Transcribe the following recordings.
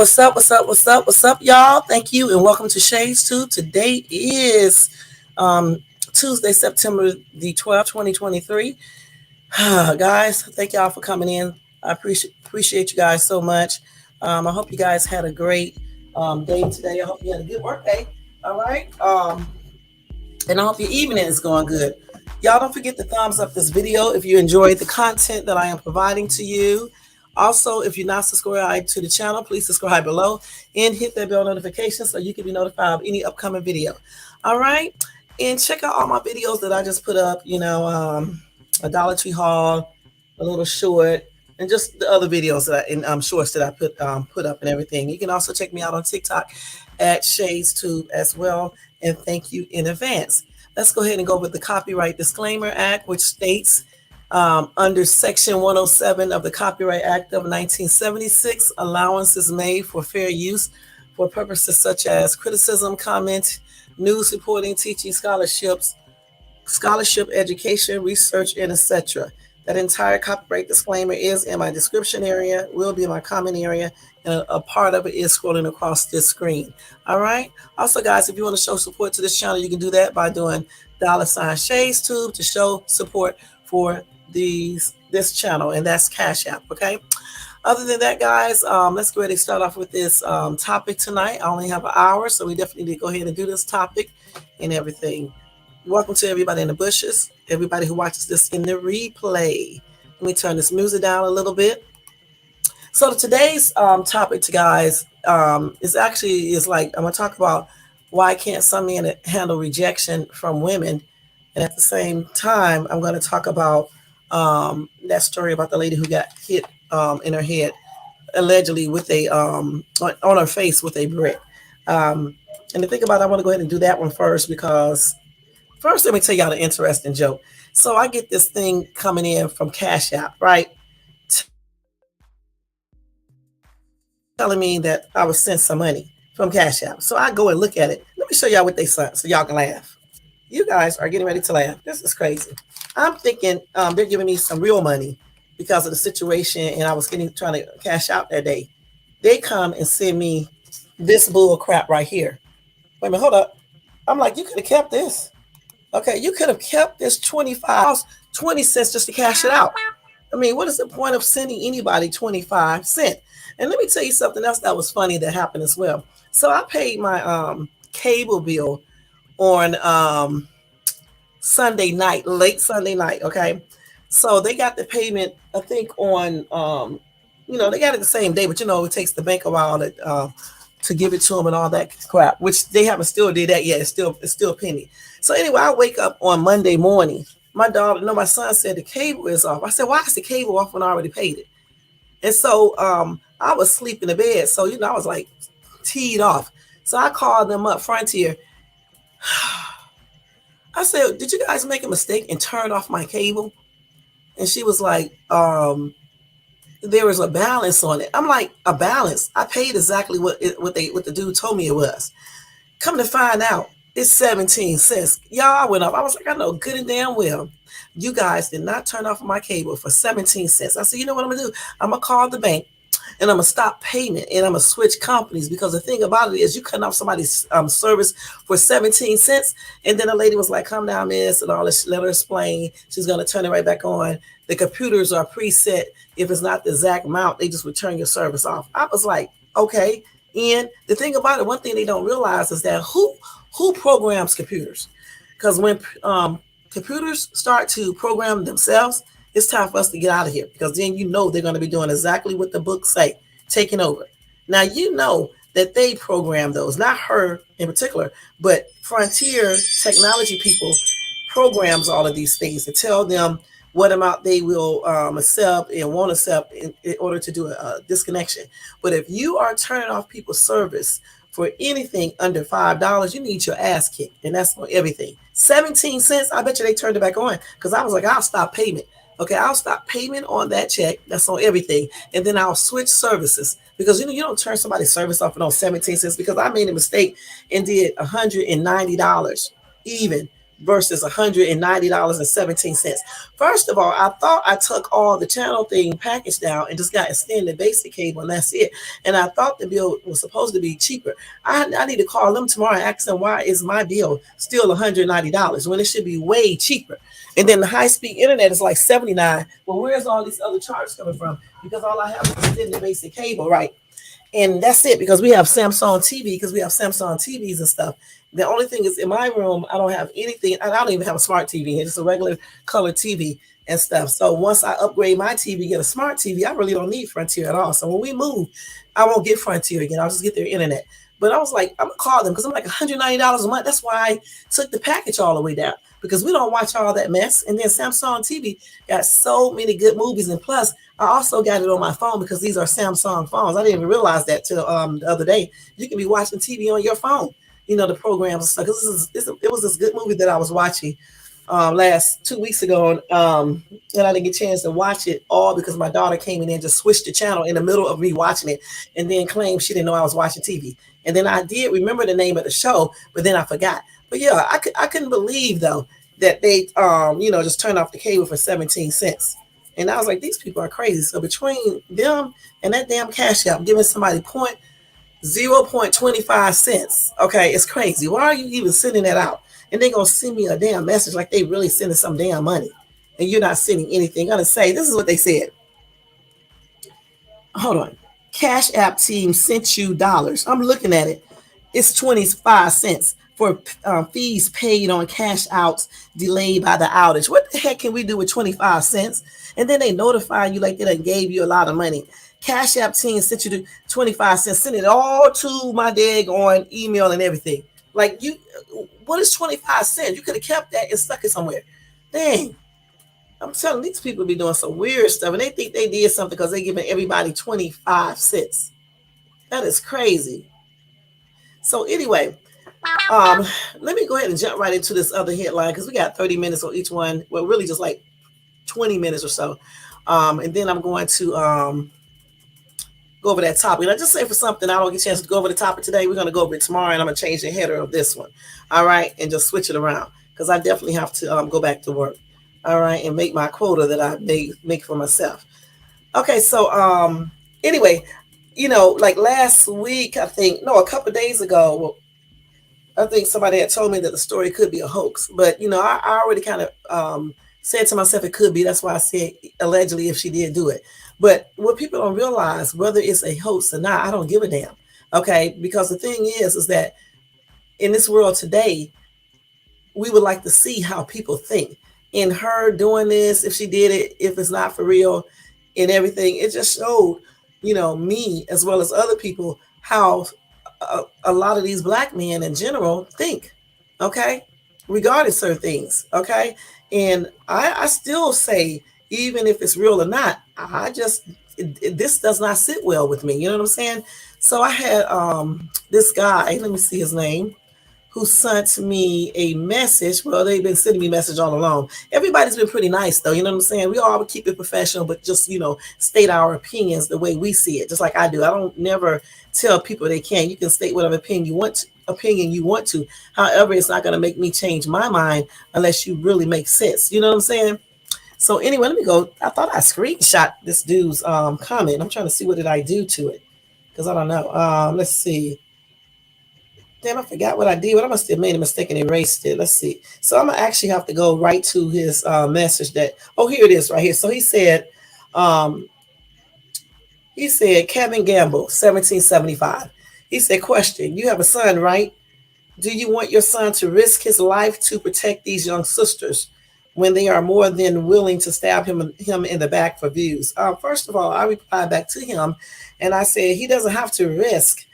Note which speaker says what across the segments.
Speaker 1: What's up? What's up? What's up? What's up, y'all? Thank you and welcome to Shades 2. Today is Tuesday, September the 12th, 2023. Guys, thank y'all for coming in. I appreciate you guys so much. I hope you guys had a great day today. I hope you had a good work day. All right. And I hope your evening is going good. Y'all don't forget to thumbs up this video if you enjoyed the content that I am providing to you. Also, if you're not subscribed to the channel, please subscribe below and hit that bell notification so you can be notified of any upcoming video. All right. And check out all my videos that I just put up, a Dollar Tree haul, a little short, and just the other videos that shorts that I put up and everything. You can also check me out on TikTok at ShadesTube as well. And thank you in advance. Let's go ahead and go with the Copyright Disclaimer Act, which states under Section 107 of the Copyright Act of 1976, allowance is made for fair use for purposes such as criticism, comment, news reporting, teaching, scholarship education, research, and etc. That entire copyright disclaimer is in my description area, will be in my comment area, and a part of it is scrolling across this screen. All right. Also, guys, if you want to show support to this channel, you can do that by doing $ShadesTube to show support for this channel, and that's Cash App. Okay. Other than that, guys, let's go ahead and start off with this topic tonight. I only have an hour, so we definitely need to go ahead and do this topic and everything. Welcome to everybody in the bushes, everybody who watches this in the replay. Let me turn this music down a little bit. So today's topic, guys, is like I'm gonna talk about why can't some men handle rejection from women, and at the same time, I'm going to talk about that story about the lady who got hit in her head, allegedly with a on her face with a brick. And to think about it, I want to go ahead and do that one first because first, let me tell y'all an interesting joke. So I get this thing coming in from Cash App, right? Telling me that I was sent some money from Cash App. So I go and look at it. Let me show y'all what they sent so y'all can laugh. You guys are getting ready to laugh. This is crazy. I'm thinking they're giving me some real money because of the situation, and I was trying to cash out that day. They come and send me this bull crap right here. Wait a minute, hold up. I'm like, you could have kept this. Okay, you could have kept this 20 cents just to cash it out. I mean, what is the point of sending anybody 25 cents? And let me tell you something else that was funny that happened as well. So I paid my cable bill on Sunday night, late Sunday night. Okay. So they got the payment, I think on, they got it the same day, but it takes the bank a while to give it to them and all that crap, which they haven't still did that yet. It's still pending. So anyway, I wake up on Monday morning. My son said the cable is off. I said, why is the cable off when I already paid it? And so I was asleep in the bed. So, I was like teed off. So I called them up, Frontier. I said, did you guys make a mistake and turn off my cable? And she was like, there was a balance on it. I'm like, a balance? I paid exactly what the dude told me it was. Come to find out, it's 17 cents. Y'all, I went up. I was like, I know good and damn well you guys did not turn off my cable for 17 cents. I said, you know what I'm going to do? I'm going to call the bank and I'm going to stop payment and I'm going to switch companies, because the thing about it is you cut off somebody's service for 17 cents. And then the lady was like, come down, miss, and all this. Let her explain. She's going to turn it right back on. The computers are preset. If it's not the exact amount, they just return your service off. I was like, okay. And the thing about it, one thing they don't realize is that who programs computers? Because when computers start to program themselves, it's time for us to get out of here, because then they're going to be doing exactly what the books say, taking over. Now, that they program those, not her in particular, but Frontier technology people programs all of these things to tell them what amount they will accept and won't accept in order to do a disconnection. But if you are turning off people's service for anything under $5, you need your ass kicked, and that's on everything. 17 cents, I bet you they turned it back on, because I was like, I'll stop payment. Okay, I'll stop payment on that check. That's on everything. And then I'll switch services, because you don't turn somebody's service off and on 17 cents, because I made a mistake and did $190 even versus $190.17. First of all, I thought I took all the channel thing package down and just got extended basic cable and that's it. And I thought the bill was supposed to be cheaper. I need to call them tomorrow and ask them why is my bill still $190 when it should be way cheaper. And then the high-speed internet is like $79. Well, where's all these other charges coming from? Because all I have is extended basic cable, right? And that's it, because we have Samsung TV, because we have Samsung TVs and stuff. The only thing is in my room, I don't have anything. I don't even have a smart TV. It's a regular color TV and stuff. So once I upgrade my TV, get a smart TV, I really don't need Frontier at all. So when we move, I won't get Frontier again. I'll just get their internet. But I was like, I'm going to call them because I'm like $190 a month. That's why I took the package all the way down, because we don't watch all that mess. And then Samsung TV got so many good movies. And plus, I also got it on my phone because these are Samsung phones. I didn't even realize that till the other day. You can be watching TV on your phone, you know, the programs and stuff. It was this good movie that I was watching last 2 weeks ago. And I didn't get a chance to watch it all because my daughter came in and just switched the channel in the middle of me watching it and then claimed she didn't know I was watching TV. And then I did remember the name of the show, but then I forgot. But yeah, I couldn't believe though that they just turned off the cable for 17 cents. And I was like, these people are crazy. So between them and that damn Cash App giving somebody 0.25 cents, okay, it's crazy. Why are you even sending that out? And they're gonna send me a damn message like they really sending some damn money, and you're not sending anything. I'm gonna say this is what they said. Hold on. Cash App team sent you dollars. I'm looking at it. It's 25 cents for fees paid on cash outs delayed by the outage. What the heck can we do with 25 cents? And then they notify you like they done gave you a lot of money. Cash App team sent you 25 cents. Send it all to my on email and everything. Like, what is 25 cents? You could have kept that and stuck it somewhere. Dang. I'm telling these people be doing some weird stuff, and they think they did something because they giving everybody 25 cents. That is crazy. So anyway, let me go ahead and jump right into this other headline because we got 30 minutes on each one. Well, really just like 20 minutes or so. And then I'm going to go over that topic. And I just say for something, I don't get a chance to go over the topic today. We're going to go over it tomorrow, and I'm going to change the header of this one. All right, and just switch it around because I definitely have to go back to work. All right, and make my quota that I make for myself. Okay, so anyway, like last week, a couple of days ago, I think somebody had told me that the story could be a hoax. But I already kind of said to myself it could be. That's why I said allegedly if she did do it. But what people don't realize, whether it's a hoax or not, I don't give a damn. Okay, because the thing is that in this world today, we would like to see how people think. In her doing this, if she did it, if it's not for real and everything, it just showed, me as well as other people, how a lot of these black men in general think, okay, regarding certain things, okay? And I still say, even if it's real or not, this does not sit well with me, you know what I'm saying? So I had this guy, let me see his name, who sent me a message. Well, they've been sending me a message all along. Everybody's been pretty nice, though. You know what I'm saying? We all keep it professional, but just, state our opinions the way we see it, just like I do. I don't never tell people they can't. You can state whatever opinion you want to. However, it's not going to make me change my mind unless you really make sense. You know what I'm saying? So anyway, let me go. I thought I screenshot this dude's comment. I'm trying to see what did I do to it because I don't know. Let's see. Damn, I forgot what I did, but I must have made a mistake and erased it. Let's see. So I'm going to actually have to go right to his message here it is right here. So he said, Kevin Gamble, 1775. He said, question, you have a son, right? Do you want your son to risk his life to protect these young sisters when they are more than willing to stab him in the back for views? First of all, I replied back to him and I said, he doesn't have to risk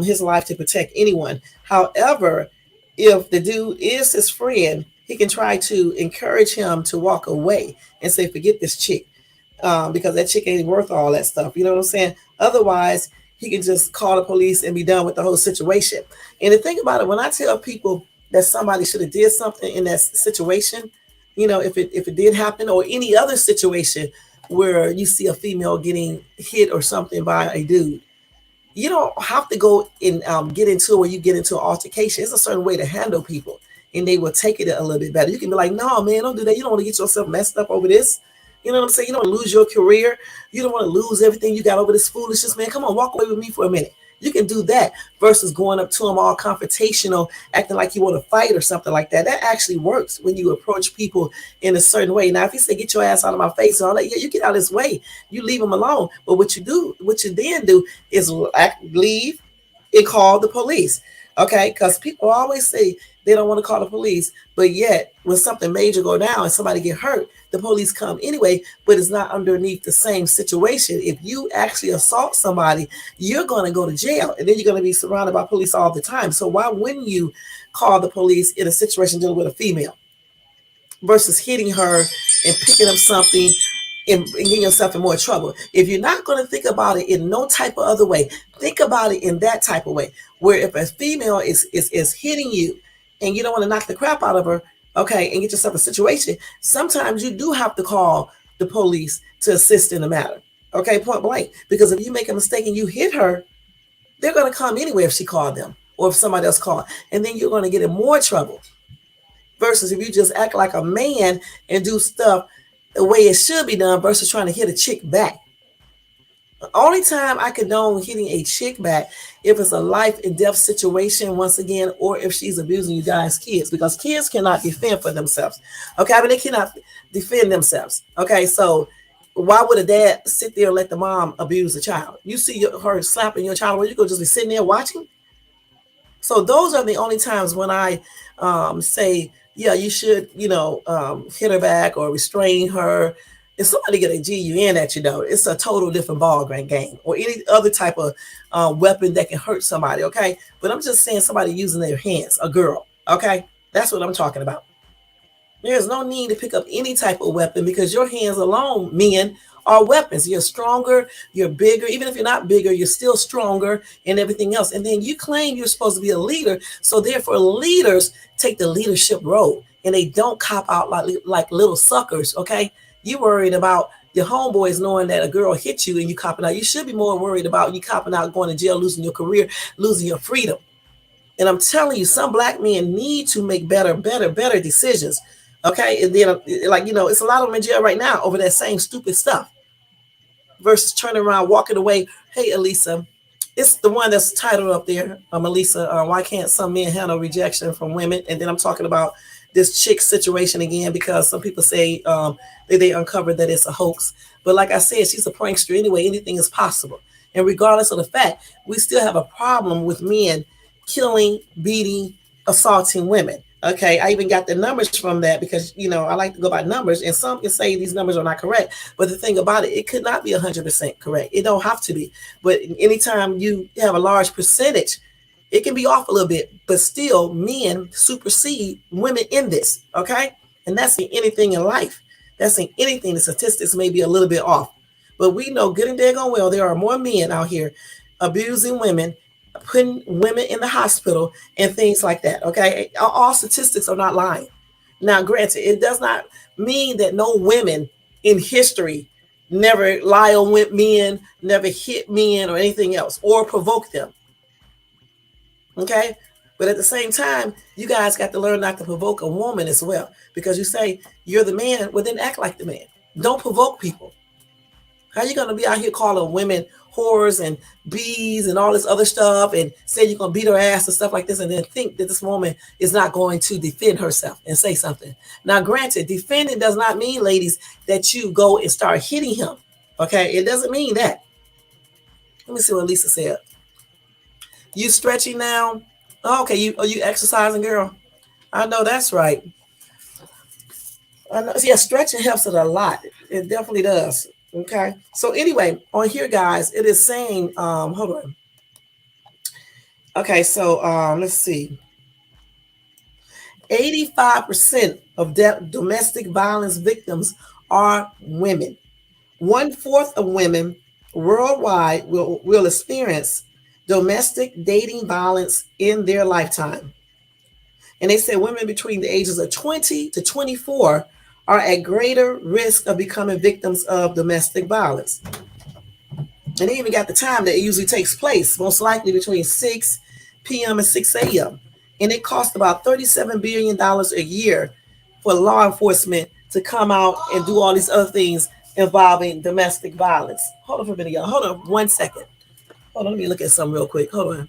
Speaker 1: his life to protect anyone. However, if the dude is his friend, he can try to encourage him to walk away and say, forget this chick, because that chick ain't worth all that stuff. You know what I'm saying? Otherwise, he can just call the police and be done with the whole situation. And the thing about it, when I tell people that somebody should have did something in that situation, if it did happen, or any other situation where you see a female getting hit or something by a dude, you don't have to go and get into it where you get into an altercation. It's a certain way to handle people. and they will take it a little bit better. You can be like, no, man, don't do that. You don't want to get yourself messed up over this. You know what I'm saying? You don't want to lose your career. You don't want to lose everything you got over this foolishness, man. Come on, walk away with me for a minute. You can do that versus going up to them all confrontational, acting like you want to fight or something like that. That actually works when you approach people in a certain way. Now, if you say, get your ass out of my face and all that, yeah, you get out of this way. You leave them alone. But what you then do is leave and call the police. Okay, because people always say they don't want to call the police, but yet when something major go down and somebody get hurt, the police come anyway, but it's not underneath the same situation. If you actually assault somebody, you're going to go to jail, and then you're going to be surrounded by police all the time. So why wouldn't you call the police in a situation dealing with a female versus hitting her and picking up something and getting yourself in more trouble? If you're not going to think about it in no type of other way, think about it in that type of way, where if a female is hitting you and you don't want to knock the crap out of her, okay, and get yourself a situation, sometimes you do have to call the police to assist in the matter, okay, point blank. Because if you make a mistake and you hit her, they're going to come anyway if she called them or if somebody else called, and then you're going to get in more trouble versus if you just act like a man and do stuff the way it should be done versus trying to hit a chick back. The only time I condone hitting a chick back if it's a life and death situation, once again, or if she's abusing you guys' kids, because kids cannot defend for themselves. Okay, I mean, they cannot defend themselves. Okay, so why would a dad sit there and let the mom abuse the child? You see her slapping your child, where you could just be sitting there watching? So those are the only times when I say, yeah, you should, hit her back or restrain her. If somebody get a GUN at you, though, it's a total different ball game, or any other type of weapon that can hurt somebody, okay? But I'm just saying somebody using their hands, a girl, okay? That's what I'm talking about. There's no need to pick up any type of weapon because your hands alone, men, are weapons. You're stronger, you're bigger. Even if you're not bigger, you're still stronger and everything else. And then you claim you're supposed to be a leader. So therefore, leaders take the leadership role and they don't cop out like little suckers, okay? You worried about your homeboys knowing that a girl hit you and you copping out. You should be more worried about you copping out, going to jail, losing your career, losing your freedom. And I'm telling you, some black men need to make better decisions. Okay, and then it's a lot of them in jail right now over that same stupid stuff. Versus turning around, walking away. Hey, Elisa, it's the one that's titled up there. Elisa, why can't some men handle rejection from women? And then I'm talking about this chick situation again because some people say that they uncovered that it's a hoax. But like I said, she's a prankster anyway. Anything is possible. And regardless of the fact, we still have a problem with men killing, beating, assaulting women. Okay, I even got the numbers from that because, I like to go by numbers, and some can say these numbers are not correct. But the thing about it, it could not be 100% correct. It don't have to be. But anytime you have a large percentage, it can be off a little bit, but still men supersede women in this, okay? And that's in anything in life. That's in anything. The statistics may be a little bit off. But we know good and daggone well there are more men out here abusing women, putting women in the hospital and things like that, okay? All statistics are not lying. Now, granted, it does not mean that no women in history never lie on men, never hit men or anything else, or provoke them, okay? But at the same time, you guys got to learn not to provoke a woman as well, because you say you're the man, well, then act like the man. Don't provoke people. How are you going to be out here calling women whores and bees and all this other stuff and say you're going to beat her ass and stuff like this and then think that this woman is not going to defend herself and say something? Now, granted, defending does not mean, ladies, that you go and start hitting him, okay? It doesn't mean that. Let me see what Lisa said. You stretching now? Oh, okay, you exercising, girl? I know that's right. I know. Yeah, stretching helps it a lot. It definitely does. Okay, so anyway, on here, guys, it is saying, hold on. Okay, so let's see. 85% of domestic violence victims are women. 1/4 of women worldwide will experience domestic dating violence in their lifetime. And they say women between the ages of 20 to 24 are at greater risk of becoming victims of domestic violence. And they even got the time that it usually takes place, most likely between 6 p.m. and 6 a.m. And it costs about $37 billion a year for law enforcement to come out and do all these other things involving domestic violence. Hold on for a minute, y'all. Hold on 1 second. Hold on, let me look at something real quick. Hold on.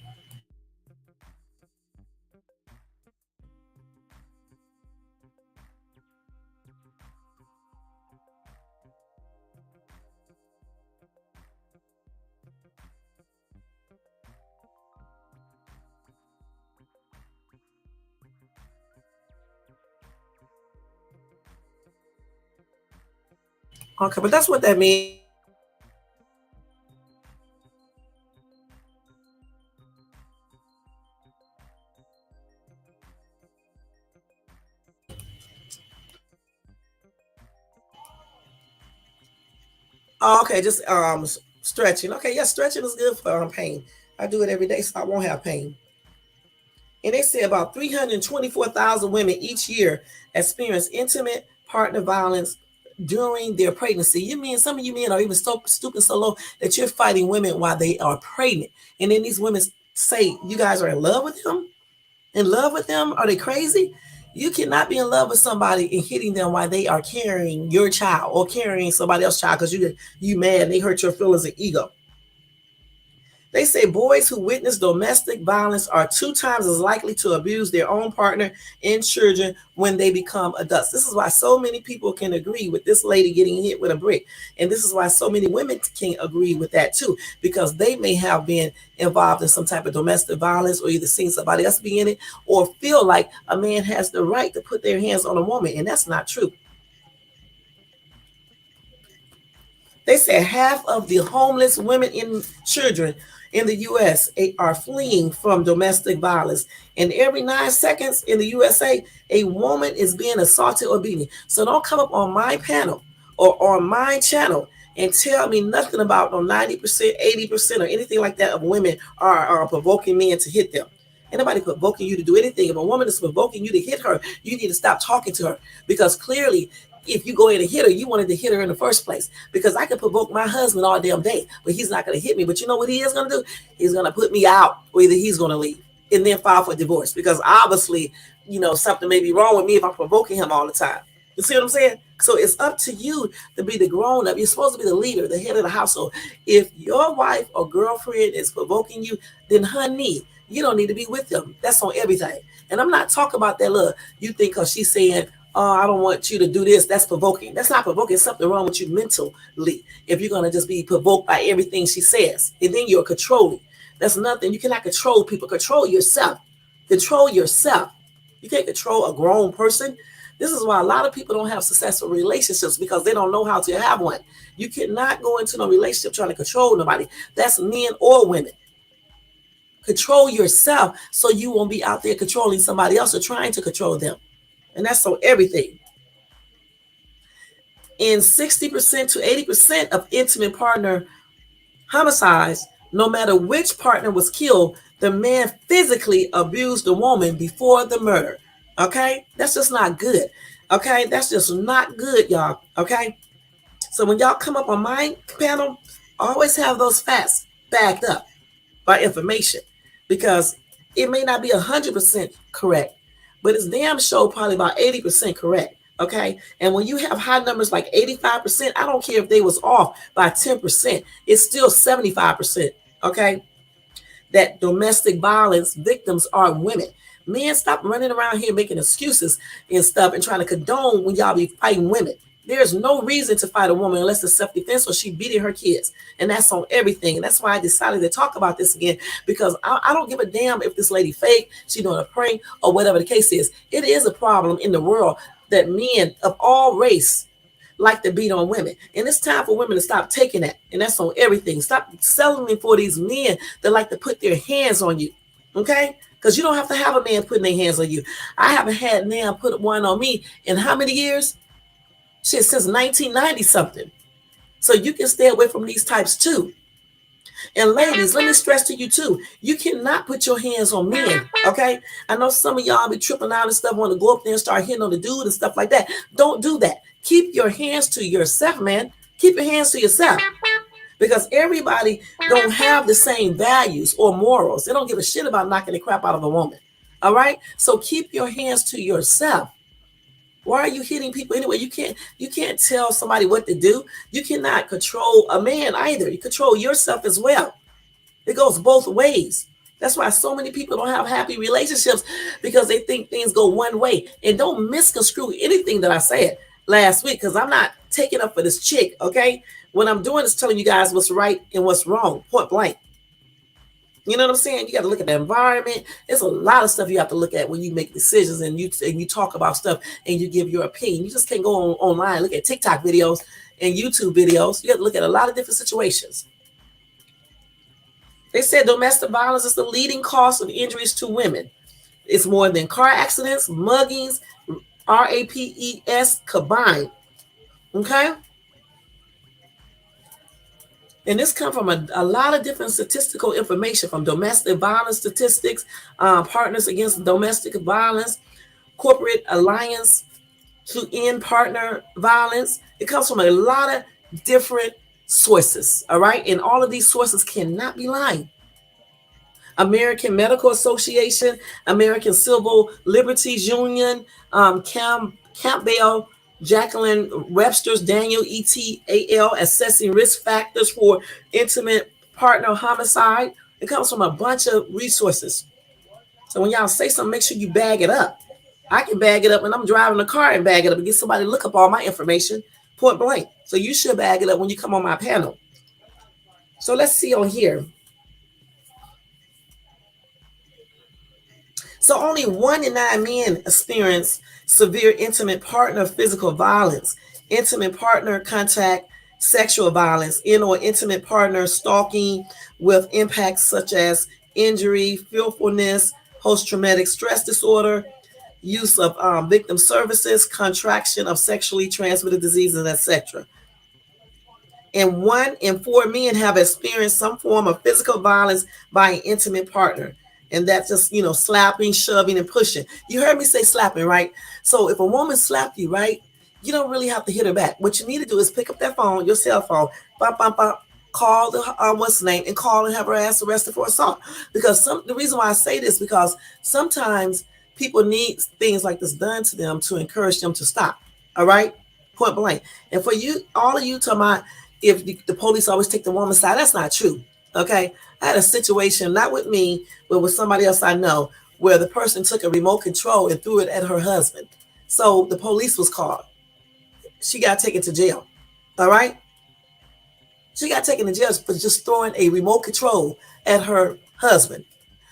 Speaker 1: Okay, but that's what that means. Oh, okay, just stretching. Okay, yeah, stretching is good for pain. I do it every day, so I won't have pain. And they say about 324,000 women each year experience intimate partner violence during their pregnancy. You mean some of you men are even stooping so low that you're fighting women while they are pregnant. And then these women say, you guys are in love with them? In love with them? Are they crazy? You cannot be in love with somebody and hitting them while they are carrying your child or carrying somebody else's child because you mad and they hurt your feelings and ego. They say boys who witness domestic violence are 2 times as likely to abuse their own partner and children when they become adults. This is why so many people can agree with this lady getting hit with a brick. And this is why so many women can agree with that too, because they may have been involved in some type of domestic violence or either seen somebody else be in it or feel like a man has the right to put their hands on a woman. And that's not true. They said half of the homeless women and children in the U.S. are fleeing from domestic violence. And every 9 seconds in the USA, a woman is being assaulted or beaten. So don't come up on my panel or on my channel and tell me nothing about no 90%, 80% or anything like that of women are provoking men to hit them. Anybody provoking you to do anything. If a woman is provoking you to hit her, you need to stop talking to her because clearly if you go in and hit her, you wanted to hit her in the first place. Because I can provoke my husband all damn day, but he's not going to hit me. But you know what he is going to do? He's going to put me out, or either he's going to leave and then file for divorce. Because obviously, something may be wrong with me if I'm provoking him all the time. You see what I'm saying? So it's up to you to be the grown up. You're supposed to be the leader, the head of the household. If your wife or girlfriend is provoking you, then honey, you don't need to be with them. That's on everything. And I'm not talking about that little, you think because she's saying, oh, I don't want you to do this. That's provoking. That's not provoking. There's something wrong with you mentally if you're going to just be provoked by everything she says. And then you're controlling. That's nothing. You cannot control people. Control yourself. Control yourself. You can't control a grown person. This is why a lot of people don't have successful relationships because they don't know how to have one. You cannot go into no relationship trying to control nobody. That's men or women. Control yourself so you won't be out there controlling somebody else or trying to control them. And that's on everything. In 60% to 80% of intimate partner homicides, no matter which partner was killed, the man physically abused the woman before the murder. Okay? That's just not good. Okay? That's just not good, y'all. Okay? So when y'all come up on my panel, always have those facts backed up by information because it may not be 100% correct, but it's damn sure probably about 80% correct. Okay. And when you have high numbers like 85%, I don't care if they was off by 10%, it's still 75%. Okay. That domestic violence victims are women. Men, stop running around here making excuses and stuff and trying to condone when y'all be fighting women. There's no reason to fight a woman unless it's self-defense or she beating her kids. And that's on everything. And that's why I decided to talk about this again, because I don't give a damn if this lady fake, she doing a prank or whatever the case is. It is a problem in the world that men of all race like to beat on women. And it's time for women to stop taking that. And that's on everything. Stop selling for these men that like to put their hands on you. Okay? Because you don't have to have a man putting their hands on you. I haven't had a man put one on me in how many years? Shit, since 1990 something. So you can stay away from these types too. And ladies, let me stress to you too, you cannot put your hands on men, okay? I know some of y'all be tripping out and stuff, want to go up there and start hitting on the dude and stuff like that. Don't do that. Keep your hands to yourself, man. Keep your hands to yourself. Because everybody don't have the same values or morals. They don't give a shit about knocking the crap out of a woman. All right. So keep your hands to yourself. Why are you hitting people anyway? You can't tell somebody what to do. You cannot control a man either. You control yourself as well. It goes both ways. That's why so many people don't have happy relationships, because they think things go one way. And don't misconstrue anything that I said last week, because I'm not taking up for this chick, okay? What I'm doing is telling you guys what's right and what's wrong, point blank. You know what I'm saying? You got to look at the environment. There's a lot of stuff you have to look at when you make decisions, and you talk about stuff and you give your opinion. You just can't go online, look at TikTok videos and YouTube videos. You got to look at a lot of different situations. They said domestic violence is the leading cause of injuries to women. It's more than car accidents, muggings, RAPES combined. Okay? And this comes from a lot of different statistical information, from domestic violence statistics, partners against domestic violence, corporate alliance to end partner violence. It comes from a lot of different sources, all right? And all of these sources cannot be lying. American Medical Association, American Civil Liberties Union, Campbell, Jacqueline Webster's Daniel ETAL, assessing risk factors for intimate partner homicide. It comes from a bunch of resources. So when y'all say something, make sure you bag it up. I can bag it up when I'm driving the car and bag it up and get somebody to look up all my information, point blank. So you should bag it up when you come on my panel. So let's see on here. So only 1 in 9 men experience severe intimate partner physical violence, intimate partner contact, sexual violence, or intimate partner stalking with impacts such as injury, fearfulness, post-traumatic stress disorder, use of victim services, contraction of sexually transmitted diseases, etc. And 1 in 4 men have experienced some form of physical violence by an intimate partner. And that's just, slapping, shoving, and pushing. You heard me say slapping, right? So if a woman slapped you, right, you don't really have to hit her back. What you need to do is pick up that phone, your cell phone, call the what's the name, and call and have her ass arrested for assault. Because the reason why I say this, because sometimes people need things like this done to them to encourage them to stop. All right, point blank. And for you, all of you, talking about if the police always take the woman's side, that's not true. Okay, I had a situation, not with me, but with somebody else I know, where the person took a remote control and threw it at her husband. So the police was called. She got taken to jail. All right? She got taken to jail for just throwing a remote control at her husband.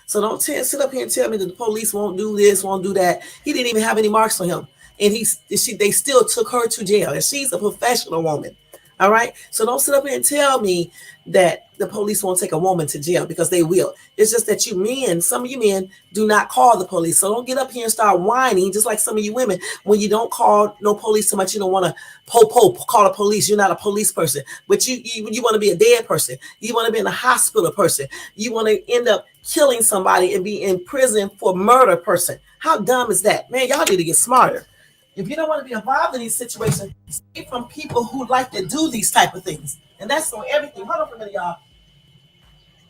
Speaker 1: So don't sit up here and tell me that the police won't do this, won't do that. He didn't even have any marks on him. And they still took her to jail. And she's a professional woman. All right. So don't sit up here and tell me that the police won't take a woman to jail, because they will. It's just that some of you men do not call the police. So don't get up here and start whining, just like some of you women. When you don't call no police so much, you don't want to call the police. You're not a police person, but you want to be a dead person. You want to be in a hospital person. You want to end up killing somebody and be in prison for murder person. How dumb is that? Man, y'all need to get smarter. If you don't want to be involved in these situations, stay from people who like to do these type of things. And that's on everything. Hold on for a minute, y'all.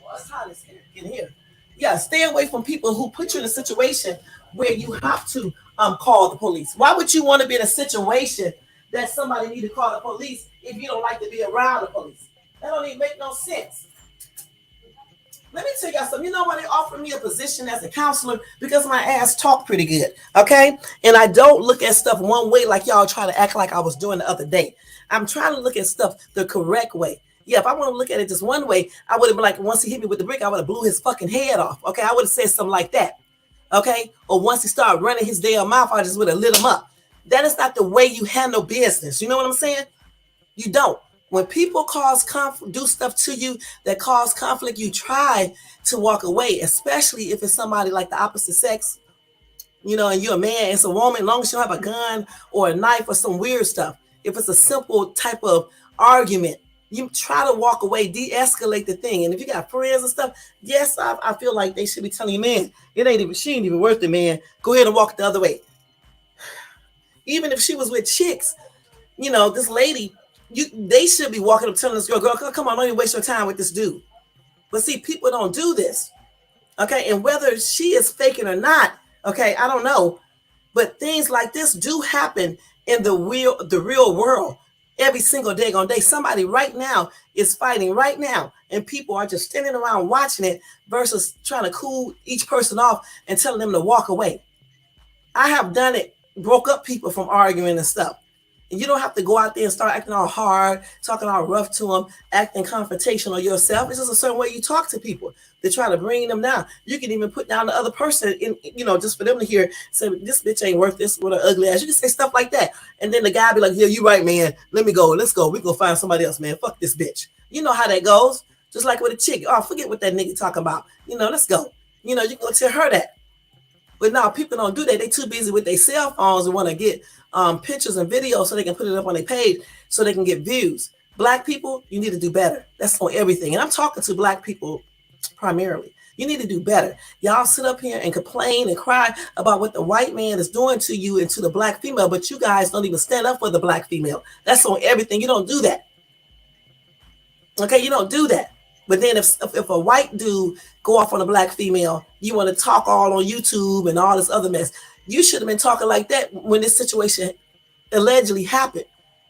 Speaker 1: Well, it's hot in here. Yeah, stay away from people who put you in a situation where you have to call the police. Why would you want to be in a situation that somebody need to call the police if you don't like to be around the police? That don't even make no sense. Let me tell y'all something. You know why they offered me a position as a counselor? Because my ass talk pretty good, okay? And I don't look at stuff one way like y'all try to act like I was doing the other day. I'm trying to look at stuff the correct way. Yeah, if I want to look at it just one way, I would have been like, once he hit me with the brick, I would have blew his fucking head off, okay? I would have said something like that, okay? Or once he started running his damn mouth, I just would have lit him up. That is not the way you handle business. You know what I'm saying? You don't. When people do stuff to you that cause conflict, you try to walk away, especially if it's somebody like the opposite sex, and you're a man, it's a woman, as long as you don't have a gun or a knife or some weird stuff. If it's a simple type of argument, you try to walk away, de-escalate the thing. And if you got friends and stuff, yes, I feel like they should be telling you, man, she ain't even worth it, man. Go ahead and walk the other way. Even if she was with chicks, this lady, they should be walking up telling this girl, come on, don't even waste your time with this dude. But see, people don't do this. Okay. And whether she is faking or not, Okay, I don't know. But things like this do happen in the real world every single day on day. Somebody right now is fighting right now, and people are just standing around watching it versus trying to cool each person off and telling them to walk away. I have done it, broke up people from arguing and stuff. And you don't have to go out there and start acting all hard, talking all rough to them, acting confrontational yourself. It's just a certain way you talk to people to try to bring them down. You can even put down the other person, in, just for them to hear, say, this bitch ain't worth this with her ugly ass. You can say stuff like that. And then the guy be like, yeah, you right, man. Let me go. Let's go. We go find somebody else, man. Fuck this bitch. You know how that goes. Just like with a chick. Oh, forget what that nigga talking about. Let's go. You can go tell her that. But now people don't do that. They too busy with their cell phones and want to get pictures and videos so they can put it up on their page so they can get views. Black people, you need to do better. That's on everything. And I'm talking to black people primarily. You need to do better. Y'all sit up here and complain and cry about what the white man is doing to you and to the black female, but you guys don't even stand up for the black female. That's on everything. You don't do that. Okay, you don't do that. But then if a white dude go off on a black female, you want to talk all on YouTube and all this other mess. You should have been talking like that when this situation allegedly happened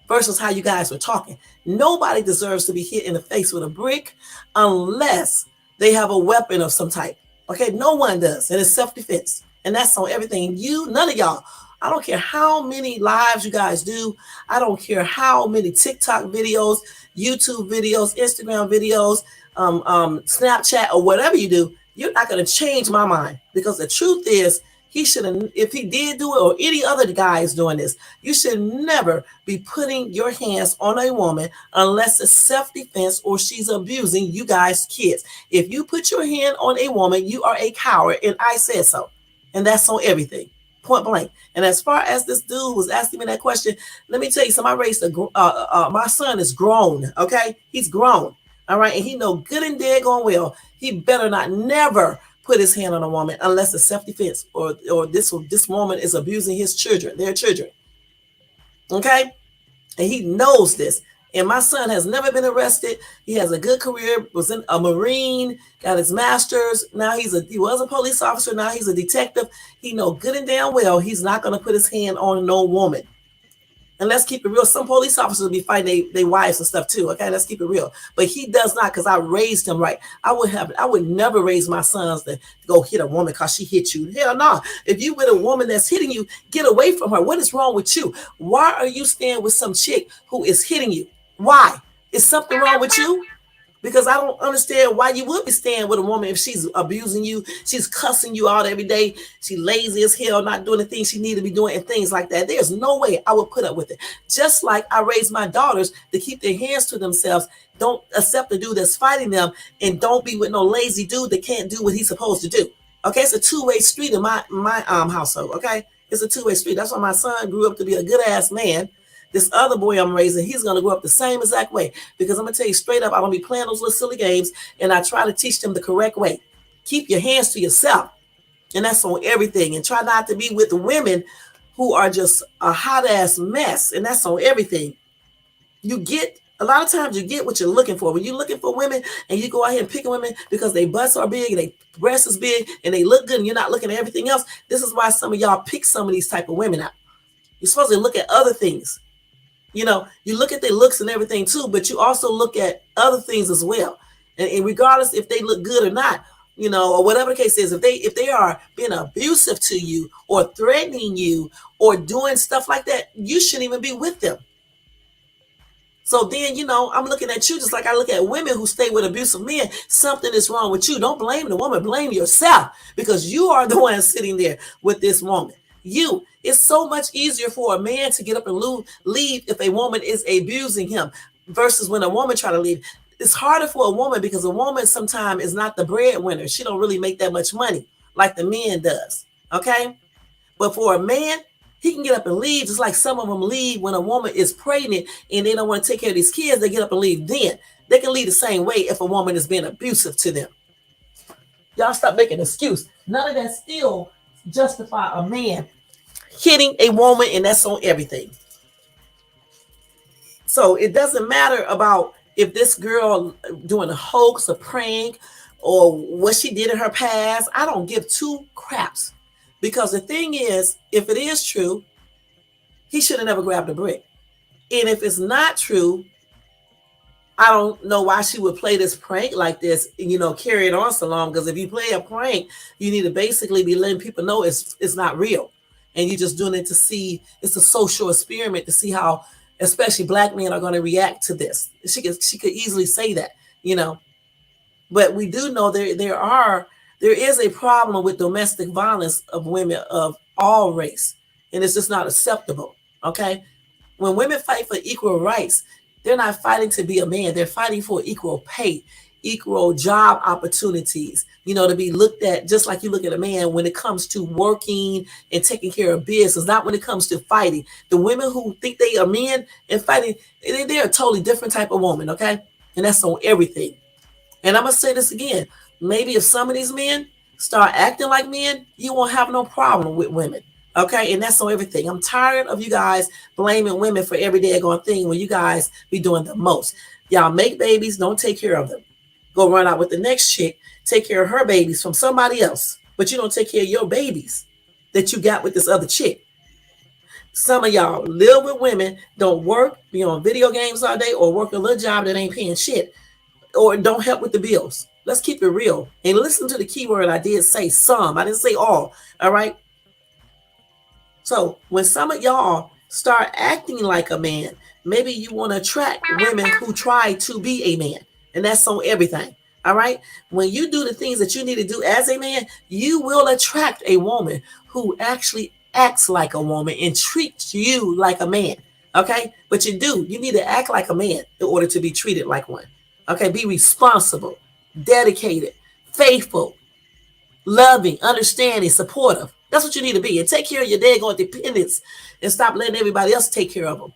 Speaker 1: versus how you guys were talking. Nobody deserves to be hit in the face with a brick unless they have a weapon of some type. Okay, no one does. And it's self-defense. And that's on everything. None of y'all. I don't care how many lives you guys do. I don't care how many TikTok videos, YouTube videos, Instagram videos, Snapchat, or whatever you do. You're not going to change my mind, because the truth is, he shouldn't, if he did do it or any other guy is doing this, you should never be putting your hands on a woman unless it's self-defense or she's abusing you guys' kids. If you put your hand on a woman, you are a coward, and I said so. And that's on everything, point blank. And as far as this dude was asking me that question, let me tell you something. I raised my son is grown, okay? He's grown, all right? And he know good and dead going well, he better not never put his hand on a woman unless it's self-defense or this woman is abusing his children, their children. Okay? And he knows this. And my son has never been arrested. He has a good career, was in a Marine, got his master's. Now he was a police officer. Now he's a detective. He know good and damn well he's not going to put his hand on no woman. And let's keep it real. Some police officers will be fighting their wives and stuff too. Okay, let's keep it real. But he does not, because I raised him right. I would never raise my sons to go hit a woman because she hit you. Hell no. If you with a woman that's hitting you, get away from her. What is wrong with you? Why are you staying with some chick who is hitting you? Why? Is something wrong with you? Because I don't understand why you would be staying with a woman if she's abusing you, she's cussing you out every day, she lazy as hell, not doing the things she need to be doing and things like that. There's no way I would put up with it. Just like I raised my daughters to keep their hands to themselves, don't accept the dude that's fighting them, and don't be with no lazy dude that can't do what he's supposed to do. Okay, it's a two-way street in my household, okay? It's a two-way street. That's why my son grew up to be a good-ass man. This other boy I'm raising, he's going to grow up the same exact way, because I'm going to tell you straight up, I don't be playing those little silly games, and I try to teach them the correct way. Keep your hands to yourself, and that's on everything, and try not to be with the women who are just a hot-ass mess, and that's on everything. A lot of times you get what you're looking for. When you're looking for women and you go out here and pick women because they butts are big and they breasts is big and they look good and you're not looking at everything else, this is why some of y'all pick some of these type of women out. You're supposed to look at other things. You look at their looks and everything too, but you also look at other things as well. And regardless if they look good or not, or whatever the case is, if they are being abusive to you or threatening you or doing stuff like that, you shouldn't even be with them. So then, I'm looking at you just like I look at women who stay with abusive men. Something is wrong with you. Don't blame the woman, blame yourself, because you are the one sitting there with this woman. It's so much easier for a man to get up and leave if a woman is abusing him versus when a woman try to leave. It's harder for a woman because a woman sometimes is not the breadwinner. She don't really make that much money like the man does. Okay. But for a man, he can get up and leave, just like some of them leave when a woman is pregnant and they don't want to take care of these kids. They get up and leave then. They can leave the same way if a woman is being abusive to them. Y'all stop making an excuse. None of that still justify a man hitting a woman, and that's on everything. So it doesn't matter about if this girl doing a hoax, a prank, or what she did in her past. I don't give two craps. Because the thing is, if it is true, he should have never grabbed a brick. And if it's not true, I don't know why she would play this prank like this and, carry it on so long. Because if you play a prank, you need to basically be letting people know it's not real. And you're just doing it to see, it's a social experiment to see how, especially black men, are going to react to this. She could easily say that, But we do know there is a problem with domestic violence of women of all race. And it's just not acceptable. Okay. When women fight for equal rights, they're not fighting to be a man. They're fighting for equal pay, equal job opportunities, to be looked at just like you look at a man when it comes to working and taking care of business, not when it comes to fighting. The women who think they are men and fighting, they're a totally different type of woman, okay? And that's on everything. And I'm going to say this again. Maybe if some of these men start acting like men, you won't have no problem with women. Okay, and that's on everything. I'm tired of you guys blaming women for every daggone thing when you guys be doing the most. Y'all make babies, don't take care of them. Go run out with the next chick, take care of her babies from somebody else, but you don't take care of your babies that you got with this other chick. Some of y'all live with women, don't work, be on video games all day, or work a little job that ain't paying shit, or don't help with the bills. Let's keep it real. And listen to the keyword I did say, some. I didn't say all right? So when some of y'all start acting like a man, maybe you want to attract women who try to be a man. And that's on everything. All right. When you do the things that you need to do as a man, you will attract a woman who actually acts like a woman and treats you like a man. Okay. But you need to act like a man in order to be treated like one. Okay. Be responsible, dedicated, faithful, loving, understanding, supportive. That's what you need to be. And take care of your daggone dependents and stop letting everybody else take care of them.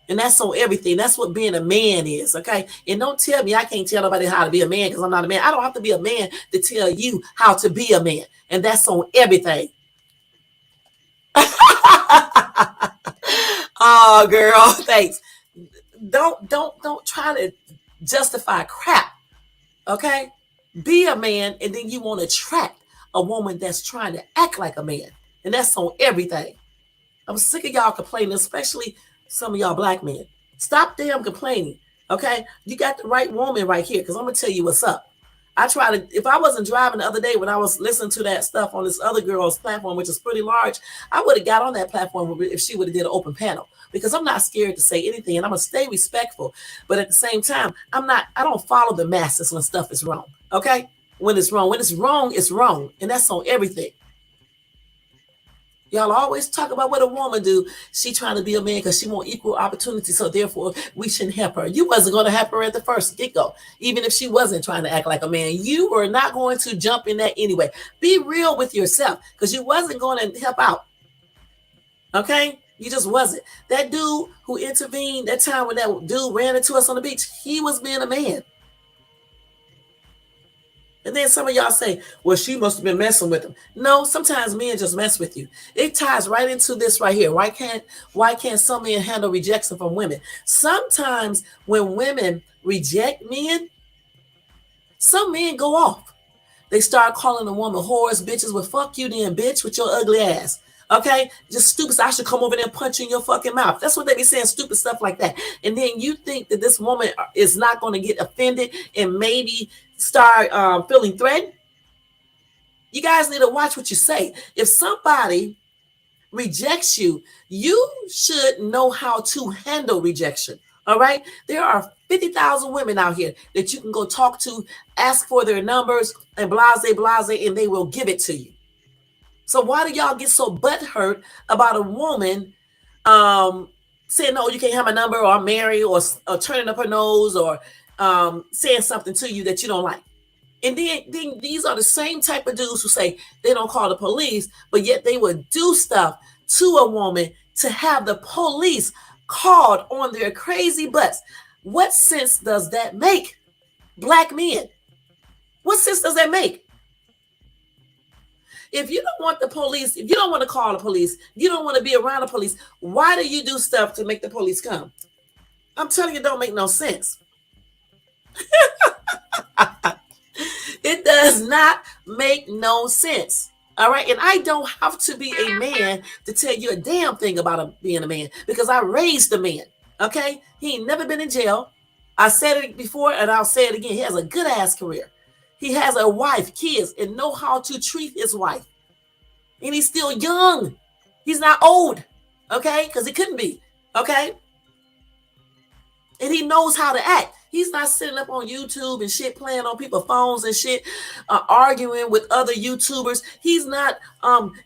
Speaker 1: And that's on everything. That's what being a man is, okay? And don't tell me I can't tell nobody how to be a man because I'm not a man. I don't have to be a man to tell you how to be a man. And that's on everything. Oh, girl, thanks. Don't try to justify crap, okay? Be a man, and then you want to attract a woman that's trying to act like a man. And that's on everything. I'm sick of y'all complaining, especially some of y'all black men. Stop damn complaining, okay? You got the right woman right here, because I'm going to tell you what's up. If I wasn't driving the other day when I was listening to that stuff on this other girl's platform, which is pretty large, I would have got on that platform if she would have did an open panel, because I'm not scared to say anything and I'm going to stay respectful. But at the same time, I don't follow the masses when stuff is wrong, okay? When it's wrong, it's wrong. And that's on everything. Y'all always talk about what a woman do. She trying to be a man because she want equal opportunity. So therefore, we shouldn't help her. You wasn't going to help her at the first get-go. Even if she wasn't trying to act like a man, you were not going to jump in that anyway. Be real with yourself because you wasn't going to help out. Okay? You just wasn't. That dude who intervened that time when that dude ran into us on the beach, he was being a man. And then some of y'all say, well, she must have been messing with him. No, sometimes men just mess with you. It ties right into this right here. Why can't some men handle rejection from women? Sometimes when women reject men, some men go off. They start calling a woman whores, bitches. Well, fuck you then, bitch, with your ugly ass. Okay? Just stupid. I should come over there and punch you in your fucking mouth. That's what they be saying, stupid stuff like that. And then you think that this woman is not going to get offended and maybe start feeling threatened. You guys need to watch what you say. If somebody rejects you, you should know how to handle rejection. All right? There are 50,000 women out here that you can go talk to, ask for their numbers, and blase, and they will give it to you. So why do y'all get so butthurt about a woman saying, no, you can't have my number, or I'm married, or turning up her nose, or saying something to you that you don't like? And then these are the same type of dudes who say they don't call the police, but yet they would do stuff to a woman to have the police called on their crazy butts. What sense does that make, black men? What sense does that make? If you don't want the police, if you don't want to call the police, you don't want to be around the police, why do you do stuff to make the police come? I'm telling you, it don't make no sense. It does not make no sense. All right. And I don't have to be a man to tell you a damn thing about being a man because I raised a man. Okay. He ain't never been in jail. I said it before and I'll say it again. He has a good ass career. He has a wife, kids, and know how to treat his wife. And he's still young. He's not old. Okay. Because he couldn't be. Okay. And he knows how to act. He's not sitting up on YouTube and shit, playing on people's phones and shit, arguing with other YouTubers. He's not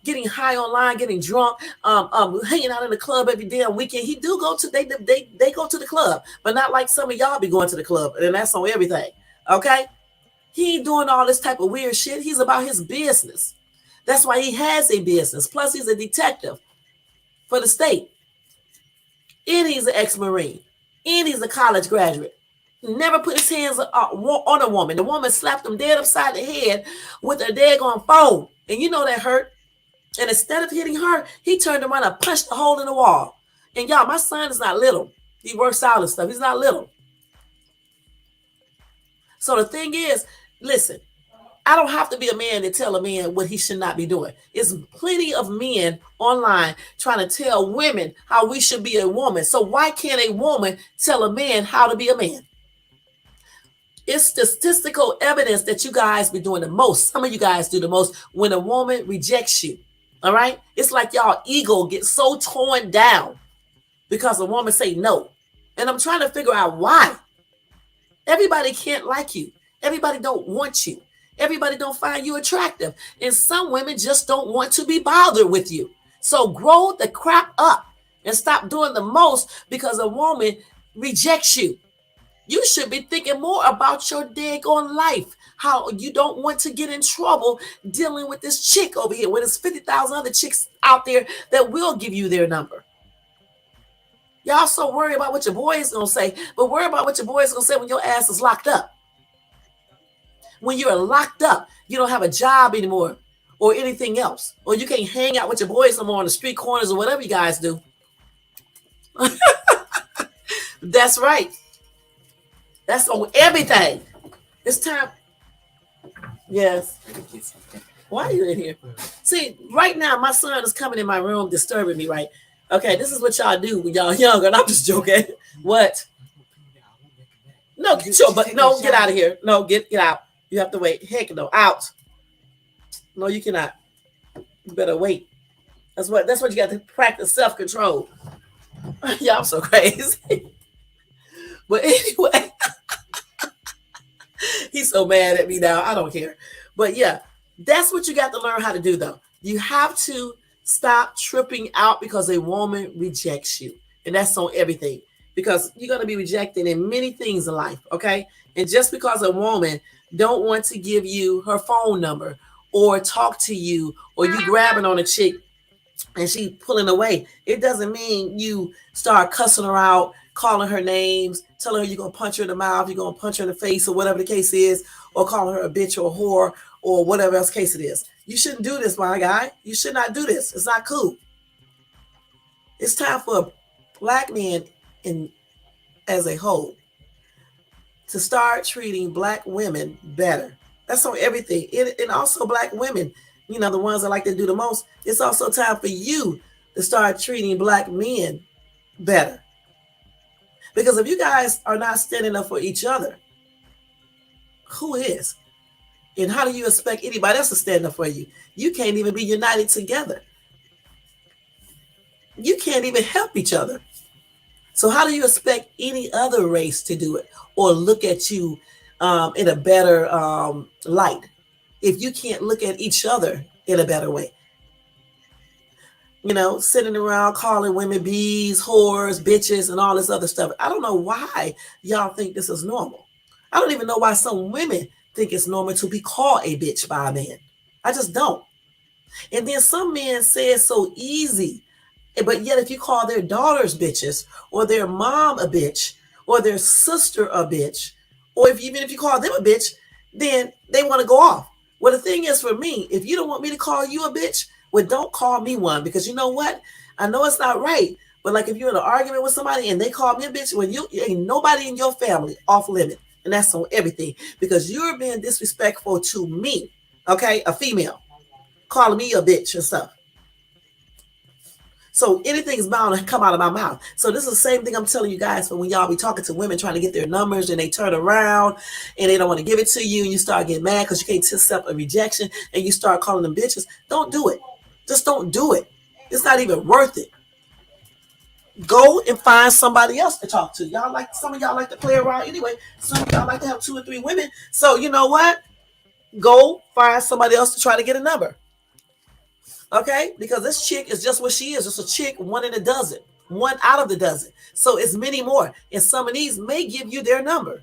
Speaker 1: getting high online, getting drunk, hanging out in the club every damn weekend. He do go to they go to the club, but not like some of y'all be going to the club, and that's on everything. Okay, he ain't doing all this type of weird shit. He's about his business. That's why he has a business. Plus, he's a detective for the state, and he's an ex-Marine, and he's a college graduate. Never put his hands on a woman. The woman slapped him dead upside the head with a daggone phone. And you know that hurt. And instead of hitting her, he turned around and punched a hole in the wall. And y'all, my son is not little. He works out and stuff. He's not little. So the thing is, listen, I don't have to be a man to tell a man what he should not be doing. There's plenty of men online trying to tell women how we should be a woman. So why can't a woman tell a man how to be a man? It's statistical evidence that you guys be doing the most. Some of you guys do the most when a woman rejects you. All right. It's like y'all ego gets so torn down because a woman say no. And I'm trying to figure out why. Everybody can't like you. Everybody don't want you. Everybody don't find you attractive. And some women just don't want to be bothered with you. So grow the crap up and stop doing the most because a woman rejects you. You should be thinking more about your daggone life. How you don't want to get in trouble dealing with this chick over here when there's 50,000 other chicks out there that will give you their number. Y'all so worried about what your boy is going to say, but worry about what your boy is going to say when your ass is locked up. When you're locked up, you don't have a job anymore or anything else. Or you can't hang out with your boys no more on the street corners or whatever you guys do. That's right. That's on everything. It's time. Yes. Why are you in here? See, right now, my son is coming in my room disturbing me, right? Okay, this is what y'all do when y'all younger. And I'm just joking. What? No, sure, but no, get out of here. No, get out. You have to wait. Heck no, out. No, you cannot. You better wait. That's what you got to practice self-control. Y'all so crazy. But anyway. He's so mad at me now. I don't care. But yeah, that's what you got to learn how to do, though. You have to stop tripping out because a woman rejects you. And that's on everything. Because you're going to be rejected in many things in life, okay? And just because a woman don't want to give you her phone number or talk to you or you grabbing on a chick and she pulling away, it doesn't mean you start cussing her out, calling her names, telling her you're going to punch her in the mouth, you're going to punch her in the face or whatever the case is, or calling her a bitch or a whore or whatever else case it is. You shouldn't do this, my guy. You should not do this. It's not cool. It's time for black men as a whole to start treating black women better. That's on everything. And also black women, you know, the ones that like to do the most. It's also time for you to start treating black men better. Because if you guys are not standing up for each other, who is? And how do you expect anybody else to stand up for you? You can't even be united together. You can't even help each other. So how do you expect any other race to do it or look at you in a better light if you can't look at each other in a better way? You know, sitting around calling women bees, whores, bitches, and all this other stuff. I don't know why y'all think this is normal. I don't even know why some women think it's normal to be called a bitch by a man. I just don't. And then some men say it's so easy. But yet if you call their daughters bitches or their mom a bitch or their sister a bitch, or even if you call them a bitch, then they want to go off. Well, the thing is for me, if you don't want me to call you a bitch, well, don't call me one, because you know what? I know it's not right, but like if you're in an argument with somebody and they call me a bitch, well, you ain't nobody in your family off limit. And that's on everything because you're being disrespectful to me, okay? A female. calling me a bitch and stuff. So anything is bound to come out of my mouth. So this is the same thing I'm telling you guys when y'all be talking to women trying to get their numbers and they turn around and they don't want to give it to you and you start getting mad because you can't accept a rejection and you start calling them bitches. Don't do it. Just don't do it. It's not even worth it. Go and find somebody else to talk to. Y'all like, some of y'all like to play around anyway. Some of y'all like to have 2 or 3 women. So you know what? Go find somebody else to try to get a number. Okay, because this chick is just what she is, just a chick, one in a dozen, one out of the dozen. So it's many more, and some of these may give you their number.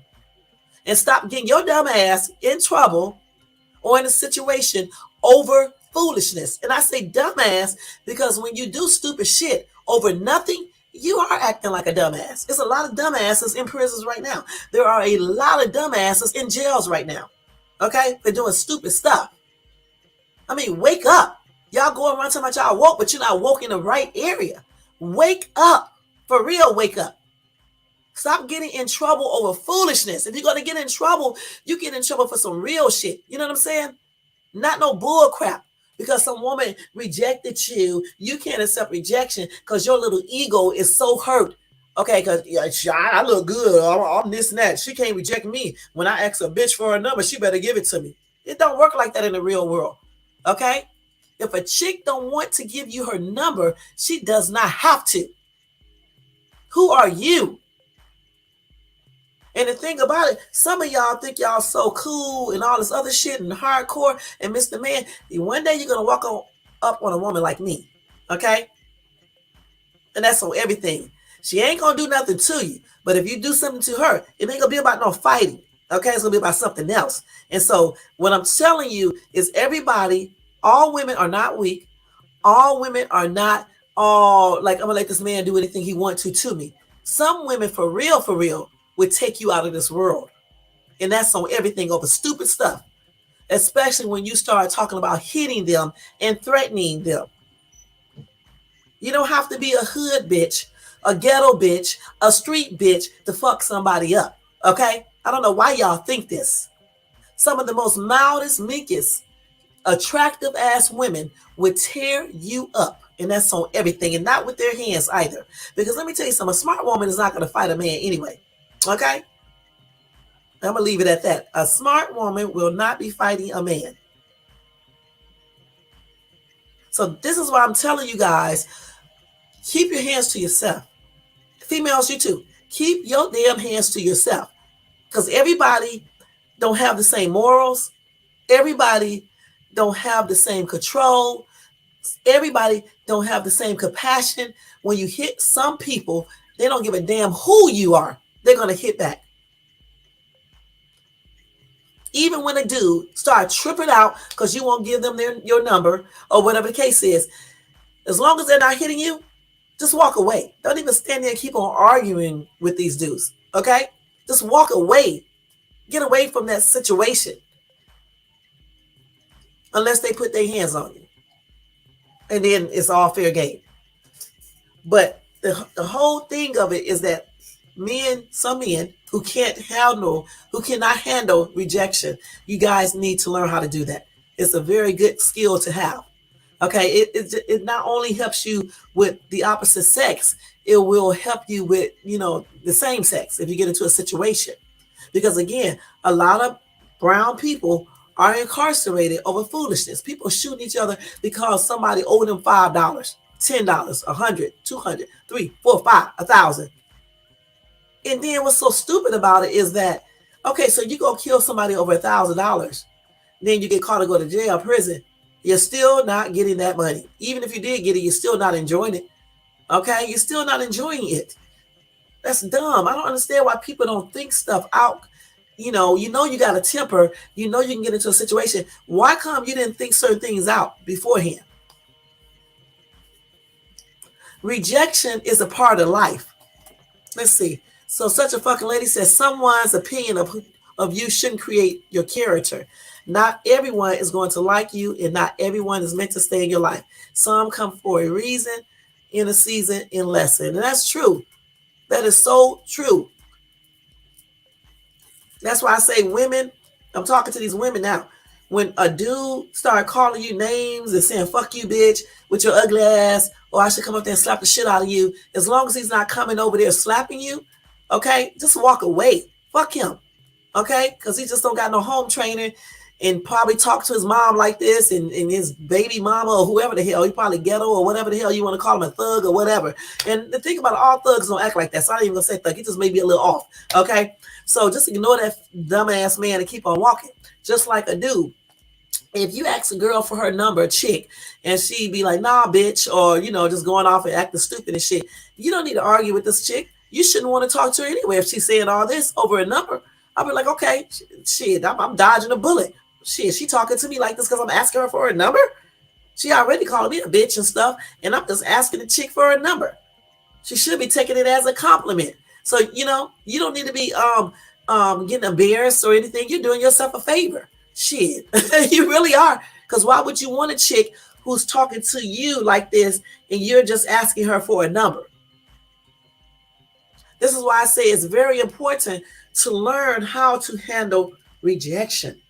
Speaker 1: And stop getting your dumb ass in trouble or in a situation over foolishness. And I say dumbass because when you do stupid shit over nothing, you are acting like a dumbass. There's a lot of dumbasses in prisons right now. There are a lot of dumbasses in jails right now. Okay, for doing stupid stuff. I mean, wake up. Y'all going around talking about y'all woke, but you're not woke in the right area. Wake up. For real, wake up. Stop getting in trouble over foolishness. If you're going to get in trouble, you get in trouble for some real shit. You know what I'm saying? Not no bull crap. Because some woman rejected you, you can't accept rejection because your little ego is so hurt. Okay, because I look good. I'm this and that. She can't reject me. When I ask a bitch for a number, she better give it to me. It don't work like that in the real world. Okay? If a chick don't want to give you her number, she does not have to. Who are you? And the thing about it, some of y'all think y'all so cool and all this other shit and hardcore and Mr. Man. One day you're going to walk up on a woman like me. Okay? And that's on everything. She ain't going to do nothing to you. But if you do something to her, it ain't going to be about no fighting. Okay? It's going to be about something else. And so what I'm telling you is everybody, all women are not weak. All women are not all like, I'm going to let this man do anything he wants to me. Some women, for real, would take you out of this world. And that's on everything over stupid stuff. Especially when you start talking about hitting them and threatening them. You don't have to be a hood bitch, a ghetto bitch, a street bitch to fuck somebody up. Okay? I don't know why y'all think this. Some of the most mildest, meekest, attractive ass women would tear you up. And that's on everything. And not with their hands either. Because let me tell you something. A smart woman is not going to fight a man anyway. Okay? I'm going to leave it at that. A smart woman will not be fighting a man. So this is why I'm telling you guys, keep your hands to yourself. Females, you too. Keep your damn hands to yourself. Because everybody don't have the same morals. Everybody don't have the same control. Everybody don't have the same compassion. When you hit some people, they don't give a damn who you are. They're going to hit back. Even when a dude start tripping out because you won't give them your number or whatever the case is, as long as they're not hitting you, just walk away. Don't even stand there and keep on arguing with these dudes. Okay? Just walk away. Get away from that situation. Unless they put their hands on you. And then it's all fair game. But the whole thing of it is that some men who cannot handle rejection, you guys need to learn how to do that. It's a very good skill to have. Okay, it not only helps you with the opposite sex, it will help you with, the same sex if you get into a situation. Because again, a lot of brown people are incarcerated over foolishness. People shooting each other because somebody owed them $5, $10, $100, $200, $300, $400, $500, $1,000. And then what's so stupid about it is that, okay, so you go kill somebody over $1,000, then you get caught and go to jail, prison. You're still not getting that money. Even if you did get it, you're still not enjoying it. Okay? You're still not enjoying it. That's dumb. I don't understand why people don't think stuff out. You know you got a temper. You know you can get into a situation. Why come you didn't think certain things out beforehand? Rejection is a part of life. Let's see. So such a fucking lady says someone's opinion of you shouldn't create your character. Not everyone is going to like you, and not everyone is meant to stay in your life. Some come for a reason, in a season, in lesson. And that's true. That is so true. That's why I say women, I'm talking to these women now. when a dude start calling you names and saying "fuck you, bitch" with your ugly ass, or I should come up there and slap the shit out of you, as long as he's not coming over there slapping you, okay, just walk away. Fuck him, okay, because he just don't got no home training, and probably talk to his mom like this, and his baby mama or whoever the hell, he probably ghetto or whatever the hell you want to call him, a thug or whatever. And the thing about it, all thugs don't act like that, so I ain't even gonna say thug. He just may be a little off, okay. So just ignore that dumbass man and keep on walking. Just like a dude, if you ask a girl for her number, a chick, and she be like, nah, bitch, or, just going off and acting stupid and shit, you don't need to argue with this chick. You shouldn't want to talk to her anyway. If she's saying all this over a number, I'll be like, okay, shit, I'm dodging a bullet. Shit, she talking to me like this because I'm asking her for her number? She already called me a bitch and stuff, and I'm just asking the chick for her number. She should be taking it as a compliment. So, you don't need to be getting embarrassed or anything. You're doing yourself a favor. Shit, you really are. Because why would you want a chick who's talking to you like this and you're just asking her for a number? This is why I say it's very important to learn how to handle rejection.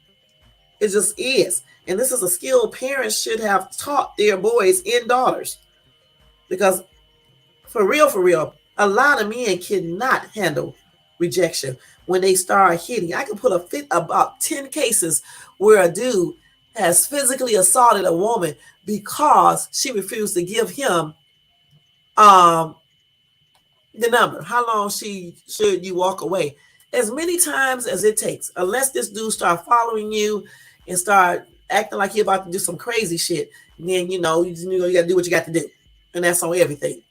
Speaker 1: It just is. And this is a skill parents should have taught their boys and daughters. Because for real, a lot of men cannot handle rejection when they start hitting. I can put about 10 cases where a dude has physically assaulted a woman because she refused to give him the number. How long should you walk away? As many times as it takes, unless this dude start following you and start acting like you're about to do some crazy shit. And then you got to do what you got to do, and that's on everything.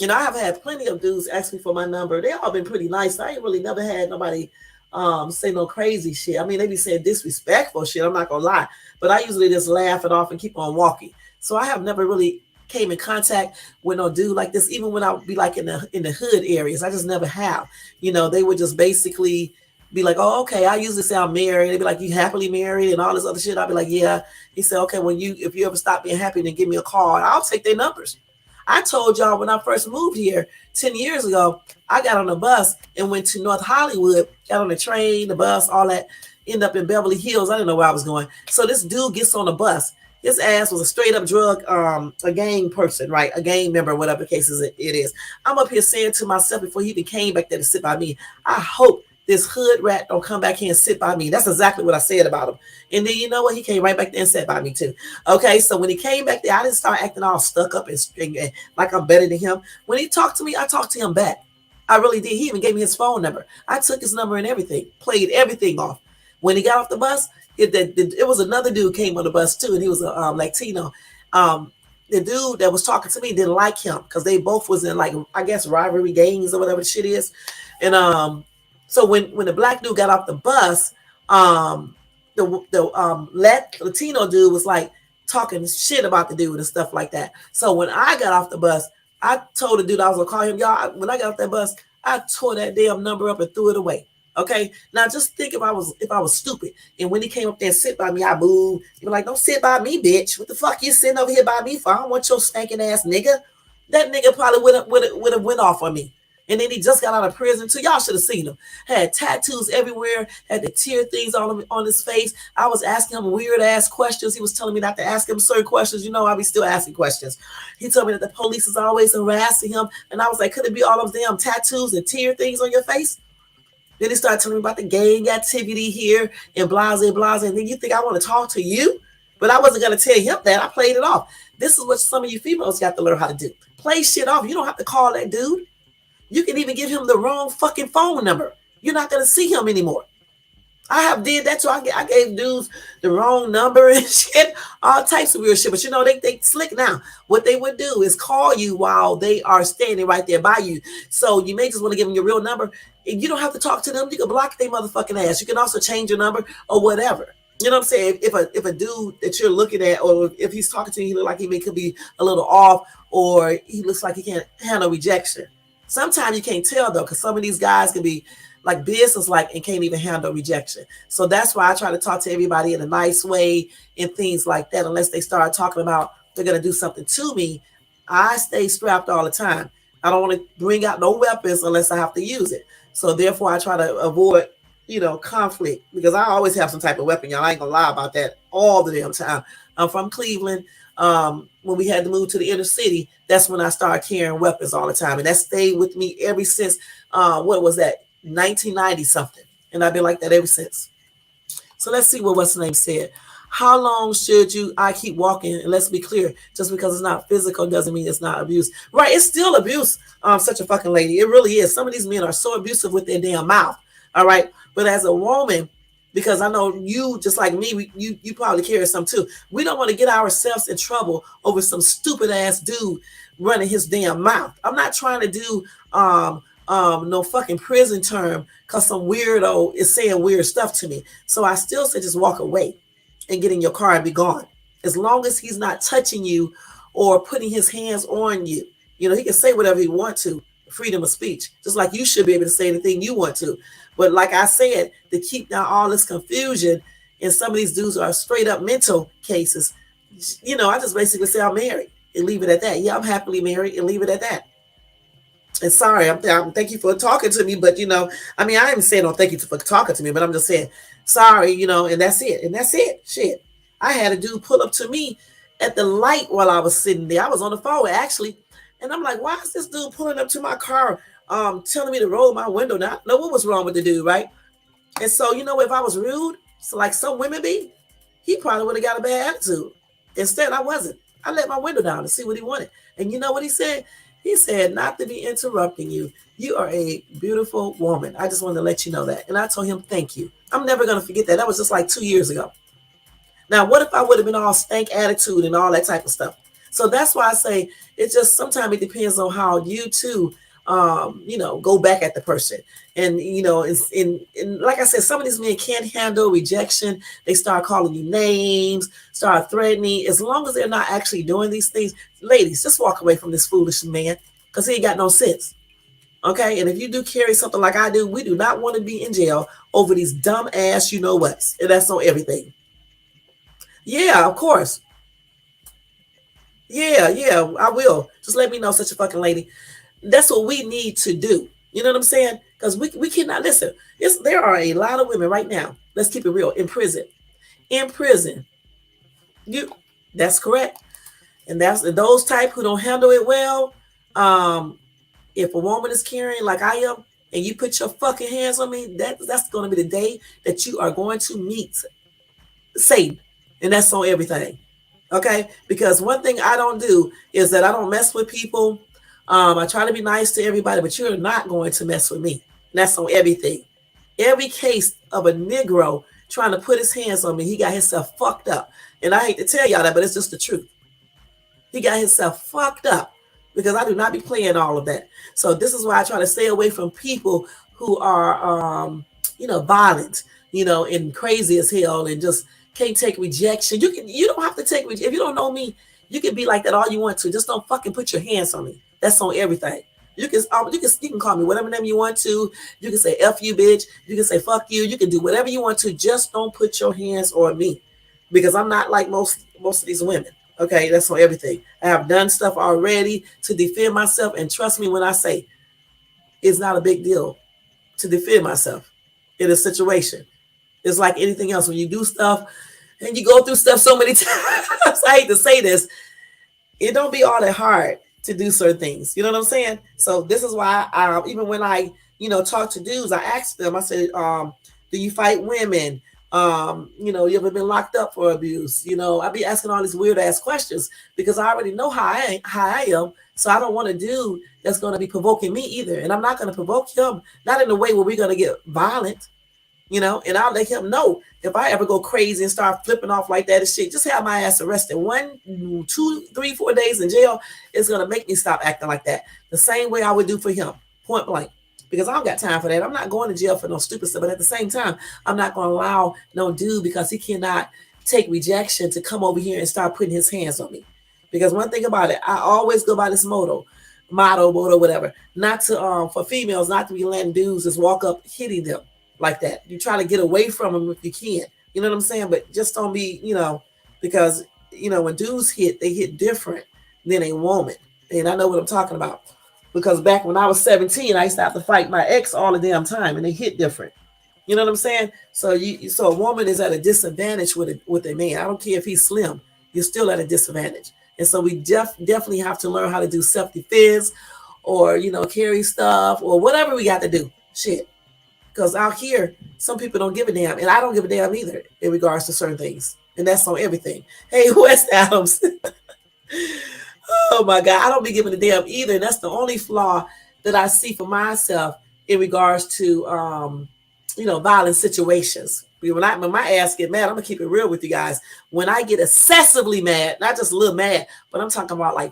Speaker 1: I have had plenty of dudes ask me for my number. They all been pretty nice. I ain't really never had nobody say no crazy shit. I mean, they be saying disrespectful shit, I'm not gonna lie. But I usually just laugh it off and keep on walking. So I have never really came in contact with no dude like this, even when I would be like in the hood areas. I just never have. They would just basically be like, oh, okay. I usually say I'm married. They'd be like, you happily married and all this other shit. I'd be like, yeah. He said, okay, if you ever stop being happy, then give me a call. I'll take their numbers. I told y'all when I first moved here 10 years ago, I got on a bus and went to North Hollywood, got on the train, the bus, all that, end up in Beverly Hills. I didn't know where I was going. So this dude gets on the bus. His ass was a straight up drug, a gang person, right? A gang member, whatever cases it is. I'm up here saying to myself before he even came back there to sit by me, I hope this hood rat don't come back here and sit by me. That's exactly what I said about him. And then you know what? He came right back there and sat by me too. Okay, so when he came back there, I didn't start acting all stuck up and like I'm better than him. When he talked to me, I talked to him back. I really did. He even gave me his phone number. I took his number and everything, played everything off. When he got off the bus, it was another dude came on the bus too, and he was a Latino. The dude that was talking to me didn't like him because they both was in, like, I guess rivalry gangs or whatever the shit is. And so when the black dude got off the bus, the Latino dude was like talking shit about the dude and stuff like that. So when I got off the bus, I told the dude I was gonna call him. Y'all, when I got off that bus, I tore that damn number up and threw it away. Okay, now just think if I was stupid, and when he came up there and sit by me, I booed. You're like, don't sit by me, bitch. What the fuck you sitting over here by me for? I don't want your stinking ass nigga. That nigga probably would have went off on me. And then he just got out of prison too. Y'all should have seen him. Had tattoos everywhere, had the tear things on his face. I was asking him weird ass questions. He was telling me not to ask him certain questions. I be still asking questions. He told me that the police is always harassing him. And I was like, could it be all of them tattoos and tear things on your face? Then he started telling me about the gang activity here and blase. And then you think I want to talk to you? But I wasn't going to tell him that. I played it off. This is what some of you females got to learn how to do. Play shit off. You don't have to call that dude. You can even give him the wrong fucking phone number. You're not going to see him anymore. I have did that too. I gave dudes the wrong number and shit, all types of weird shit. But they slick now. What they would do is call you while they are standing right there by you. So you may just want to give them your real number. And you don't have to talk to them. You can block their motherfucking ass. You can also change your number or whatever. You know what I'm saying? If a dude that you're looking at, or if he's talking to you, he look like could be a little off, or he looks like he can't handle rejection. Sometimes you can't tell though, because some of these guys can be like business-like and can't even handle rejection. So that's why I try to talk to everybody in a nice way and things like that. Unless they start talking about they're going to do something to me, I stay strapped all the time. I don't want to bring out no weapons unless I have to use it. So therefore, I try to avoid, conflict, because I always have some type of weapon, y'all. I ain't gonna lie about that all the damn time. I'm from Cleveland. When we had to move to the inner city, that's when I started carrying weapons all the time, and that stayed with me ever since. What was that? 1990 something, and I've been like that ever since. So let's see what what's the name said. How long should I keep walking? And let's be clear, just because it's not physical doesn't mean it's not abuse. Right? It's still abuse. Such a fucking lady. It really is. Some of these men are so abusive with their damn mouth. All right. But as a woman, because I know you, just like me, you probably carry some too. We don't want to get ourselves in trouble over some stupid ass dude running his damn mouth. I'm not trying to do no fucking prison term because some weirdo is saying weird stuff to me. So I still say just walk away and get in your car and be gone. As long as he's not touching you or putting his hands on you. He can say whatever he wants to, freedom of speech, just like you should be able to say anything you want to. But like I said, to keep down all this confusion, and some of these dudes are straight up mental cases, I just basically say I'm married and leave it at that. Yeah, I'm happily married and leave it at that. And sorry, I'm thank you for talking to me, but I ain't saying no thank you for talking to me, but I'm just saying sorry, and that's it. And that's it. Shit. I had a dude pull up to me at the light while I was sitting there. I was on the phone actually, and I'm like, why is this dude pulling up to my car, telling me to roll my window down? I know what was wrong with the dude, right? And so, if I was rude, so like some women be, he probably would have got a bad attitude. Instead, I wasn't. I let my window down to see what he wanted. And you know what he said? He said, not to be interrupting you. You are a beautiful woman. I just wanted to let you know that. And I told him, thank you. I'm never going to forget that. That was just like 2 years ago. Now, what if I would have been all stank attitude and all that type of stuff? So that's why I say it just sometimes it depends on how you too, go back at the person. And, and like I said, some of these men can't handle rejection. They start calling you names, start threatening. As long as they're not actually doing these things, ladies, just walk away from this foolish man because he ain't got no sense. Okay. And if you do carry something like I do, we do not want to be in jail over these dumb ass, whats. And that's on everything. Yeah, of course. Yeah, I will. Just let me know, such a fucking lady. That's what we need to do. You know what I'm saying? Because we cannot listen. There are a lot of women right now. Let's keep it real. In prison. That's correct. And that's those type who don't handle it well. If a woman is carrying like I am, and you put your fucking hands on me, that's going to be the day that you are going to meet Satan. And that's on everything. Okay? Because one thing I don't do is that I don't mess with people. I try to be nice to everybody, but you're not going to mess with me. And that's on everything. Every case of a Negro trying to put his hands on me, he got himself fucked up. And I hate to tell y'all that, but it's just the truth. He got himself fucked up because I do not be playing all of that. So this is why I try to stay away from people who are, violent, and crazy as hell and just can't take rejection. You don't have to take rejection. If you don't know me, you can be like that all you want to. Just don't fucking put your hands on me. That's on everything. You can call me whatever name you want to. You can say F you, bitch. You can say fuck you. You can do whatever you want to. Just don't put your hands on me, because I'm not like most of these women. Okay, that's on everything. I have done stuff already to defend myself, and trust me when I say it's not a big deal to defend myself in a situation. It's like anything else. When you do stuff and you go through stuff so many times, I hate to say this, it don't be all that hard to do certain things. You know what I'm saying? So this is why even when I, talk to dudes, I ask them, I say, do you fight women? You ever been locked up for abuse? I be asking all these weird ass questions because I already know how I am. So I don't want a dude that's going to be provoking me either. And I'm not going to provoke him, not in a way where we're going to get violent, and I'll let him know if I ever go crazy and start flipping off like that and shit, just have my ass arrested 1, 2, 3, 4 days in jail. It's going to make me stop acting like that. The same way I would do for him, point blank, because I don't got time for that. I'm not going to jail for no stupid stuff. But at the same time, I'm not going to allow no dude, because he cannot take rejection, to come over here and start putting his hands on me. Because one thing about it, I always go by this motto, whatever, not to, for females, not to be letting dudes just walk up hitting them like that. You try to get away from them if you can. You know what I'm saying? But just don't be, because, when dudes hit, they hit different than a woman. And I know what I'm talking about. Because back when I was 17, I used to have to fight my ex all the damn time, and they hit different. You know what I'm saying? So so a woman is at a disadvantage with a man. I don't care if he's slim, you're still at a disadvantage. And so we definitely have to learn how to do self-defense, or carry stuff, or whatever we got to do. Shit. Because out here, some people don't give a damn, and I don't give a damn either in regards to certain things. And that's on everything. Hey, West Adams. Oh my God, I don't be giving a damn either. And that's the only flaw that I see for myself in regards to violent situations. When my ass get mad, I'm gonna keep it real with you guys. When I get excessively mad, not just a little mad, but I'm talking about like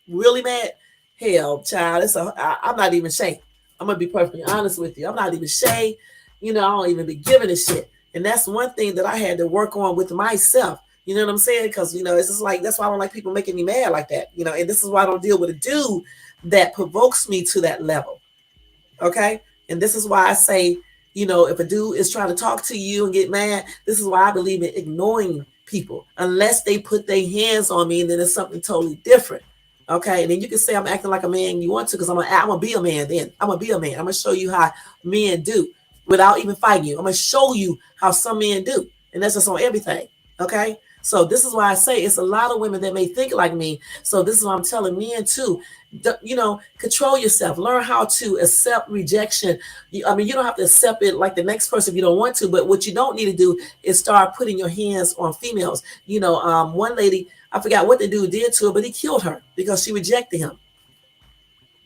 Speaker 1: really mad, hell, child, I'm not even shay. I'm gonna be perfectly honest with you. I'm not even shay. I don't even be giving a shit. And that's one thing that I had to work on with myself. You know what I'm saying? Because it's just like, that's why I don't like people making me mad like that. And this is why I don't deal with a dude that provokes me to that level. Okay? And this is why I say, if a dude is trying to talk to you and get mad, this is why I believe in ignoring people unless they put their hands on me, and then it's something totally different. Okay, and then you can say I'm acting like a man you want to, because I'm gonna be a man. Then I'm gonna be a man. I'm gonna show you how men do without even fighting you. I'm gonna show you how some men do, and that's just on everything. Okay, so this is why I say it's a lot of women that may think like me. So this is what I'm telling men too. Control yourself. Learn how to accept rejection. You don't have to accept it like the next person if you don't want to. But what you don't need to do is start putting your hands on females. One lady, I forgot what the dude did to her, but he killed her because she rejected him.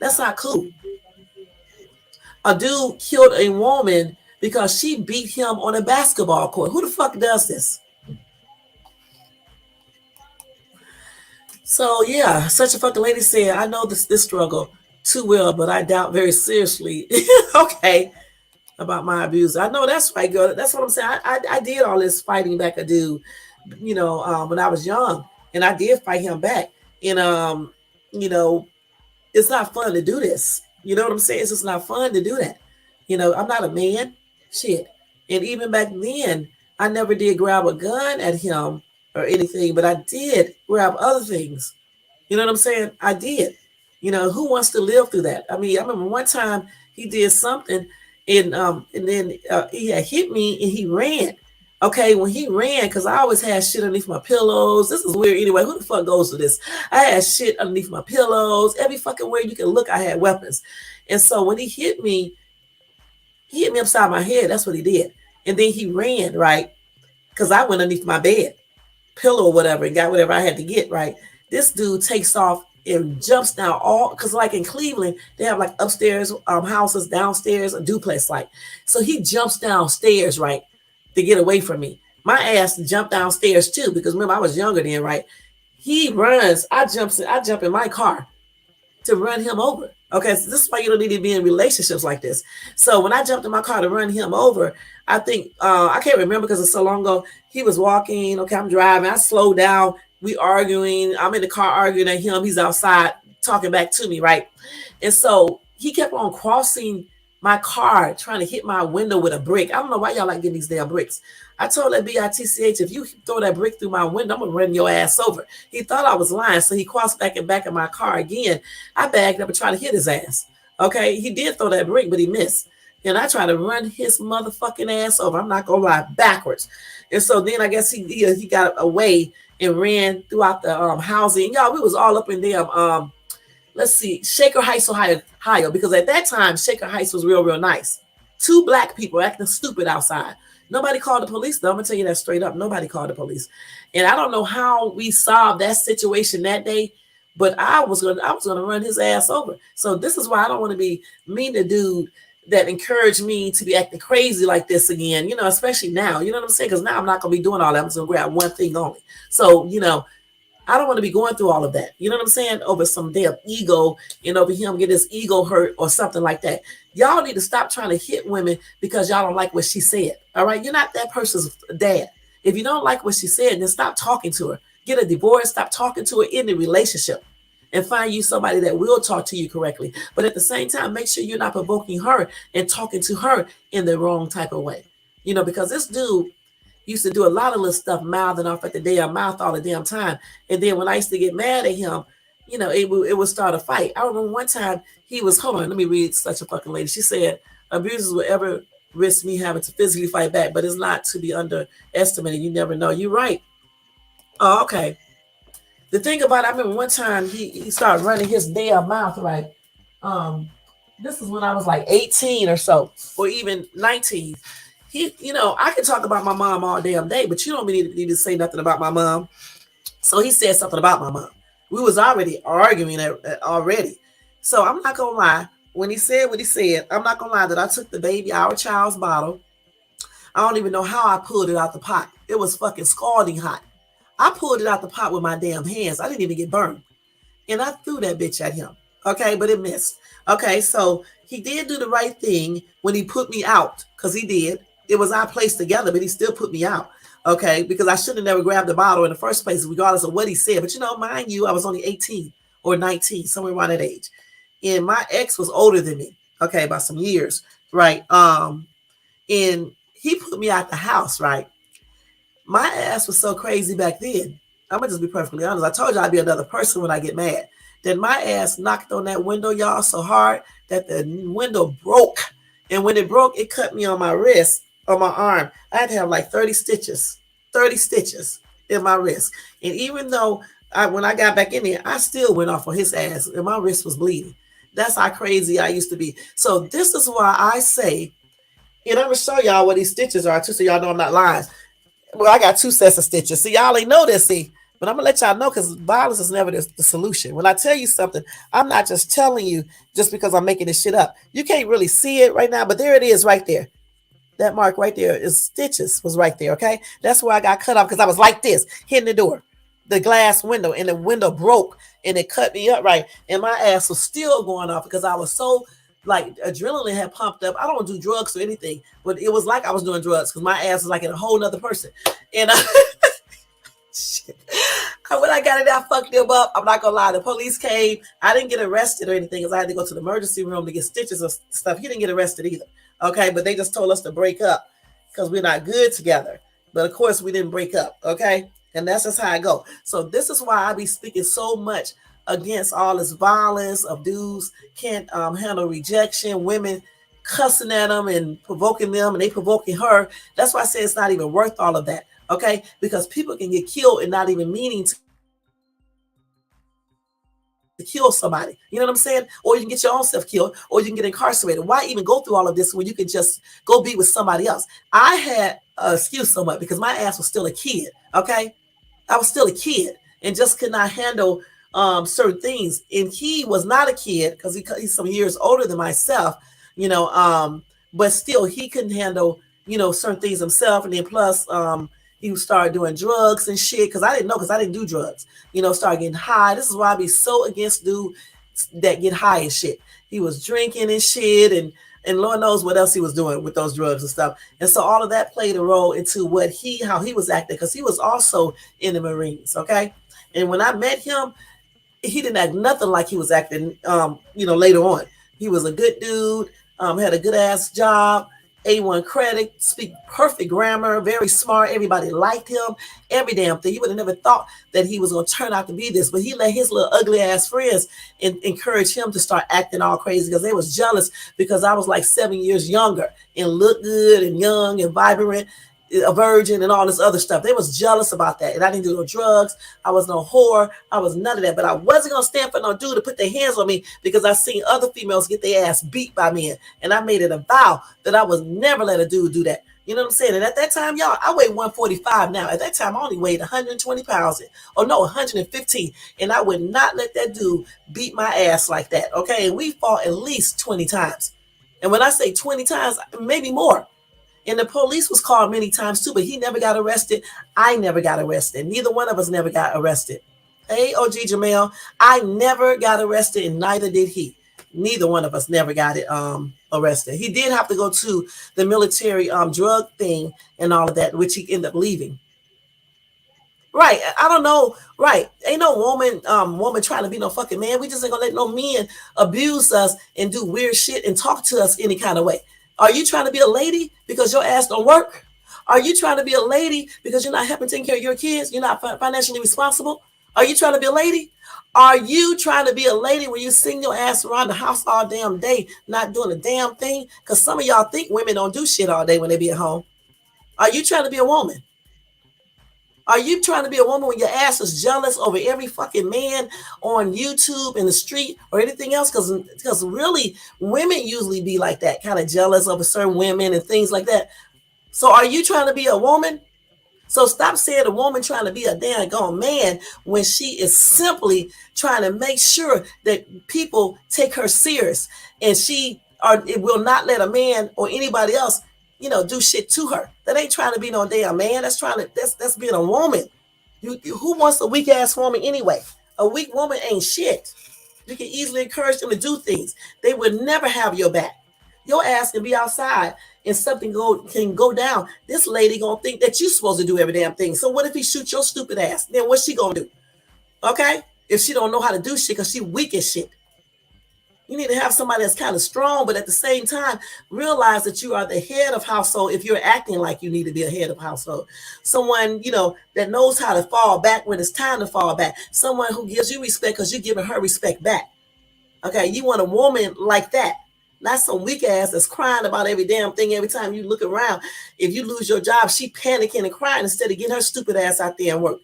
Speaker 1: That's not cool. A dude killed a woman because she beat him on a basketball court. Who the fuck does this? So yeah, such a fucking lady said, I know this struggle too well, but I doubt very seriously. Okay, about my abuse. I know that's right, girl. That's what I'm saying. I did all this fighting back a dude, when I was young, and I did fight him back. And it's not fun to do this. You know what I'm saying? It's just not fun to do that. I'm not a man. Shit. And even back then, I never did grab a gun at him or anything, but I did grab other things. You know what I'm saying? I did. Who wants to live through that? I remember one time he did something, and then he had hit me and he ran. Okay, when he ran, because I always had shit underneath my pillows. This is weird anyway. Who the fuck goes to this? I had shit underneath my pillows. Every fucking way you can look, I had weapons. And so when he hit me upside my head. That's what he did. And then he ran, right? Because I went underneath my bed, pillow or whatever, and got whatever I had to get, right? This dude takes off and jumps down because like in Cleveland, they have like upstairs houses, downstairs, a duplex like. So he jumps downstairs, right, to get away from me. My ass jumped downstairs too, because remember I was younger then, right? He runs, I jump in my car to run him over. Okay, so this is why you don't need to be in relationships like this. So when I jumped in my car to run him over, I think, I can't remember because it's so long ago, he was walking, okay, I'm driving, I slowed down, we arguing, I'm in the car arguing at him, he's outside talking back to me, right? And so he kept on crossing my car, trying to hit my window with a brick. I don't know why y'all like getting these damn bricks. I told that BITCH, if you throw that brick through my window, I'm gonna run your ass over. He thought I was lying, so he crossed back of my car again. I bagged up and tried to hit his ass. Okay, he did throw that brick, but he missed. And I tried to run his motherfucking ass over. I'm not gonna lie, backwards. And so then I guess he got away and ran throughout the housing. Y'all, we was all up in there. Let's see, Shaker Heights, Ohio, because at that time, Shaker Heights was real, real nice. 2 black people acting stupid outside. Nobody called the police, though. I'm going to tell you that straight up. Nobody called the police. And I don't know how we solved that situation that day, but I was gonna run his ass over. So this is why I don't want to be mean to dude that encouraged me to be acting crazy like this again, especially now. You know what I'm saying? Because now I'm not going to be doing all that. I'm just going to grab one thing only. So, I don't want to be going through all of that. You know what I'm saying? Over some damn ego and over him get his ego hurt or something like that. Y'all need to stop trying to hit women because y'all don't like what she said. All right? You're not that person's dad. If you don't like what she said, then stop talking to her. Get a divorce. Stop talking to her in the relationship and find you somebody that will talk to you correctly. But at the same time, make sure you're not provoking her and talking to her in the wrong type of way. Because this dude used to do a lot of little stuff, mouthing off at the damn mouth all the damn time. And then when I used to get mad at him, it would start a fight. I remember one time he was, hold on, let me read such a fucking lady. She said, abusers will ever risk me having to physically fight back, but it's not to be underestimated. You never know. You're right. Oh, okay. The thing about it, I remember one time he started running his damn mouth, right. Um, this is when I was like 18 or so, or even 19. I can talk about my mom all damn day, but you don't need to say nothing about my mom. So he said something about my mom. We was already arguing already. So I'm not gonna lie. When he said what he said, I'm not gonna lie that I took the baby, our child's bottle. I don't even know how I pulled it out the pot. It was fucking scalding hot. I pulled it out the pot with my damn hands. I didn't even get burned. And I threw that bitch at him. Okay, but it missed. Okay, so he did do the right thing when he put me out, because he did. It was our place together, but he still put me out. Okay, because I should have never grabbed the bottle in the first place, regardless of what he said. But mind you, I was only 18 or 19, somewhere around that age. And my ex was older than me, okay, by some years, right? And he put me out the house, right? My ass was so crazy back then. I'm gonna just be perfectly honest. I told you I'd be another person when I get mad. Then my ass knocked on that window, y'all, so hard that the window broke. And when it broke, it cut me on my wrist, on my arm. I had to have like 30 stitches in my wrist. And even though when I got back in there, I still went off on his ass and my wrist was bleeding. That's how crazy I used to be. So this is why I say, and I'm gonna show y'all what these stitches are too, so y'all know I'm not lying. Well, I got 2 sets of stitches. See, y'all ain't know this, see. But I'm going to let y'all know, because violence is never the solution. When I tell you something, I'm not just telling you just because I'm making this shit up. You can't really see it right now, but there it is right there. That mark right there is stitches was right there, okay? That's where I got cut off, because I was like this, hitting the door, the glass window, and the window broke, and it cut me up right. And my ass was still going off because I was so, like, adrenaline had pumped up. I don't do drugs or anything, but it was like I was doing drugs because my ass was like in a whole nother person. And shit. When I got it out, fucked them up. I'm not gonna lie. The police came. I didn't get arrested or anything because I had to go to the emergency room to get stitches or stuff. He didn't get arrested either. Okay, but they just told us to break up because we're not good together. But of course, we didn't break up. Okay, and that's just how I go. So this is why I be speaking so much against all this violence of dudes can't handle rejection, women cussing at them and provoking them, and they provoking her. That's why I say it's not even worth all of that. Okay, because people can get killed and not even meaning to kill somebody. You know what I'm saying? Or you can get your own self killed, or you can get incarcerated. Why even go through all of this when you can just go be with somebody else? I had an excuse somewhat because my ass was still a kid. Okay, I was still a kid and just could not handle certain things. And he was not a kid because he's some years older than myself. But still he couldn't handle certain things himself. And then plus he started doing drugs and shit because I didn't know, because I didn't do drugs. Started getting high. This is why I be so against dudes that get high and shit. He was drinking and shit, and Lord knows what else he was doing with those drugs and stuff. And so all of that played a role into how he was acting, because he was also in the Marines. Okay, and when I met him, he didn't act nothing like he was acting. Later on, he was a good dude. Had a good ass job. A1 credit, speak perfect grammar, very smart. Everybody liked him, every damn thing. You would have never thought that he was going to turn out to be this, but he let his little ugly ass friends encourage him to start acting all crazy because they was jealous because I was like 7 years younger and looked good and young and vibrant, a virgin and all this other stuff. They was jealous about that. And I didn't do no drugs. I was no whore. I was none of that. But I wasn't going to stand for no dude to put their hands on me because I seen other females get their ass beat by men. And I made it a vow that I would never let a dude do that. You know what I'm saying? And at that time, y'all, I weighed 145 now. At that time, I only weighed 120 pounds. Or no, 115. And I would not let that dude beat my ass like that. Okay? And we fought at least 20 times. And when I say 20 times, maybe more. And the police was called many times too, but he never got arrested. I never got arrested. Neither one of us never got arrested. Hey, OG Jamel, I never got arrested, and neither did he. Neither one of us never got it arrested. He did have to go to the military drug thing and all of that, which he ended up leaving. Right. I don't know. Right. Ain't no woman trying to be no fucking man. We just ain't gonna let no men abuse us and do weird shit and talk to us any kind of way. Are you trying to be a lady because your ass don't work? Are you trying to be a lady because you're not helping take care of your kids? You're not financially responsible? Are you trying to be a lady? Are you trying to be a lady where you sing your ass around the house all damn day, not doing a damn thing? Because some of y'all think women don't do shit all day when they be at home. Are you trying to be a woman? Are you trying to be a woman when your ass is jealous over every fucking man on YouTube, in the street, or anything else? Because really, women usually be like that, kind of jealous over certain women and things like that. So are you trying to be a woman? So stop saying a woman trying to be a damn gone man when she is simply trying to make sure that people take her serious, and she it will not let a man or anybody else, do shit to her. That ain't trying to be no damn man. That's being a woman. Who wants a weak ass woman anyway? A weak woman ain't shit. You can easily encourage them to do things. They would never have your back. Your ass can be outside and something can go down. This lady gonna think that you're supposed to do every damn thing. So what if he shoots your stupid ass? Then what's she gonna do? Okay? If she don't know how to do shit because she weak as shit. You need to have somebody that's kind of strong, but at the same time, realize that you are the head of household if you're acting like you need to be a head of household. Someone, that knows how to fall back when it's time to fall back. Someone who gives you respect because you're giving her respect back. Okay? You want a woman like that. Not some weak ass that's crying about every damn thing every time you look around. If you lose your job, she panicking and crying instead of getting her stupid ass out there and work.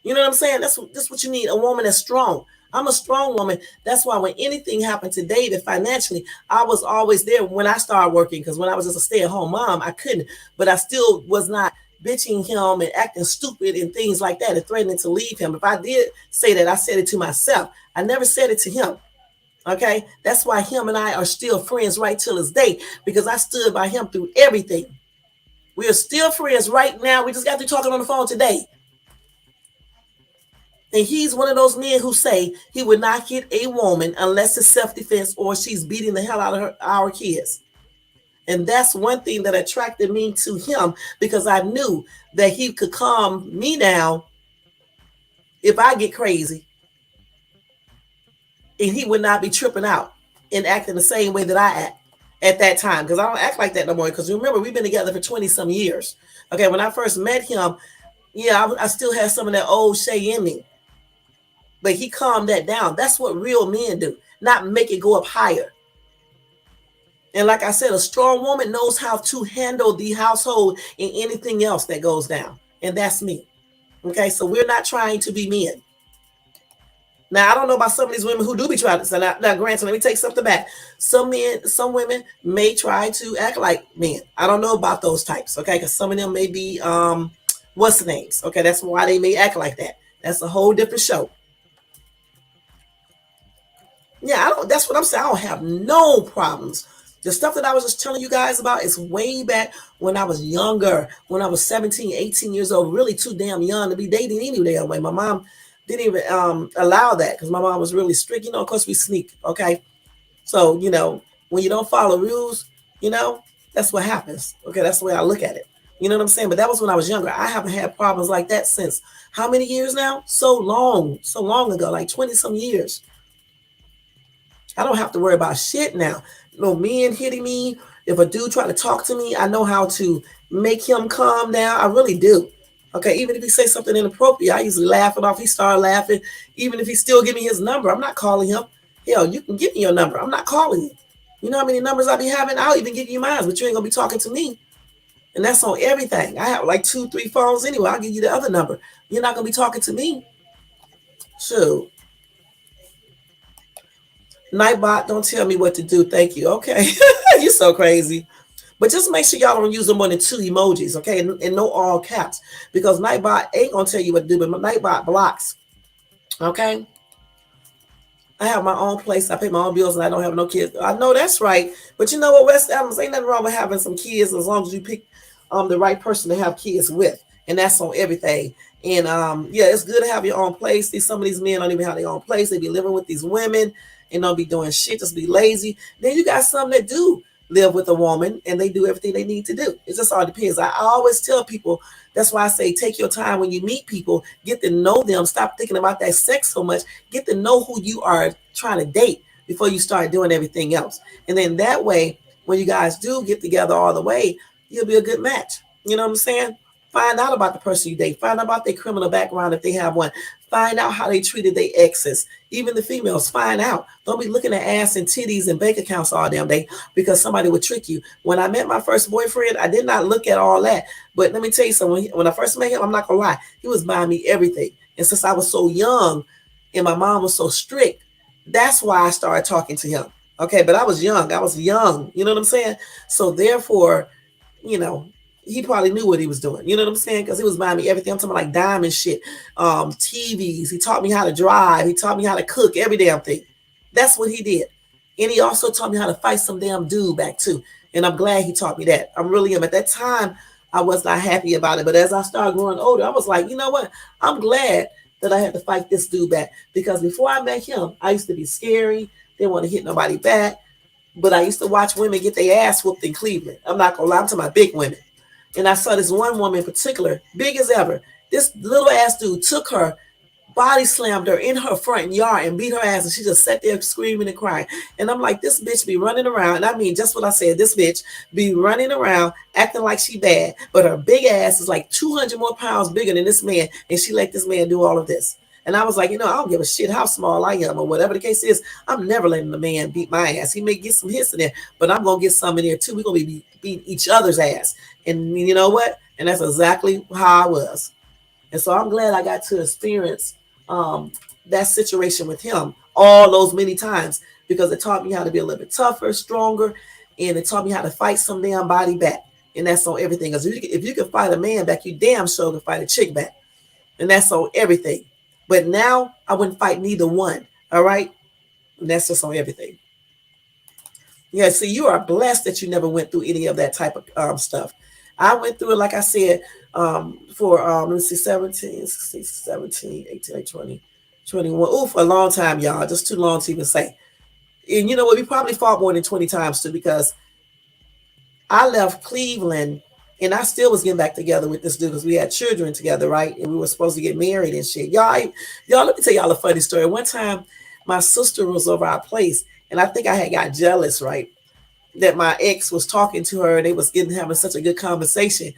Speaker 1: You know what I'm saying? That's what you need, a woman that's strong. I'm a strong woman. That's why when anything happened to David financially, I was always there when I started working, because when I was just a stay-at-home mom, I couldn't. But I still was not bitching him and acting stupid and things like that and threatening to leave him. If I did say that, I said it to myself. I never said it to him. Okay, that's why him and I are still friends right till this day, because I stood by him through everything. We are still friends right now. We just got to talking on the phone today. And he's one of those men who say he would not hit a woman unless it's self-defense or she's beating the hell out of our kids. And that's one thing that attracted me to him, because I knew that he could calm me down if I get crazy. And he would not be tripping out and acting the same way that I act at that time. Because I don't act like that no more. Because remember, we've been together for 20 some years. Okay, when I first met him, I still had some of that old Shay in me. But he calmed that down. That's what real men do, not make it go up higher. And like I said, a strong woman knows how to handle the household and anything else that goes down. And that's me. Okay, so we're not trying to be men. Now, I don't know about some of these women who do be trying to. So now, granted, let me take something back. Some women may try to act like men. I don't know about those types, okay? Because some of them may be, what's the names? Okay, that's why they may act like that. That's a whole different show. Yeah, that's what I'm saying. I don't have no problems. The stuff that I was just telling you guys about is way back when I was younger, when I was 17, 18 years old, really too damn young to be dating any damn way. My mom didn't even allow that because my mom was really strict. Of course we sneak, okay? So, when you don't follow rules, that's what happens. Okay, that's the way I look at it. You know what I'm saying? But that was when I was younger. I haven't had problems like that since how many years now? So long ago, like 20 some years. I don't have to worry about shit now. No men hitting me. If a dude try to talk to me, I know how to make him calm down. I really do. Okay, even if he say something inappropriate, I usually laugh it off. He start laughing. Even if he still give me his number, I'm not calling him. Hell, you can give me your number. I'm not calling you. You know how many numbers I be having? I'll even give you mine, but you ain't gonna be talking to me. And that's on everything. I have like 2, 3 phones anyway. I'll give you the other number. You're not gonna be talking to me. Shoot. Nightbot, don't tell me what to do. Thank you. Okay. You're so crazy. But just make sure y'all don't use them more than 2 emojis, okay? And no all caps. Because Nightbot ain't going to tell you what to do, but Nightbot blocks. Okay? I have my own place. I pay my own bills and I don't have no kids. I know that's right. But you know what, West Adams, ain't nothing wrong with having some kids as long as you pick the right person to have kids with. And that's on everything. And it's good to have your own place. Some of these men don't even have their own place. They be living with these women and don't be doing shit, just be lazy. Then you got some that do live with a woman and they do everything they need to do. It just all depends. I always tell people, that's why I say take your time when you meet people, get to know them, stop thinking about that sex so much, get to know who you are trying to date before you start doing everything else. And then that way, when you guys do get together all the way, you'll be a good match. You know what I'm saying? Find out about the person you date. Find out about their criminal background if they have one. Find out how they treated their exes. Even the females, find out. Don't be looking at ass and titties and bank accounts all damn day because somebody would trick you. When I met my first boyfriend, I did not look at all that. But let me tell you something. When I first met him, I'm not going to lie, he was buying me everything. And since I was so young and my mom was so strict, that's why I started talking to him. Okay, but I was young. You know what I'm saying? So therefore, you know, he probably knew what he was doing. You know what I'm saying? Because he was buying me everything. I'm talking about like diamond shit, TVs. He taught me how to drive. He taught me how to cook, every damn thing. That's what he did. And he also taught me how to fight some damn dude back too. And I'm glad he taught me that. I really am. At that time, I was not happy about it. But as I started growing older, I was like, you know what? I'm glad that I had to fight this dude back. Because before I met him, I used to be scary. Didn't want to hit nobody back. But I used to watch women get their ass whooped in Cleveland. I'm not going to lie. I'm talking about big women. And I saw this one woman in particular, big as ever. This little ass dude took her, body slammed her in her front yard and beat her ass. And she just sat there screaming and crying. And I'm like, this bitch be running around. And I mean, just what I said, this bitch be running around acting like she bad. But her big ass is like 200 more pounds bigger than this man. And she let this man do all of this. And I was like, you know, I don't give a shit how small I am or whatever the case is. I'm never letting the man beat my ass. He may get some hits in there, but I'm going to get some in there too. We're going to be beating each other's ass. And you know what? And that's exactly how I was. And so I'm glad I got to experience that situation with him all those many times because it taught me how to be a little bit tougher, stronger, and it taught me how to fight some damn body back. And that's on everything. Because if you can fight a man back, you damn sure can fight a chick back. And that's on everything. But now I wouldn't fight neither one. All right. And that's just on everything. Yeah. See, you are blessed that you never went through any of that type of stuff. I went through it, like I said, for, let's see, 17, 16, 17, 18, 20, 21. Oh, for a long time, y'all. Just too long to even say. And you know what? We probably fought more than 20 times too because I left Cleveland and I still was getting back together with this dude because we had children together, right? And we were supposed to get married and shit. Y'all, let me tell y'all a funny story. One time, my sister was over our place, and I think I had got jealous, right? That my ex was talking to her, and they was having such a good conversation.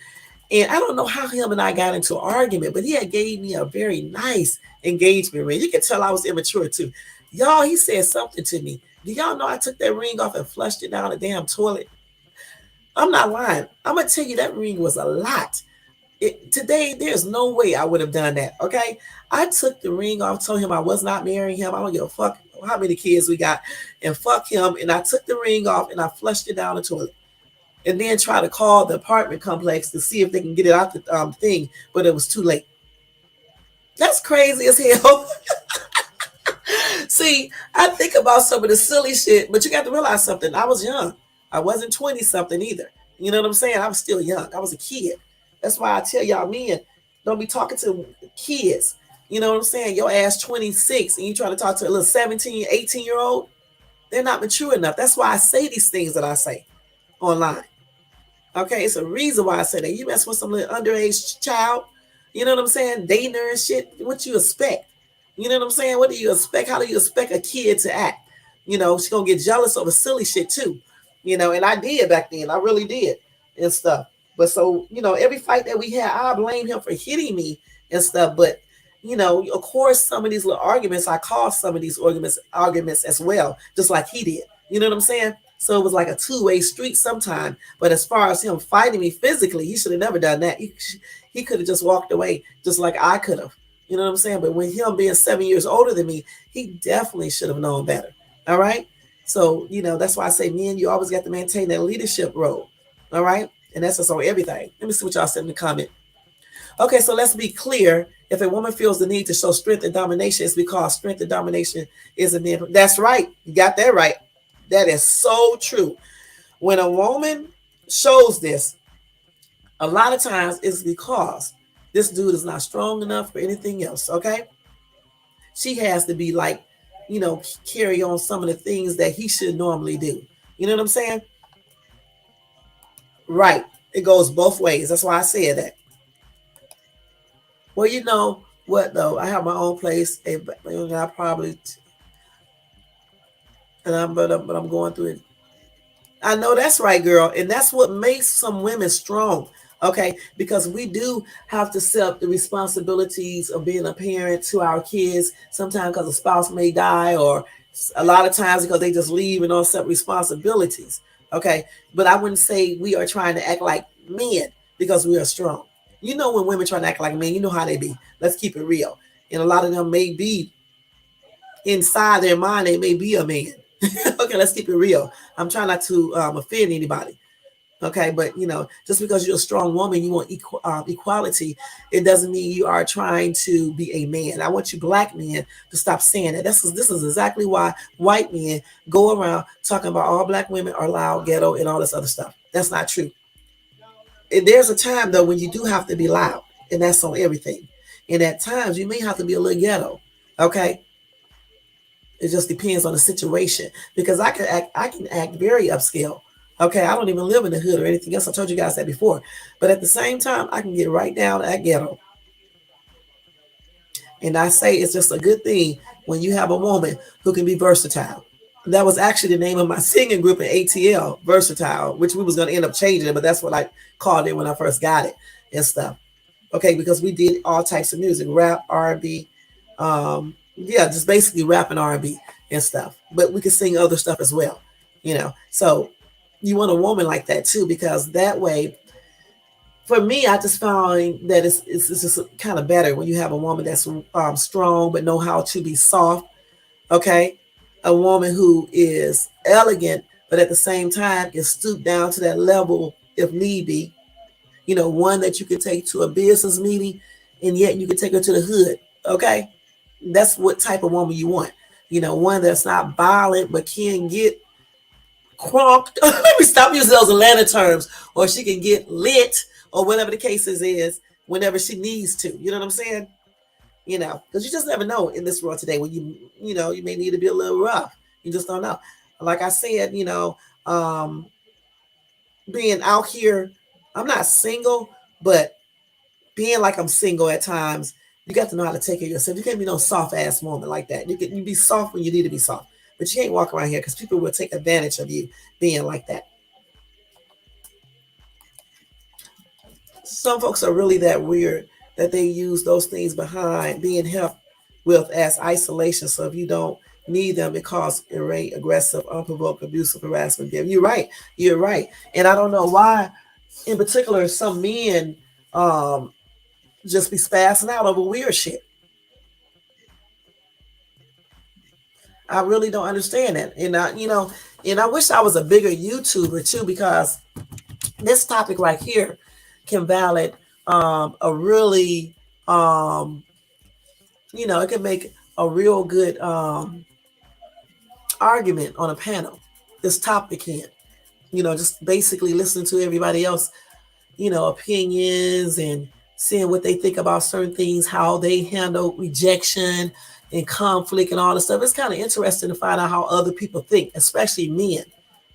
Speaker 1: And I don't know how him and I got into an argument, but he had gave me a very nice engagement ring. You can tell I was immature too. Y'all, he said something to me. Do y'all know I took that ring off and flushed it down the damn toilet? I'm not lying. I'm going to tell you that ring was a lot. Today, there's no way I would have done that, okay? I took the ring off, told him I was not marrying him. I don't give a fuck how many kids we got, and fuck him. And I took the ring off and I flushed it down the toilet. And then try to call the apartment complex to see if they can get it out the thing, but it was too late. That's crazy as hell. See, I think about some of the silly shit, but you got to realize something. I was young. I wasn't 20 something either. You know what I'm saying? I was still young. I was a kid. That's why I tell y'all men, don't be talking to kids. You know what I'm saying? Your ass 26 and you trying to talk to a little 17, 18-year-old. They're not mature enough. That's why I say these things that I say online. Okay, it's a reason why I say that. You mess with some little underage child, you know what I'm saying? Dating her and shit. What you expect? You know what I'm saying? What do you expect? How do you expect a kid to act? You know, she's going to get jealous over silly shit too. You know, and I did back then. I really did and stuff. But so, you know, every fight that we had, I blame him for hitting me and stuff. But, you know, of course, some of these little arguments, I caused some of these arguments as well, just like he did. You know what I'm saying? So it was like a two-way street sometime. But as far as him fighting me physically, he should have never done that. He could have just walked away just like I could have. You know what I'm saying? But when him being 7 years older than me, he definitely should have known better. All right? So, you know, that's why I say, men, you always got to maintain that leadership role. All right? And that's just on everything. Let me see what y'all said in the comment. Okay, so let's be clear. If a woman feels the need to show strength and domination, it's because strength and domination is a man. That's right. You got that right. That is so true. When a woman shows this, a lot of times it's because this dude is not strong enough for anything else, okay? She has to be like, you know, carry on some of the things that he should normally do. You know what I'm saying? Right. It goes both ways. That's why I said that. Well, you know what, though? I have my own place. And I probably... but I'm going through it. I know that's right, girl. And that's what makes some women strong. Okay, because we do have to accept the responsibilities of being a parent to our kids. Sometimes because a spouse may die, or a lot of times because they just leave and don't accept responsibilities. Okay, but I wouldn't say we are trying to act like men because we are strong. You know, when women try to act like men, you know how they be. Let's keep it real. And a lot of them may be inside their mind, they may be a man. Okay, let's keep it real. I'm trying not to offend anybody. Okay, but you know, just because you're a strong woman, you want equality, it doesn't mean you are trying to be a man. I want you black men to stop saying that. This is exactly why white men go around talking about all black women are loud, ghetto, and all this other stuff. That's not true. And there's a time though when you do have to be loud, and that's on everything. And at times you may have to be a little ghetto. Okay, it just depends on the situation because I can act very upscale. Okay, I don't even live in the hood or anything else. I told you guys that before. But at the same time, I can get right down at ghetto. And I say it's just a good thing when you have a woman who can be versatile. That was actually the name of my singing group in ATL, Versatile, which we was going to end up changing it, but that's what I called it when I first got it and stuff. Okay, because we did all types of music, rap, R&B, yeah, just basically rap and R&B and stuff. But we could sing other stuff as well, you know. So you want a woman like that too, because that way, for me, I just found that it's just kind of better when you have a woman that's strong but know how to be soft. Okay, a woman who is elegant but at the same time can stoop down to that level if need be. You know, one that you can take to a business meeting and yet you can take her to the hood. Okay, that's what type of woman you want. You know, one that's not violent but can get crunked. Let me stop using those Atlanta terms. Or she can get lit, or whatever the case is, whenever she needs to. You know what I'm saying? You know, because you just never know in this world today when you know, you may need to be a little rough. You just don't know. Like I said, you know, being out here, I'm not single, but being like I'm single at times, you got to know how to take care of yourself. You can't be no soft ass woman like that. You be soft when you need to be soft, but you can't walk around here because people will take advantage of you being like that. Some folks are really that weird that they use those things behind being helped with as isolation. So if you don't need them, it causes irate, aggressive, unprovoked, abusive harassment. You're right. You're right. And I don't know why, in particular, some men just be spazzing out over weird shit. I really don't understand that. And you know, and I wish I was a bigger YouTuber too, because this topic right here can valid a really you know, it can make a real good argument on a panel. This topic can, you know, just basically listening to everybody else, you know, opinions and seeing what they think about certain things, how they handle rejection and conflict and all this stuff. It's kind of interesting to find out how other people think, especially men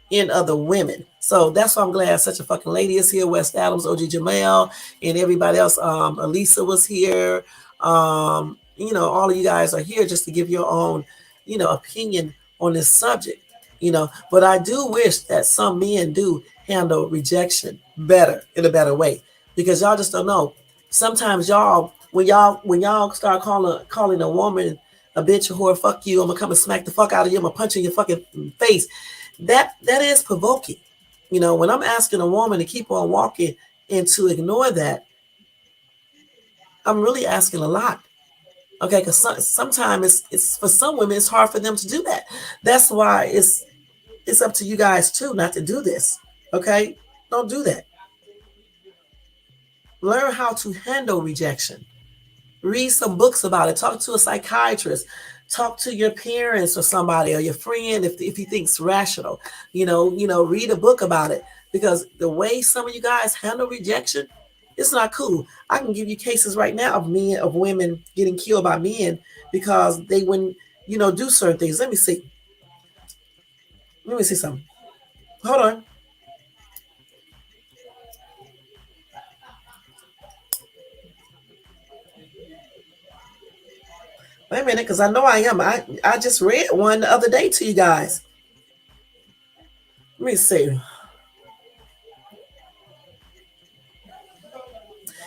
Speaker 1: in other women. So that's why I'm glad such a fucking lady is here. West Adams, OG Jamel, and everybody else. Elisa was here. You know, all of you guys are here just to give your own, you know, opinion on this subject. You know, but I do wish that some men do handle rejection better, in a better way, because y'all just don't know. Sometimes y'all, when y'all start calling a woman a bitch, a whore, fuck you, I'm gonna come and smack the fuck out of you, I'm gonna punch you in your fucking face. That is provoking. You know, when I'm asking a woman to keep on walking and to ignore that, I'm really asking a lot. Okay, because sometimes it's for some women it's hard for them to do that. That's why it's up to you guys too not to do this. Okay, don't do that. Learn how to handle rejection. Read some books about it. Talk to a psychiatrist. Talk to your parents or somebody or your friend if you think it's rational. Read a book about it, because the way some of you guys handle rejection, it's not cool. I can give you cases right now of women getting killed by men because they wouldn't, do certain things. Let me see. Let me see something. Hold on. Wait a minute, because I know I am. I just read one the other day to you guys. Let me see.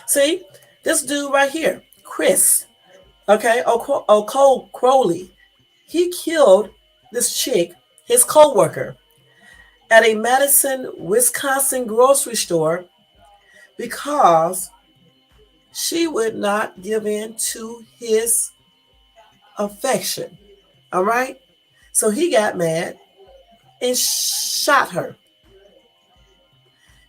Speaker 1: See, this dude right here, Chris, okay, O'Cole Crowley, he killed this chick, his co-worker, at a Madison, Wisconsin grocery store because she would not give in to his affection. All right? So he got mad and shot her.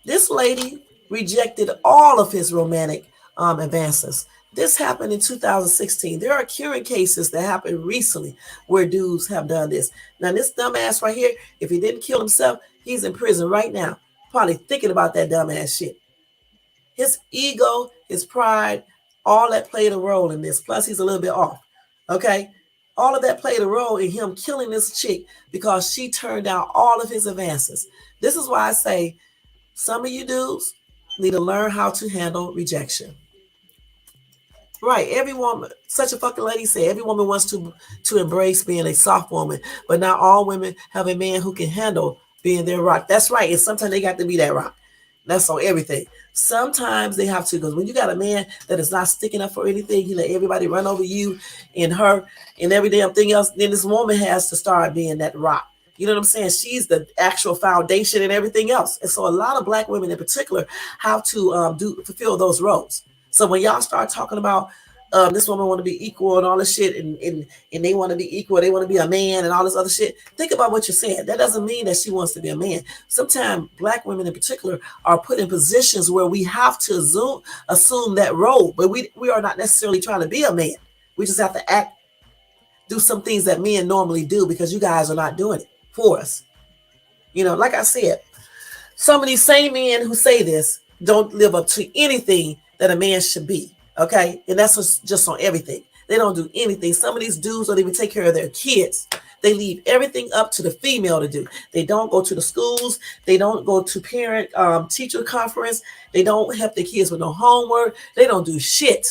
Speaker 1: This lady rejected all of his romantic advances. This happened in 2016. There are curing cases that happened recently where dudes have done this. Now, this dumbass right here, if he didn't kill himself, he's in prison right now, probably thinking about that dumbass shit. His ego, his pride, all that played a role in this. Plus, he's a little bit off. Okay? All of that played a role in him killing this chick because she turned down all of his advances. This is why I say some of you dudes need to learn how to handle rejection. Right, every woman, such a fucking lady said, every woman wants to embrace being a soft woman, but not all women have a man who can handle being their rock. That's right, and sometimes they got to be that rock. That's on everything. Sometimes they have to, because when you got a man that is not sticking up for anything, he let everybody run over you and her and every damn thing else, then this woman has to start being that rock. You know what I'm saying? She's the actual foundation and everything else. And so a lot of black women in particular have to fulfill those roles. So when y'all start talking about this woman want to be equal and all this shit, and they want to be equal, they want to be a man and all this other shit, think about what you're saying. That doesn't mean that she wants to be a man. Sometimes black women in particular are put in positions where we have to assume that role, but we are not necessarily trying to be a man. We just have to do some things that men normally do because you guys are not doing it for us. You know, like I said, some of these same men who say this don't live up to anything that a man should be. Okay. And that's just on everything. They don't do anything. Some of these dudes don't even take care of their kids. They leave everything up to the female to do. They don't go to the schools. They don't go to parent teacher conference. They don't help their kids with no homework. They don't do shit.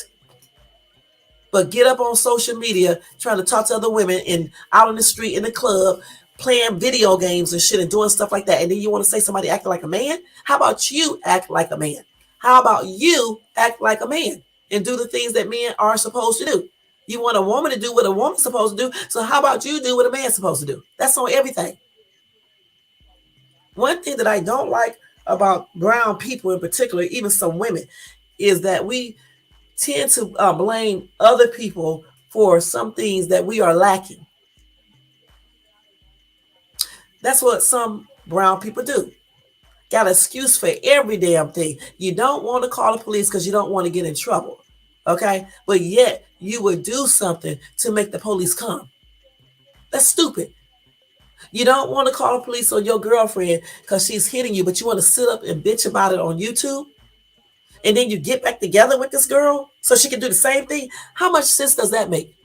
Speaker 1: But get up on social media trying to talk to other women and out on the street, in the club, playing video games and shit and doing stuff like that. And then you want to say somebody acting like a man? How about you act like a man? How about you act like a man and do the things that men are supposed to do? You want a woman to do what a woman's supposed to do. So how about you do what a man's supposed to do? That's on everything. One thing that I don't like about brown people in particular, even some women, is that we tend to blame other people for some things that we are lacking. That's what some brown people do. Got an excuse for every damn thing. You don't want to call the police because you don't want to get in trouble. Okay? But yet you would do something to make the police come. That's stupid. You don't want to call the police on your girlfriend because she's hitting you, but you want to sit up and bitch about it on YouTube? And then you get back together with this girl so she can do the same thing? How much sense does that make?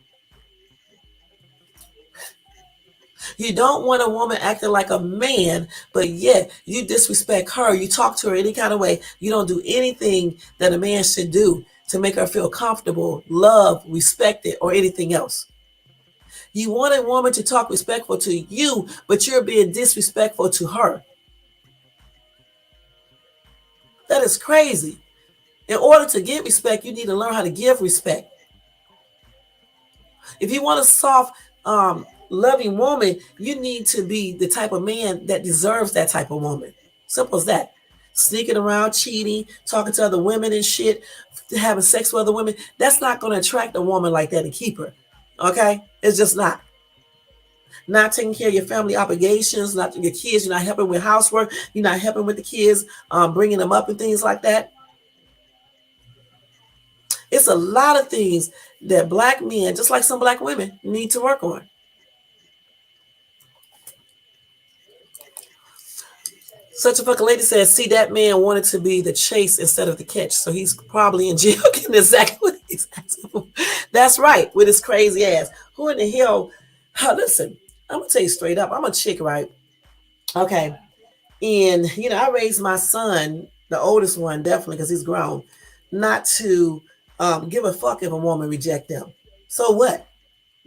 Speaker 1: You don't want a woman acting like a man, but yet you disrespect her. You talk to her any kind of way. You don't do anything that a man should do to make her feel comfortable, loved, respected, or anything else. You want a woman to talk respectful to you, but you're being disrespectful to her. That is crazy. In order to get respect, you need to learn how to give respect. If you want a soft, loving woman, you need to be the type of man that deserves that type of woman. Simple as that. Sneaking around, cheating, talking to other women and shit, having sex with other women, that's not going to attract a woman like that and keep her. Okay? It's just not. Not taking care of your family obligations, not your kids, you're not helping with housework, you're not helping with the kids, bringing them up and things like that. It's a lot of things that black men, just like some black women, need to work on. Such a fucking lady says, see, that man wanted to be the chase instead of the catch. So he's probably in jail getting exactly what he's asking for. That's right, with his crazy ass. Who in the hell? Listen, I'm going to tell you straight up. I'm a chick, right? Okay. And, I raised my son, the oldest one, definitely, because he's grown, not to give a fuck if a woman reject them. So what?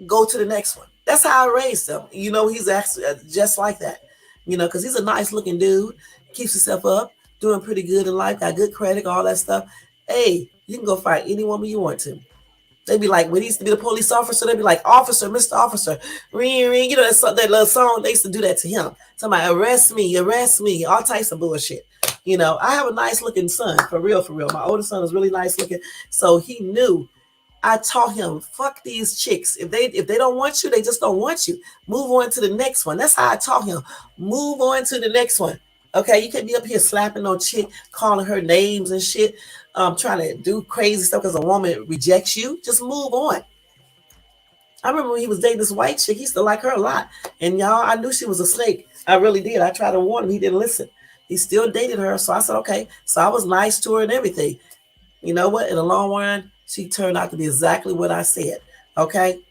Speaker 1: Go to the next one. That's how I raised him. He's actually just like that. Because he's a nice looking dude, keeps himself up, doing pretty good in life, got good credit, all that stuff. Hey, you can go find any woman you want to. They'd be like, when he used to be the police officer, they'd be like, Officer, Mr. Officer, ring, ring. You know, that little song, they used to do that to him. Somebody, arrest me, all types of bullshit. You know, I have a nice looking son, for real, for real. My oldest son is really nice looking. So he knew. I taught him, fuck these chicks. If they don't want you, they just don't want you. Move on to the next one. That's how I taught him. Move on to the next one. Okay, you can't be up here slapping no chick, calling her names and shit, trying to do crazy stuff because a woman rejects you. Just move on. I remember when he was dating this white chick, he used to like her a lot. And y'all, I knew she was a snake. I really did. I tried to warn him. He didn't listen. He still dated her. So I said, okay. So I was nice to her and everything. You know what? In the long run, she turned out to be exactly what I said. Okay.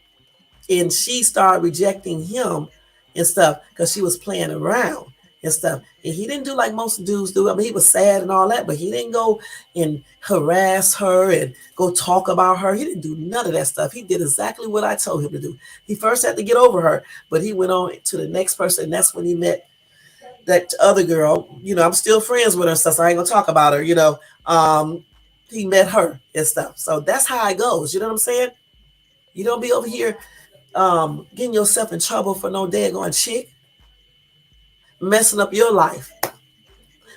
Speaker 1: And she started rejecting him and stuff because she was playing around and stuff. And he didn't do like most dudes do. I mean, he was sad and all that, but he didn't go and harass her and go talk about her. He didn't do none of that stuff. He did exactly what I told him to do. He first had to get over her, but he went on to the next person. And that's when he met that other girl. You know, I'm still friends with her and stuff, so I ain't gonna talk about her, you know. He met her and stuff. So that's how it goes. You know what I'm saying? You don't be over here getting yourself in trouble for no daggone chick, messing up your life,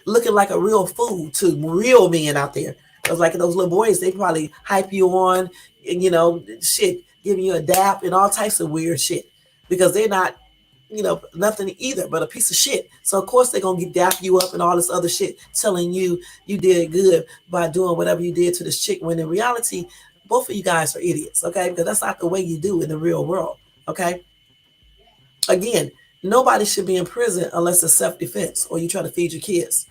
Speaker 1: looking like a real fool to real men out there. Because like those little boys, they probably hype you on and, you know, shit, giving you a dap and all types of weird shit because they're not, you know, nothing either but a piece of shit. So of course they're gonna dap you up and all this other shit, telling you you did good by doing whatever you did to this chick. When in reality, both of you guys are idiots, okay? Because that's not the way you do in the real world, okay? Again, nobody should be in prison unless it's self-defense or you try to feed your kids.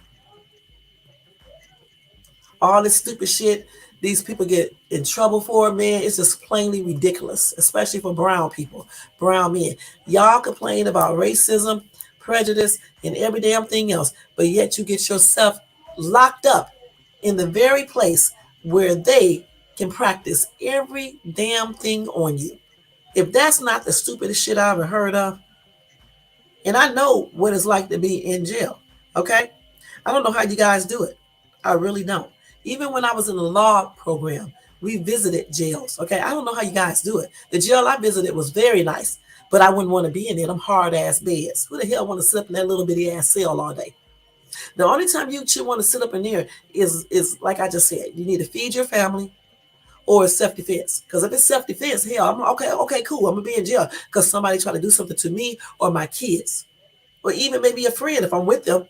Speaker 1: All this stupid shit these people get in trouble for, man, it's just plainly ridiculous, especially for brown people, brown men. Y'all complain about racism, prejudice, and every damn thing else, but yet you get yourself locked up in the very place where they can practice every damn thing on you. If that's not the stupidest shit I ever heard of, and I know what it's like to be in jail, okay? I don't know how you guys do it. I really don't. Even when I was in the law program, we visited jails, okay? I don't know how you guys do it. The jail I visited was very nice, but I wouldn't want to be in there. Them hard-ass beds. Who the hell want to sit up in that little bitty-ass cell all day? The only time you should want to sit up in there is like I just said, you need to feed your family or it's self-defense. Because if it's self-defense, hell, I'm okay, cool. I'm going to be in jail because somebody tried to do something to me or my kids. Or even maybe a friend if I'm with them.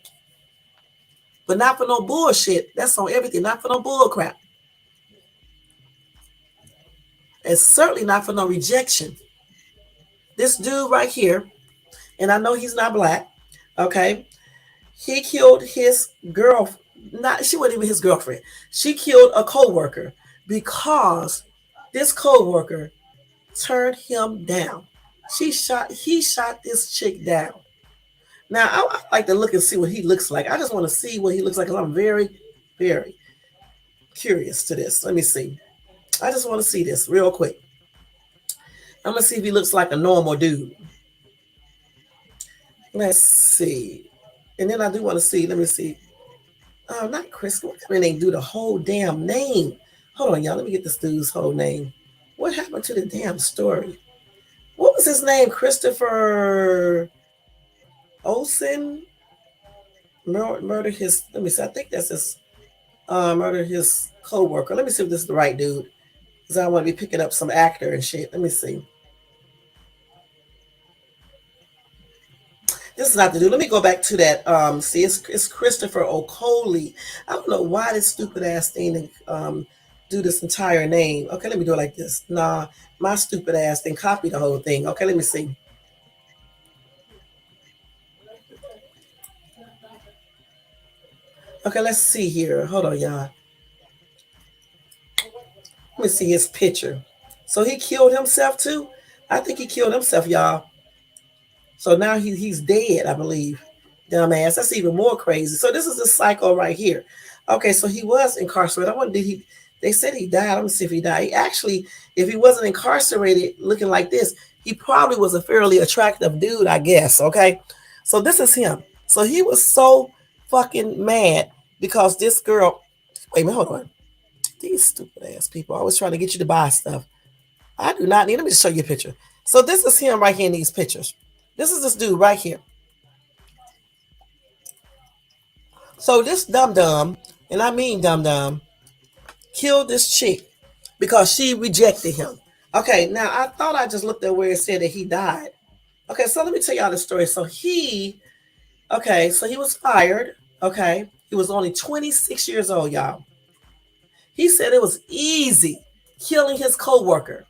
Speaker 1: But not for no bullshit. That's on everything. Not for no bull crap. And certainly not for no rejection. This dude right here, and I know he's not black, okay? He killed his girl. She wasn't even his girlfriend. She killed a co-worker because this co-worker turned him down. He shot this chick down. Now, I like to look and see what he looks like. I just want to see what he looks like because I'm very, very curious to this. Let me see. I just want to see this real quick. I'm going to see if he looks like a normal dude. Let's see. And then I do want to see, let me see. Oh, not Chris. What happened? They do the whole damn name. Hold on, y'all. Let me get this dude's whole name. What happened to the damn story? What was his name? Christopher Olsen murdered his. Let me see. I think that's his. Murdered his co-worker. Let me see if this is the right dude, because I want to be picking up some actor and shit. Let me see. This is not the dude. Let me go back to that. See, it's Christopher Okoli. I don't know why this stupid ass thing do this entire name. Okay, let me do it like this. Nah, my stupid ass thing copy the whole thing. Okay, let me see. Okay, let's see here. Hold on, y'all. Let me see his picture. So he killed himself too? I think he killed himself, y'all. So now he's dead, I believe. Dumbass. That's even more crazy. So this is the psycho right here. Okay, so he was incarcerated. I wonder, they said he died. Let me see if he died. He actually, if he wasn't incarcerated looking like this, he probably was a fairly attractive dude, I guess. Okay. So this is him. So he was so fucking mad because this girl, wait a minute, hold on. These stupid ass people always trying to get you to buy stuff. I do not need. Let me just show you a picture. So this is him right here in these pictures. This is this dude right here. So this dum dum, and I mean dum dum, killed this chick because she rejected him. Okay, now I thought I just looked at where it said that he died. Okay, so let me tell y'all the story. So he was fired. Okay, he was only 26 years old, y'all. He said it was easy killing his coworker,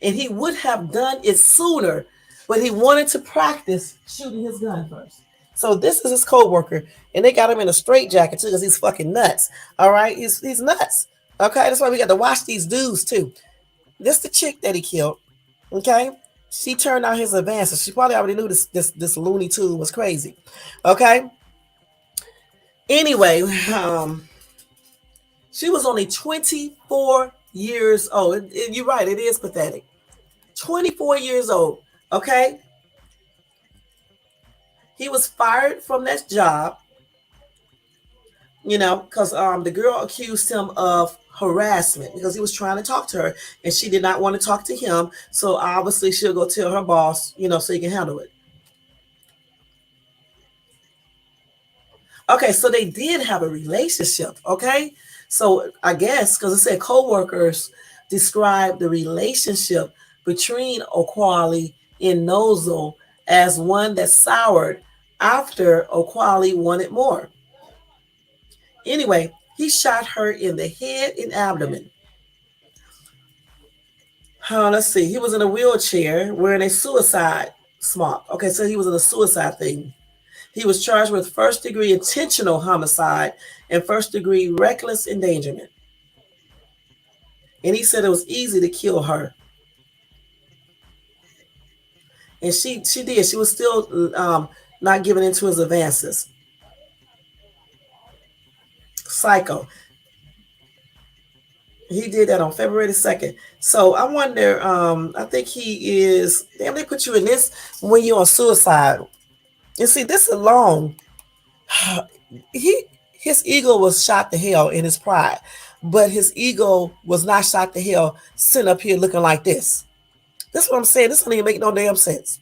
Speaker 1: and he would have done it sooner, but he wanted to practice shooting his gun first. So this is his coworker, and they got him in a straitjacket too because he's fucking nuts. All right, he's nuts. Okay, that's why we got to watch these dudes too. This the chick that he killed. Okay, she turned out his advances. She probably already knew this Looney Tune was crazy. Okay. Anyway, she was only 24 years old. You're right, it is pathetic. 24 years old. Okay. He was fired from that job, because the girl accused him of harassment because he was trying to talk to her and she did not want to talk to him. So obviously she'll go tell her boss, so he can handle it. Okay, so they did have a relationship. Okay, so I guess because it said co-workers described the relationship between Okwali and Nozzle as one that soured after Okwali wanted more. Anyway, he shot her in the head and abdomen. Let's see. He was in a wheelchair wearing a suicide smock. Okay, so he was in a suicide thing. He was charged with first-degree intentional homicide and first-degree reckless endangerment. And he said it was easy to kill her. And she did. She was still not giving into his advances. Psycho. He did that on February the 2nd. So I wonder, I think he is, damn, they put you in this when you're on suicide. You see, this alone, his ego was shot to hell in his pride, but his ego was not shot to hell sitting up here looking like this. That's what I'm saying. This don't even make no damn sense.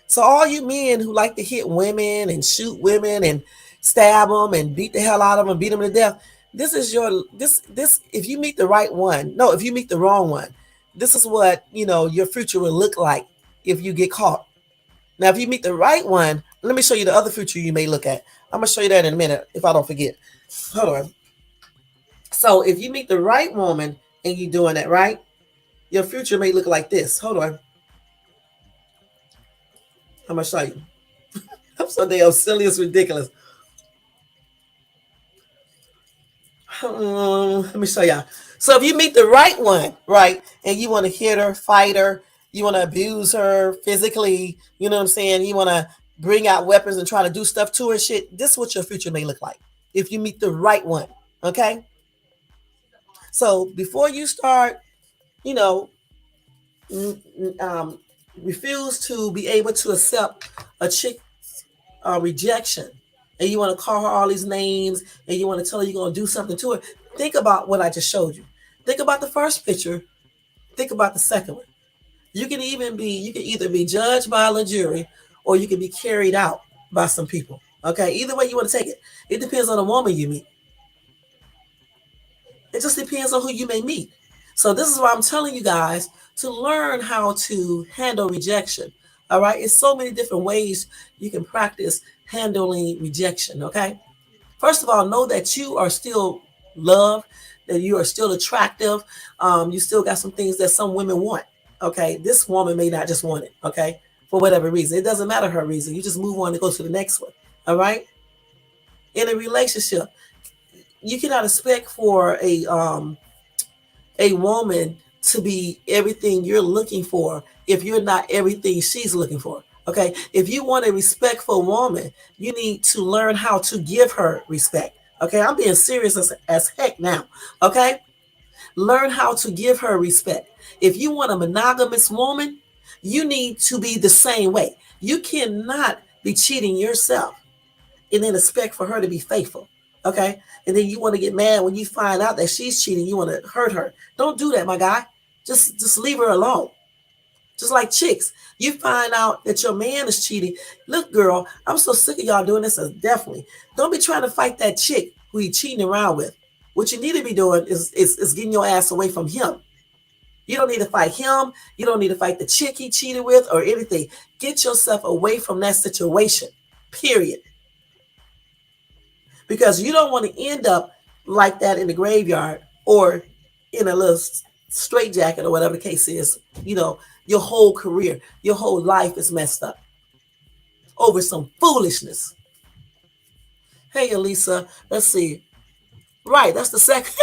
Speaker 1: So all you men who like to hit women and shoot women and stab them and beat the hell out of them and beat them to death, this is this if you meet the right one, no, if you meet the wrong one, this is what, your future will look like if you get caught. Now, if you meet the right one, let me show you the other future you may look at. I'm going to show you that in a minute if I don't forget. Hold on. So if you meet the right woman and you're doing that right, your future may look like this. Hold on. I'm going to show you. I'm so damn silly, it's ridiculous. Let me show y'all. So if you meet the right one, right, and you want to hit her, fight her, you want to abuse her physically, you know what I'm saying? You want to bring out weapons and try to do stuff to her and shit. This is what your future may look like if you meet the right one, okay? So before you start, refuse to be able to accept a chick's rejection, and you want to call her all these names, and you want to tell her you're going to do something to her, think about what I just showed you. Think about the first picture. Think about the second one. You can either be judged by a jury or you can be carried out by some people. Okay, either way you want to take it. It depends on the woman you meet. It just depends on who you may meet. So this is why I'm telling you guys to learn how to handle rejection. All right, it's so many different ways you can practice handling rejection. Okay, first of all, know that you are still loved, that you are still attractive. You still got some things that some women want. Okay, this woman may not just want it, okay, for whatever reason. It doesn't matter her reason. You just move on and go to the next one, all right? In a relationship, you cannot expect for a woman to be everything you're looking for if you're not everything she's looking for, okay? If you want a respectful woman, you need to learn how to give her respect, okay? I'm being serious as heck now, okay? Learn how to give her respect. If you want a monogamous woman, you need to be the same way. You cannot be cheating yourself and then expect for her to be faithful. Okay. And then you want to get mad when you find out that she's cheating. You want to hurt her. Don't do that, my guy. Just leave her alone. Just like chicks, you find out that your man is cheating. Look, girl, I'm so sick of y'all doing this. Definitely, don't be trying to fight that chick who you cheating around with. What you need to be doing is getting your ass away from him. You don't need to fight him. You don't need to fight the chick he cheated with or anything. Get yourself away from that situation, period. Because you don't want to end up like that in the graveyard or in a little straitjacket or whatever the case is. You know, your whole career, your whole life is messed up over some foolishness. Hey, Elisa, let's see. Right, that's the second.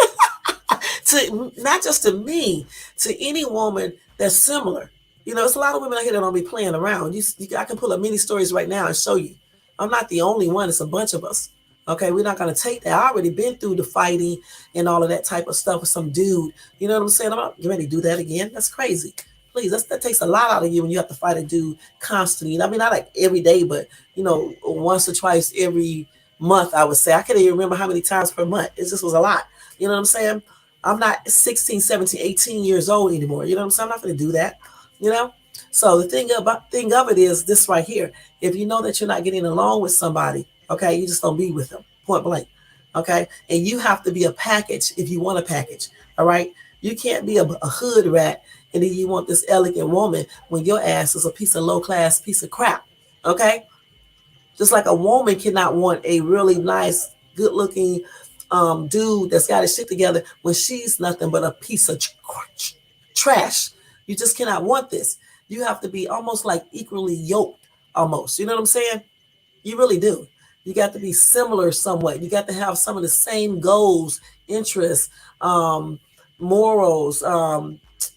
Speaker 1: To not just to me, to any woman that's similar. You know, there's a lot of women out here that don't be playing around. I can pull up many stories right now and show you. I'm not the only one. It's a bunch of us. Okay, we're not going to take that. I already been through the fighting and all of that type of stuff with some dude. You know what I'm saying? I'm not ready to do that again. That's crazy. Please, that takes a lot out of you when you have to fight a dude constantly. I mean, not like every day, but, you know, once or twice every month, I would say. I can't even remember how many times per month. It just was a lot. You know what I'm saying? I'm not 16, 17, 18 years old anymore. You know what I'm saying? I'm not going to do that, you know? So the thing of it is this right here. If you know that you're not getting along with somebody, okay, you just don't be with them, point blank, okay? And you have to be a package if you want a package, all right? You can't be a hood rat and then you want this elegant woman when your ass is a piece of low-class piece of crap, okay? Just like a woman cannot want a really nice, good-looking dude that's got his shit together when she's nothing but a piece of trash. You just cannot want this. You have to be almost like equally yoked, almost. You know what I'm saying? You really do. You got to be similar somewhat. You got to have some of the same goals, interests, morals.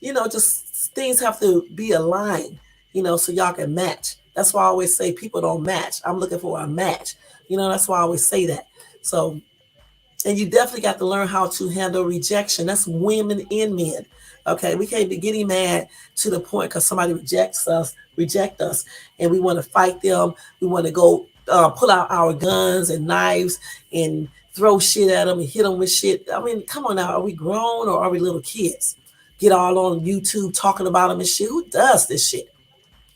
Speaker 1: You know, just things have to be aligned, you know, so y'all can match. That's why I always say people don't match. I'm looking for a match. You know, that's why I always say that. So, and you definitely got to learn how to handle rejection. That's women and men. Okay, we can't be getting mad to the point because somebody reject us, and we want to fight them. We want to go pull out our guns and knives and throw shit at them and hit them with shit. I mean, come on now, are we grown or are we little kids? Get all on YouTube talking about them and shit. Who does this shit?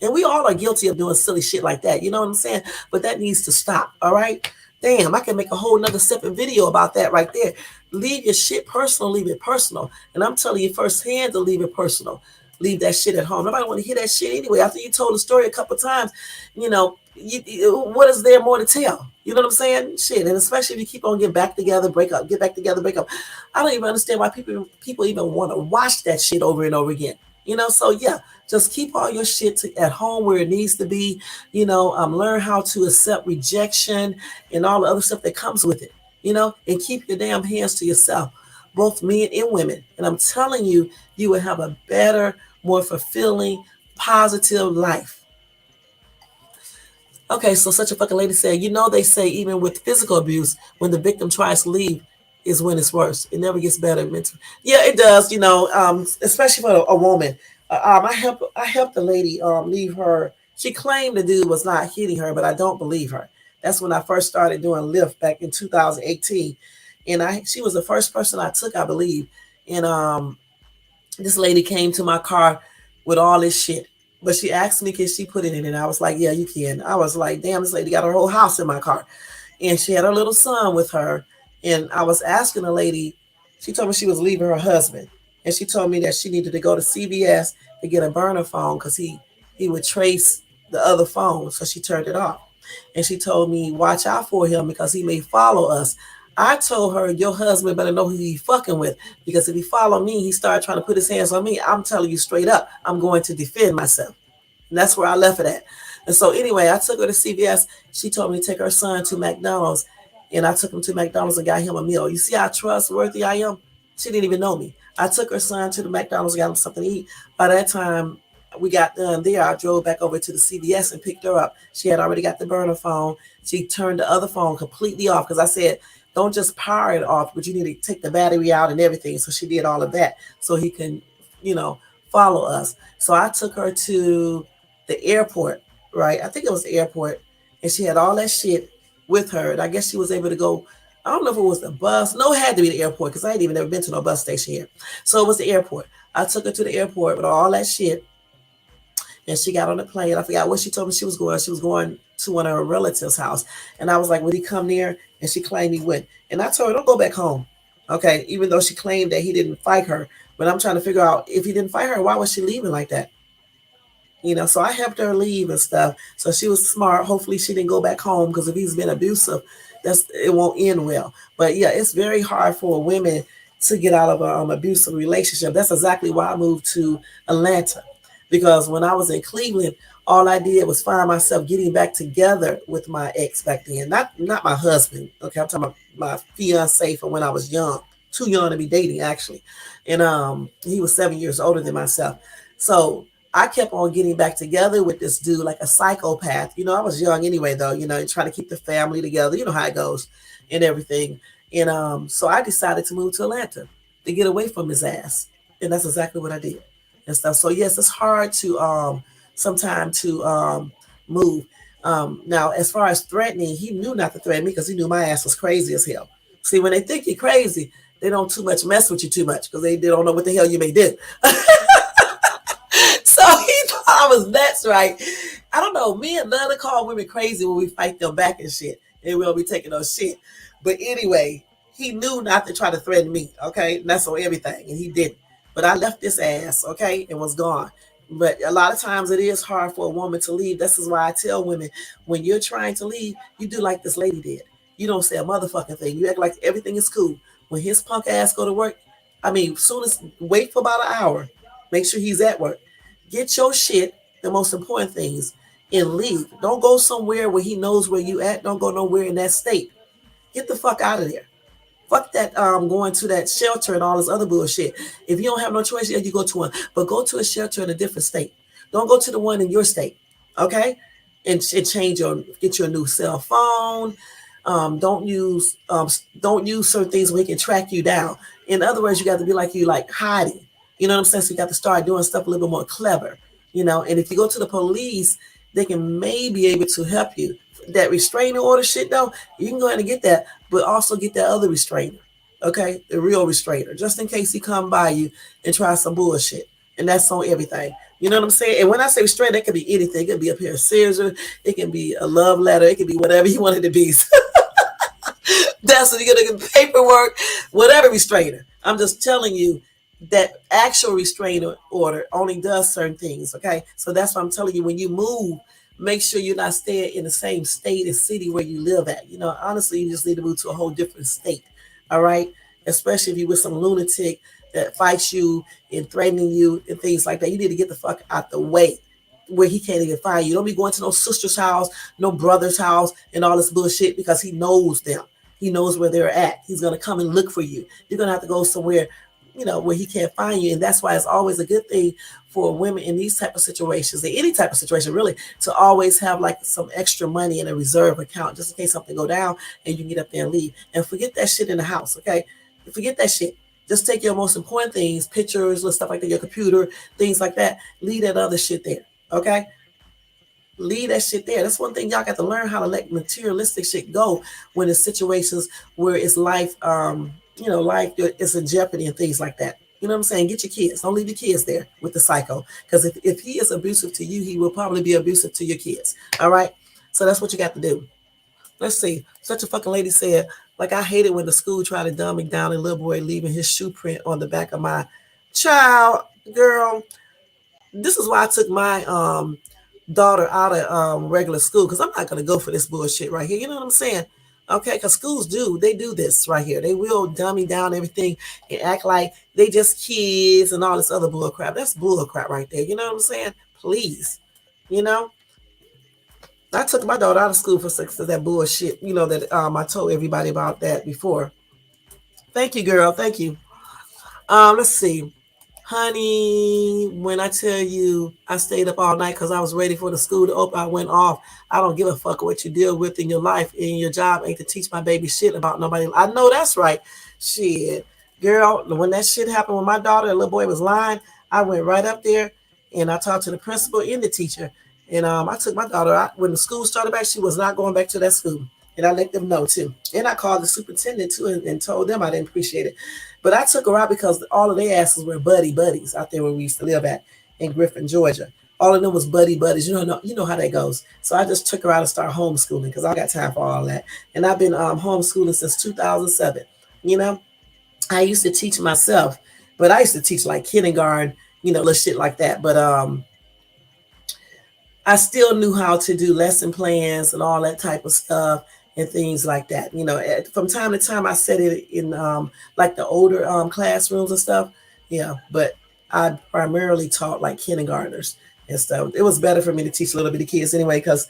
Speaker 1: And we all are guilty of doing silly shit like that. You know what I'm saying? But that needs to stop. All right. Damn, I can make a whole nother separate video about that right there. Leave your shit personal, leave it personal. And I'm telling you firsthand to leave it personal. Leave that shit at home. Nobody want to hear that shit anyway. After you told the story a couple of times, you know, what is there more to tell? You know what I'm saying? Shit. And especially if you keep on getting back together, break up, get back together, break up. I don't even understand why people even want to watch that shit over and over again. You know, so yeah, just keep all your shit at home where it needs to be. You know, learn how to accept rejection and all the other stuff that comes with it. You know, and keep your damn hands to yourself, both men and women. And I'm telling you, you will have a better, more fulfilling, positive life. Okay, so such a fucking lady said, you know, they say even with physical abuse, when the victim tries to leave, is when it's worse. It never gets better. Yeah, it does. You know, especially for a woman. I helped the lady leave her. She claimed the dude was not hitting her, but I don't believe her. That's when I first started doing Lyft back in 2018, and she was the first person I took, I believe. And this lady came to my car with all this shit. But she asked me, can she put it in? And I was like, yeah, you can. I was like, damn, this lady got her whole house in my car. And she had her little son with her. And I was asking the lady, she told me she was leaving her husband. And she told me that she needed to go to CVS to get a burner phone because he would trace the other phone. So she turned it off. And she told me, watch out for him because he may follow us. I told her, your husband better know who he's fucking with, because if he follow me, he started trying to put his hands on me. I'm telling you straight up, I'm going to defend myself. And that's where I left it at. And so anyway, I took her to CVS. She told me to take her son to McDonald's. And I took him to McDonald's and got him a meal. You see how trustworthy I am? She didn't even know me. I took her son to the McDonald's, got him something to eat. By that time, we got done there. I drove back over to the CVS and picked her up. She had already got the burner phone. She turned the other phone completely off because I said, don't just power it off, but you need to take the battery out and everything. So she did all of that so he can, you know, follow us. So I took her to the airport, right? I think it was the airport. And she had all that shit with her. And I guess she was able to go I don't know if it was the bus. No, it had to be the airport because I ain't even never been to no bus station here. So it was the airport. I took her to the airport with all that shit, and she got on the plane. I forgot what she told me she was going. She was going to one of her relatives' house, and I was like, "Would he come near?" And she claimed he would. And I told her, "Don't go back home." Okay, even though she claimed that he didn't fight her, but I'm trying to figure out if he didn't fight her, why was she leaving like that? So I helped her leave and stuff. So she was smart. Hopefully she didn't go back home because if he's been abusive, it won't end well. But yeah, it's very hard for women to get out of an abusive relationship. That's exactly why I moved to Atlanta, because when I was in Cleveland, all I did was find myself getting back together with my ex back then. Not my husband. Okay, I'm talking about my fiance from when I was young, too young to be dating actually, and he was 7 years older than myself. So I kept on getting back together with this dude like a psychopath. I was young anyway, though, trying to keep the family together. You know how it goes and everything. And so I decided to move to Atlanta to get away from his ass. And that's exactly what I did and stuff. So, yes, it's hard to sometimes to move. Now, as far as threatening, he knew not to threaten me because he knew my ass was crazy as hell. See, when they think you're crazy, they don't too much mess with you too much because they don't know what the hell you may do. So he thought I was nuts, right? I don't know. Men love to call women crazy when we fight them back and shit. And we'll be taking those shit. But anyway, he knew not to try to threaten me, okay? And that's on everything. And he didn't. But I left this ass, okay? And was gone. But a lot of times it is hard for a woman to leave. This is why I tell women, when you're trying to leave, you do like this lady did. You don't say a motherfucking thing. You act like everything is cool. When his punk ass go to work, soon as wait for about an hour. Make sure he's at work. Get your shit, the most important things, and leave. Don't go somewhere where he knows where you at. Don't go nowhere in that state. Get the fuck out of there. Fuck that going to that shelter and all this other bullshit. If you don't have no choice, yeah, you go to one. But go to a shelter in a different state. Don't go to the one in your state. Okay? And get you a new cell phone. Don't use certain things where he can track you down. In other words, you got to be like hiding. You know what I'm saying? So you got to start doing stuff a little bit more clever, and if you go to the police, they can maybe able to help you. That restraining order shit, though, you can go ahead and get that, but also get that other restrainer, okay? The real restrainer, just in case he come by you and try some bullshit. And that's on everything. You know what I'm saying? And when I say restraint, it could be anything. It could be a pair of scissors. It can be a love letter. It can be whatever you want it to be. That's what you're going to get paperwork, whatever restrainer. I'm just telling you that actual restraining order only does certain things, okay? So that's what I'm telling you. When you move, make sure you're not staying in the same state and city where you live at. Honestly, you just need to move to a whole different state, all right? Especially if you're with some lunatic that fights you and threatening you and things like that. You need to get the fuck out the way where he can't even find you. Don't be going to no sister's house, no brother's house, and all this bullshit because he knows them. He knows where they're at. He's going to come and look for you. You're going to have to go somewhere where he can't find you. And that's why it's always a good thing for women in these type of situations, in any type of situation really, to always have like some extra money in a reserve account just in case something go down and you can get up there and leave. And forget that shit in the house, okay? Forget that shit. Just take your most important things, pictures, stuff like that, your computer, things like that. Leave that other shit there, okay? Leave that shit there. That's one thing y'all got to learn, how to let materialistic shit go when it's situations where it's life, life is in jeopardy and things like that. You know what I'm saying? Get your kids. Don't leave your kids there with the psycho. Because if he is abusive to you, he will probably be abusive to your kids. All right? So that's what you got to do. Let's see. Such a fucking lady said, like, I hate it when the school tried to dumb me down and little boy leaving his shoe print on the back of my child. Girl, this is why I took my daughter out of regular school, because I'm not going to go for this bullshit right here. You know what I'm saying? Okay, because schools they do this right here. They will dummy down everything and act like they just kids and all this other bull crap. That's bull crap right there. You know what I'm saying? Please. I took my daughter out of school for that bullshit, that I told everybody about that before. Thank you, girl. Thank you. Let's see. Honey, when I tell you I stayed up all night because I was ready for the school to open, I went off. I don't give a fuck what you deal with in your life. And your job ain't to teach my baby shit about nobody. I know that's right. Shit. Girl, when that shit happened with my daughter, the little boy was lying, I went right up there and I talked to the principal and the teacher. And I took my daughter out. When the school started back, she was not going back to that school. And I let them know too. And I called the superintendent too and told them I didn't appreciate it. But I took her out because all of their asses were buddies out there where we used to live at in Griffin, Georgia. All of them was buddies. You know how that goes. So I just took her out and started homeschooling because I got time for all that. And I've been homeschooling since 2007. You know, I used to teach myself, but I used to teach like kindergarten, little shit like that. But I still knew how to do lesson plans and all that type of stuff and things like that. From time to time, I said it in like the older classrooms and stuff. Yeah, but I primarily taught like kindergartners and stuff. It was better for me to teach little bitty kids anyway, because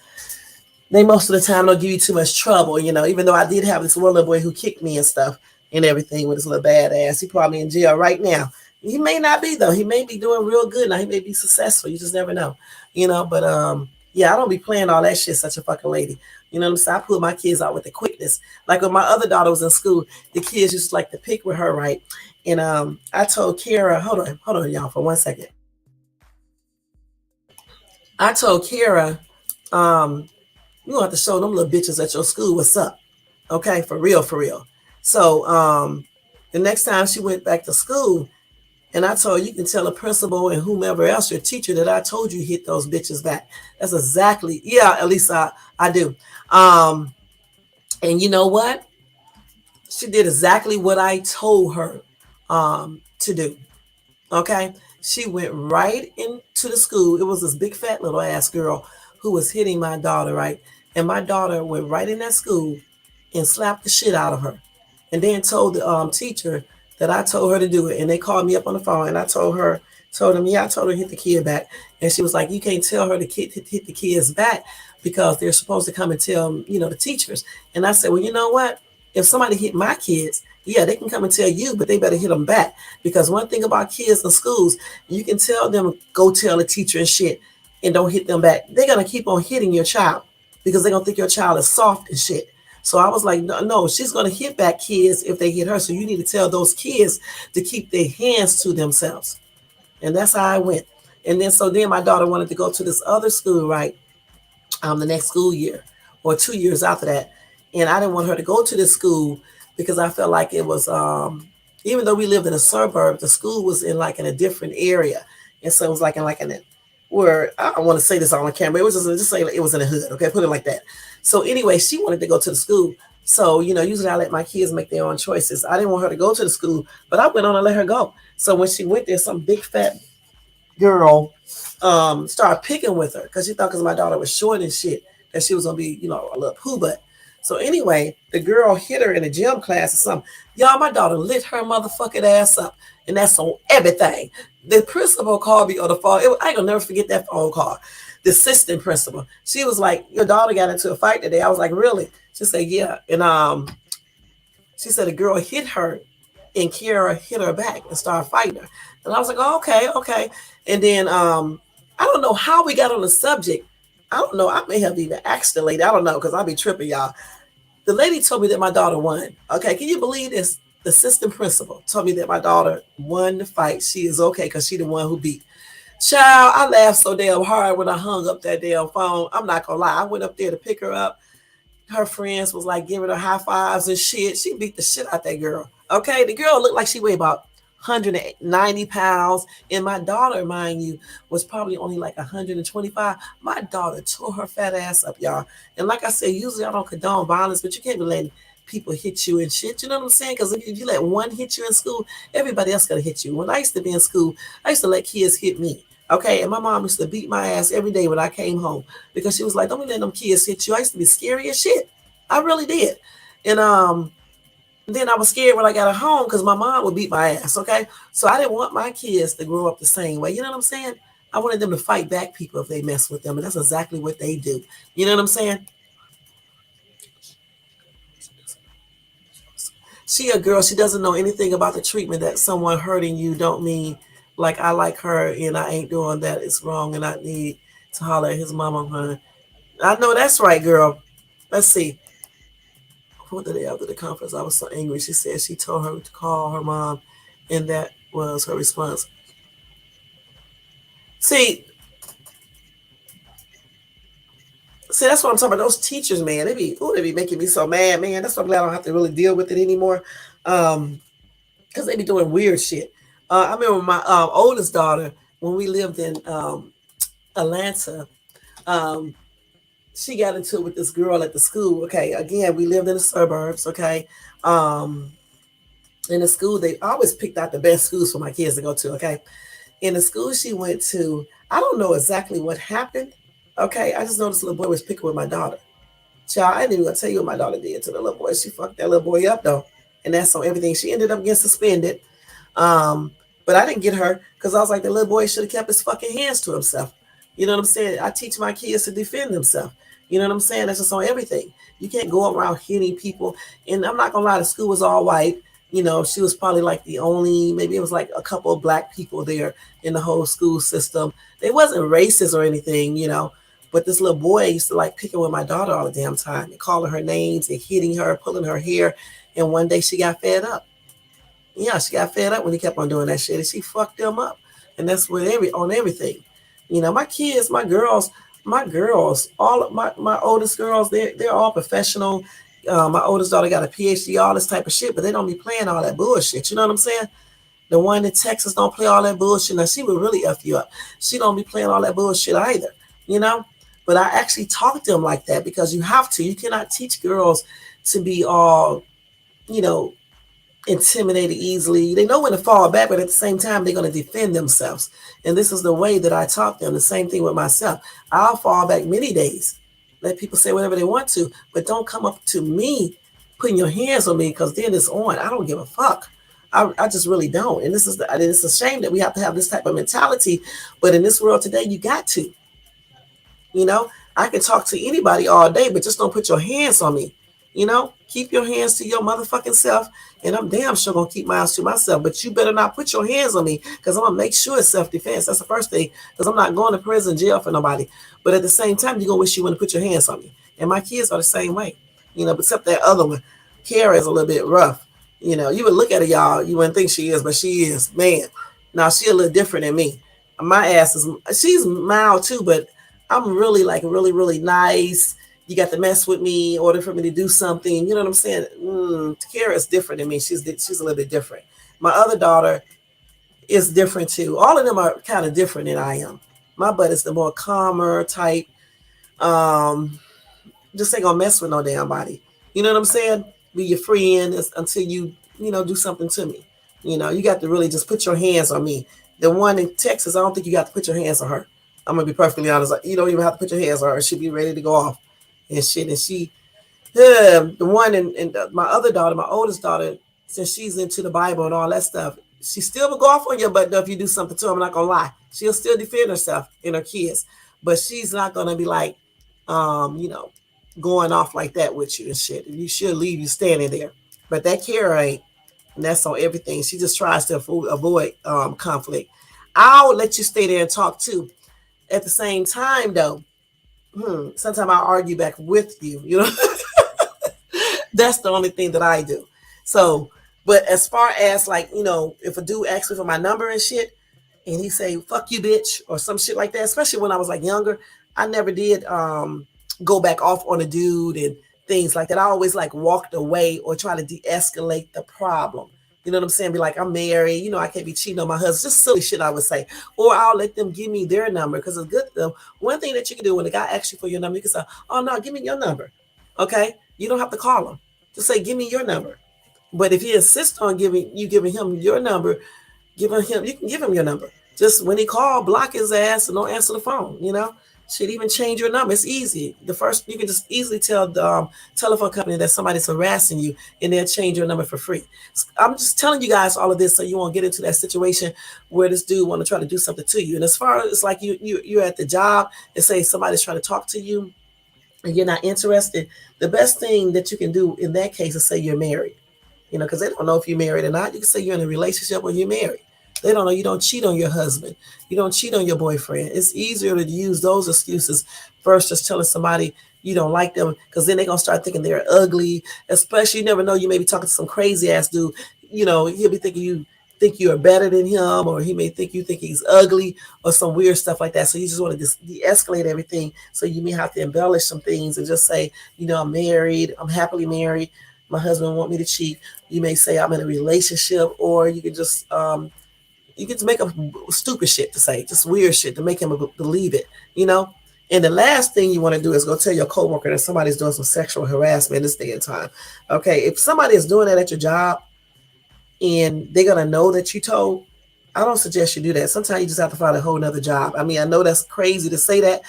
Speaker 1: they most of the time don't give you too much trouble. Even though I did have this one little boy who kicked me and stuff and everything with his little bad ass. He probably in jail right now. He may not be though. He may be doing real good now. He may be successful. You just never know. But yeah, I don't be playing all that shit. Such a fucking lady. You know what I'm saying? I put my kids out with the quickness. Like when my other daughter was in school, the kids used to like to pick with her, right? And I told Kara, hold on, y'all, for 1 second. I told Kara, you gonna have to show them little bitches at your school what's up. Okay, for real, for real. So the next time she went back to school, and I told her, you can tell the principal and whomever else, your teacher, that I told you hit those bitches back. That's exactly, yeah, at least I do. And you know what? She did exactly what I told her to do. Okay. She went right into the school. It was this big fat little ass girl who was hitting my daughter, right? And my daughter went right in that school and slapped the shit out of her. And then told the teacher that I told her to do it. And they called me up on the phone and I told them, yeah, I told her to hit the kid back. And she was like, you can't tell her to hit the kids back because they're supposed to come and tell, the teachers. And I said, well, you know what? If somebody hit my kids, yeah, they can come and tell you, but they better hit them back. Because one thing about kids in schools, you can tell them, go tell the teacher and shit, and don't hit them back. They're going to keep on hitting your child because they're going to think your child is soft and shit. So I was like, no, she's going to hit back kids if they hit her. So you need to tell those kids to keep their hands to themselves. And that's how I went. And then my daughter wanted to go to this other school, right? The next school year or 2 years after that. And I didn't want her to go to this school because I felt like it was, even though we lived in a suburb, the school was in a different area. And so it was where, I don't want to say this on camera. It was just say it was in a hood. Okay. Put it like that. So anyway, she wanted to go to the school. So, usually I let my kids make their own choices. I didn't want her to go to the school, but I went on and let her go. So when she went there, some big fat girl started picking with her because she thought because my daughter was short and shit that she was going to be, a little poo butt. So anyway, the girl hit her in a gym class or something. Y'all, my daughter lit her motherfucking ass up. And that's on everything. The principal called me on the phone. I ain't gonna never forget that phone call. The assistant principal. She was like, your daughter got into a fight today. I was like, really? She said, yeah. And she said the girl hit her and Kiara hit her back and started fighting her. And I was like, oh, okay. And then I don't know how we got on the subject. I don't know. I may have even asked the lady. I don't know because I'll be tripping, y'all. The lady told me that my daughter won. Okay, can you believe this? The assistant principal told me that my daughter won the fight. She is okay because she the one who beat. Child, I laughed so damn hard when I hung up that damn phone. I'm not gonna lie. I went up there to pick her up. Her friends was like giving her high fives and shit. She beat the shit out that girl. Okay, the girl looked like she weighed about 190 pounds. And my daughter, mind you, was probably only like 125. My daughter tore her fat ass up, y'all. And like I said, usually I don't condone violence, but you can't be letting people hit you and shit. You know what I'm saying? Because if you let one hit you in school, everybody else gonna hit you. When I used to be in school, I used to let kids hit me. Okay, and my mom used to beat my ass every day when I came home because she was like, "Don't be letting them kids hit you." I used to be scary as shit. I really did. And then I was scared when I got home because my mom would beat my ass. Okay, so I didn't want my kids to grow up the same way. You know what I'm saying? I wanted them to fight back people if they mess with them, and that's exactly what they do. You know what I'm saying? She a girl. She doesn't know anything about the treatment that someone hurting you don't mean like I like her and I ain't doing that. It's wrong and I need to holler at his mama. Honey. I know that's right, girl. Let's see. What the day after the conference, I was so angry. She said she told her to call her mom, and that was her response. See, See, that's what I'm talking about. Those teachers, man, they be making me so mad, man. That's why I'm glad I don't have to really deal with it anymore. Because they be doing weird shit. I remember my oldest daughter, when we lived in Atlanta, um, she got into it with this girl at the school. Okay, again, we lived in the suburbs. Okay, um, in the school, they always picked out the best schools for my kids to go to. Okay, in the school she went to, I don't know exactly what happened. Okay, I just know this little boy was picking with my daughter. Child, I didn't even gonna tell you what my daughter did to the little boy. She fucked that little boy up though, and that's on everything. She ended up getting suspended. Um, but I didn't get her because I was like, the little boy should have kept his fucking hands to himself. You know what I'm saying? I teach my kids to defend themselves. You know what I'm saying? That's just on everything. You can't go around hitting people. And I'm not gonna lie, the school was all white. You know, she was probably like the only, maybe it was like a couple of black people there in the whole school system. They wasn't racist or anything, you know. But this little boy used to like picking with my daughter all the damn time and calling her names and hitting her, pulling her hair. And one day she got fed up. Yeah, she got fed up when he kept on doing that shit, and she fucked them up. And that's with on everything. You know, my kids, my girls, all of my oldest girls, they're all professional. My oldest daughter got a PhD, all this type of shit, but they don't be playing all that bullshit. You know what I'm saying? The one in Texas don't play all that bullshit. Now she would really F you up. She don't be playing all that bullshit either, you know? But I actually talk to them like that because you have to. You cannot teach girls to be all, you know, intimidated easily. They know when to fall back, but at the same time, they're going to defend themselves. And this is the way that I talk to them. The same thing with myself. I'll fall back many days. Let people say whatever they want to, but don't come up to me putting your hands on me because then it's on. I don't give a fuck. I just really don't. And it's a shame that we have to have this type of mentality. But in this world today, you got to. You know, I can talk to anybody all day, but just don't put your hands on me. You know, keep your hands to your motherfucking self, and I'm damn sure gonna keep mine to myself. But you better not put your hands on me because I'm gonna make sure it's self-defense. That's the first thing, because I'm not going to prison, jail for nobody. But at the same time, you're gonna wish you wouldn't put your hands on me. And my kids are the same way, you know, except that other one. Kara is a little bit rough. You know, you would look at her, y'all, you wouldn't think she is, but she is. Man, now she a little different than me. My ass is, she's mild too, but I'm really like really, really nice. You got to mess with me in order for me to do something. You know what I'm saying? Kara is different than me. She's a little bit different. My other daughter is different too. All of them are kind of different than I am. My butt is the more calmer type. Just ain't gonna mess with no damn body. You know what I'm saying? Be your friend until you know, do something to me. You know, you got to really just put your hands on me. The one in Texas, I don't think you got to put your hands on her. I'm gonna be perfectly honest. You don't even have to put your hands on her. She'll be ready to go off and shit. And she, the one and my other daughter, my oldest daughter, since she's into the Bible and all that stuff, she still will go off on your butt though if you do something to her. I'm not gonna lie. She'll still defend herself and her kids, but she's not gonna be like, you know, going off like that with you and shit. And you should leave you standing there. But that Kara ain't, and that's on everything. She just tries to avoid conflict. I'll let you stay there and talk too. At the same time, though, sometimes I argue back with you. You know, that's the only thing that I do. So, but as far as like, you know, if a dude asks me for my number and shit, and he say "fuck you, bitch" or some shit like that, especially when I was like younger, I never did go back off on a dude and things like that. I always like walked away or try to de-escalate the problem. You know what I'm saying? Be like, I'm married, you know, I can't be cheating on my husband. Just silly shit I would say. Or I'll let them give me their number because it's good to them. One thing that you can do when the guy asks you for your number, you can say, oh no, give me your number. Okay? You don't have to call him. Just say, give me your number. But if he insists on giving him your number, you can give him your number. Just when he call, block his ass and don't answer the phone, you know? Should even change your number. It's easy. You can just easily tell the telephone company that somebody's harassing you and they'll change your number for free. I'm just telling you guys all of this so you won't get into that situation where this dude want to try to do something to you. And as far as like you're at the job and say somebody's trying to talk to you and you're not interested, the best thing that you can do in that case is say you're married. You know, because they don't know if you're married or not. You can say you're in a relationship or you're married. They don't know you don't cheat on your husband. You don't cheat on your boyfriend. It's easier to use those excuses versus telling somebody you don't like them because then they're going to start thinking they're ugly, especially you never know. You may be talking to some crazy ass dude. You know, he'll be thinking think you are better than him, or he may think you think he's ugly, or some weird stuff like that. So you just want to just de-escalate everything. So you may have to embellish some things and just say, I'm married, I'm happily married. My husband want me to cheat. You may say I'm in a relationship, or you could just make up stupid shit to say, just weird shit to make him believe it. And the last thing you want to do is go tell your coworker that somebody's doing some sexual harassment this day and time. Okay, if somebody is doing that at your job and they're gonna know that you told, I don't suggest you do that. Sometimes you just have to find a whole nother job. I mean, I know that's crazy to say that,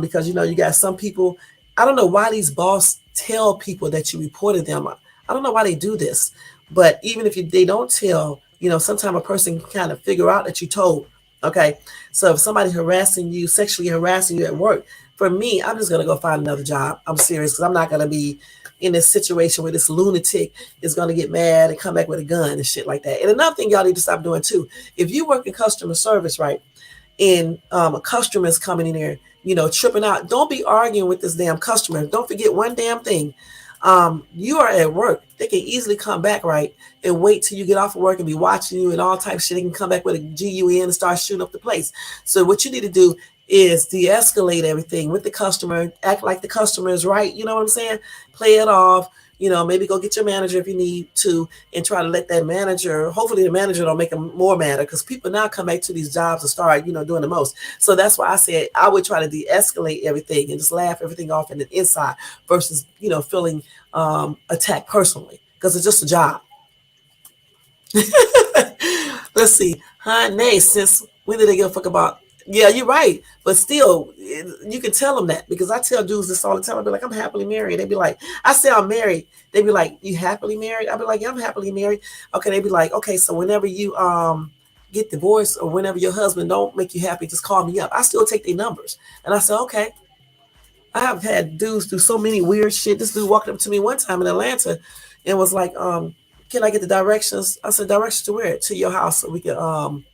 Speaker 1: because you got some people. I don't know why these boss tell people that you reported them. I don't know why they do this, but even if they don't tell, sometimes a person can kind of figure out that you told. Okay, so if somebody's sexually harassing you at work, for me, I'm just gonna go find another job. I'm serious, because I'm not gonna be in this situation where this lunatic is gonna get mad and come back with a gun and shit like that. And another thing y'all need to stop doing too, if you work in customer service, right, and a customer is coming in there, tripping out, don't be arguing with this damn customer. Don't forget one damn thing. You are at work. They can easily come back, right, and wait till you get off of work and be watching you and all types of shit. They can come back with a GUN and start shooting up the place. So what you need to do is de-escalate everything with the customer, act like the customer is right. You know what I'm saying? Play it off. Maybe go get your manager if you need to, and try to let that manager, hopefully the manager don't make them more mad, because people now come back to these jobs and start, doing the most. So that's why I said I would try to de-escalate everything and just laugh everything off in the inside versus, feeling attacked personally, because it's just a job. Let's see. Honey, since when did they give a fuck about? Yeah, you're right. But still, you can tell them that, because I tell dudes this all the time. I'll be like, I'm happily married. They be like, I say I'm married. They be like, you happily married? I'll be like, yeah, I'm happily married. Okay, they be like, okay, so whenever you get divorced, or whenever your husband don't make you happy, just call me up. I still take their numbers. And I said, okay. I have had dudes do so many weird shit. This dude walked up to me one time in Atlanta and was like, can I get the directions? I said, directions to where? To your house, so we can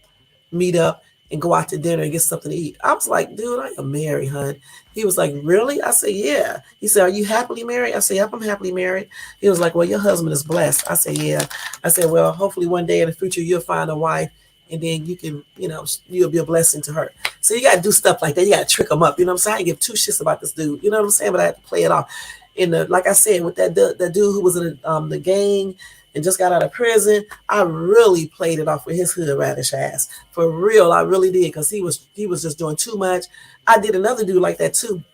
Speaker 1: meet up and go out to dinner and get something to eat. I was like, dude, I am married, hun. He was like, really? I said, yeah. He said, are you happily married? I said, yep, I'm happily married. He was like, well, your husband is blessed. I said, yeah. I said, well, hopefully one day in the future you'll find a wife, and then you can, you'll be a blessing to her. So you got to do stuff like that. You got to trick them up. You know what I'm saying? I didn't give two shits about this dude. You know what I'm saying? But I had to play it off. And like I said, with that dude who was in the gang and just got out of prison, I really played it off with his hood radish ass. For real, I really did, because he was just doing too much. I did another dude like that too.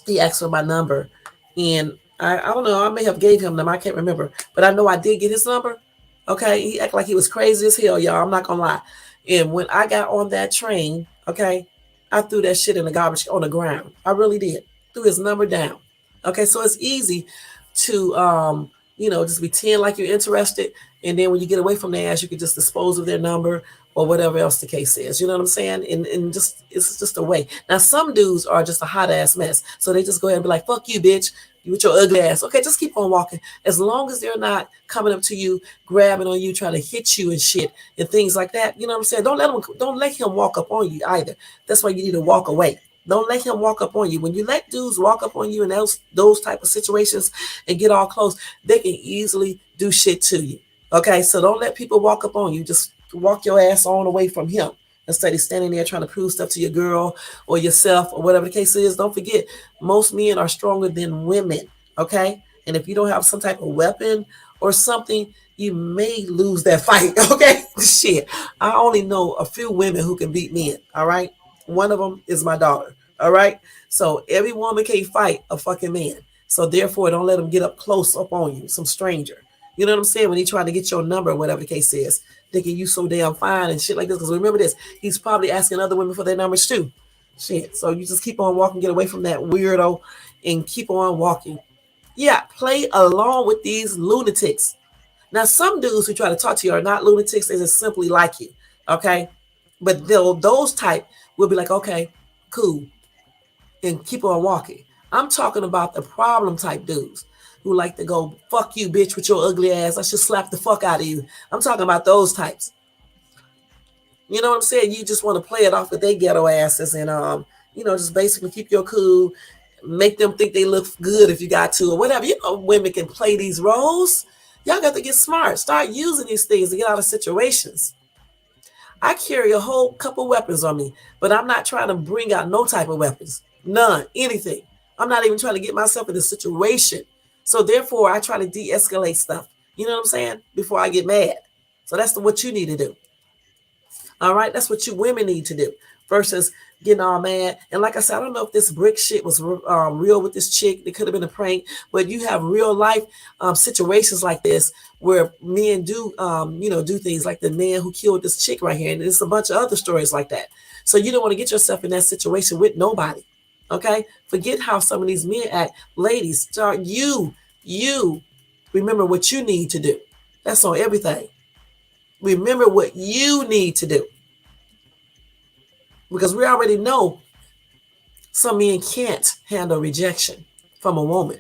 Speaker 1: He asked for my number, and I don't know, I may have gave him them, I can't remember, but I know I did get his number. Okay, he acted like he was crazy as hell, y'all. I'm not gonna lie. And when I got on that train, okay, I threw that shit in the garbage on the ground. I really did. Threw his number down. Okay, so it's easy to just pretend like you're interested, and then when you get away from their ass, you can just dispose of their number or whatever else the case is. You know what I'm saying? And just it's just a way. Now some dudes are just a hot ass mess, so they just go ahead and be like, "Fuck you, bitch. You with your ugly ass." Okay, just keep on walking. As long as they're not coming up to you, grabbing on you, trying to hit you and shit and things like that. You know what I'm saying? Don't let him walk up on you either. That's why you need to walk away. Don't let him walk up on you. When you let dudes walk up on you in those type of situations and get all close, they can easily do shit to you. Okay, so don't let people walk up on you. Just walk your ass on away from him, instead of standing there trying to prove stuff to your girl or yourself or whatever the case is. Don't forget, most men are stronger than women. Okay, and if you don't have some type of weapon or something, you may lose that fight. Okay, shit. I only know a few women who can beat men. All right, one of them is my daughter. All right, so every woman can't fight a fucking man. So therefore, don't let him get up close up on you, some stranger. You know what I'm saying? When he trying to get your number, or whatever the case is, thinking you so damn fine and shit like this. Because remember this, he's probably asking other women for their numbers too. Shit. So you just keep on walking, get away from that weirdo, and keep on walking. Yeah, play along with these lunatics. Now, some dudes who try to talk to you are not lunatics; they just simply like you. Okay, but those type will be like, okay, cool, and keep on walking. I'm talking about the problem type dudes who like to go, fuck you, bitch, with your ugly ass. I should slap the fuck out of you. I'm talking about those types. You know what I'm saying? You just want to play it off with their ghetto asses and, just basically keep your cool, make them think they look good if you got to, or whatever. You know, women can play these roles. Y'all got to get smart. Start using these things to get out of situations. I carry a whole couple weapons on me, but I'm not trying to bring out no type of weapons. None, anything. I'm not even trying to get myself in a situation. So therefore, I try to de-escalate stuff. You know what I'm saying? Before I get mad. So that's what you need to do. All right, that's what you women need to do versus getting all mad. And like I said, I don't know if this brick shit was real with this chick. It could have been a prank, but you have real life situations like this where men do, do things like the man who killed this chick right here. And there's a bunch of other stories like that. So you don't want to get yourself in that situation with nobody. Okay, forget how some of these men act. Ladies, start you remember what you need to do. That's on everything. Remember what you need to do. Because we already know some men can't handle rejection from a woman.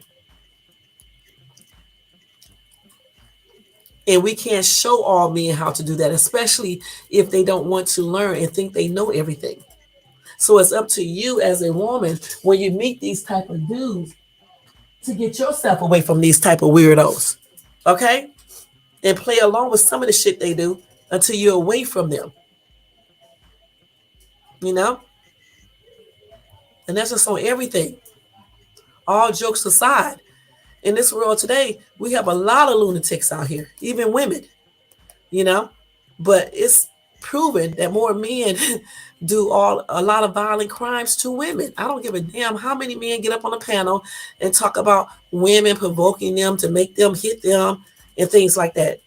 Speaker 1: And we can't show all men how to do that, especially if they don't want to learn and think they know everything. So it's up to you as a woman when you meet these type of dudes to get yourself away from these type of weirdos. Okay? And play along with some of the shit they do until you're away from them. You know? And that's just on everything. All jokes aside, in this world today, we have a lot of lunatics out here, even women, you know? But it's proven that more men do a lot of violent crimes to women. I don't give a damn how many men get up on a panel and talk about women provoking them to make them hit them and things like that.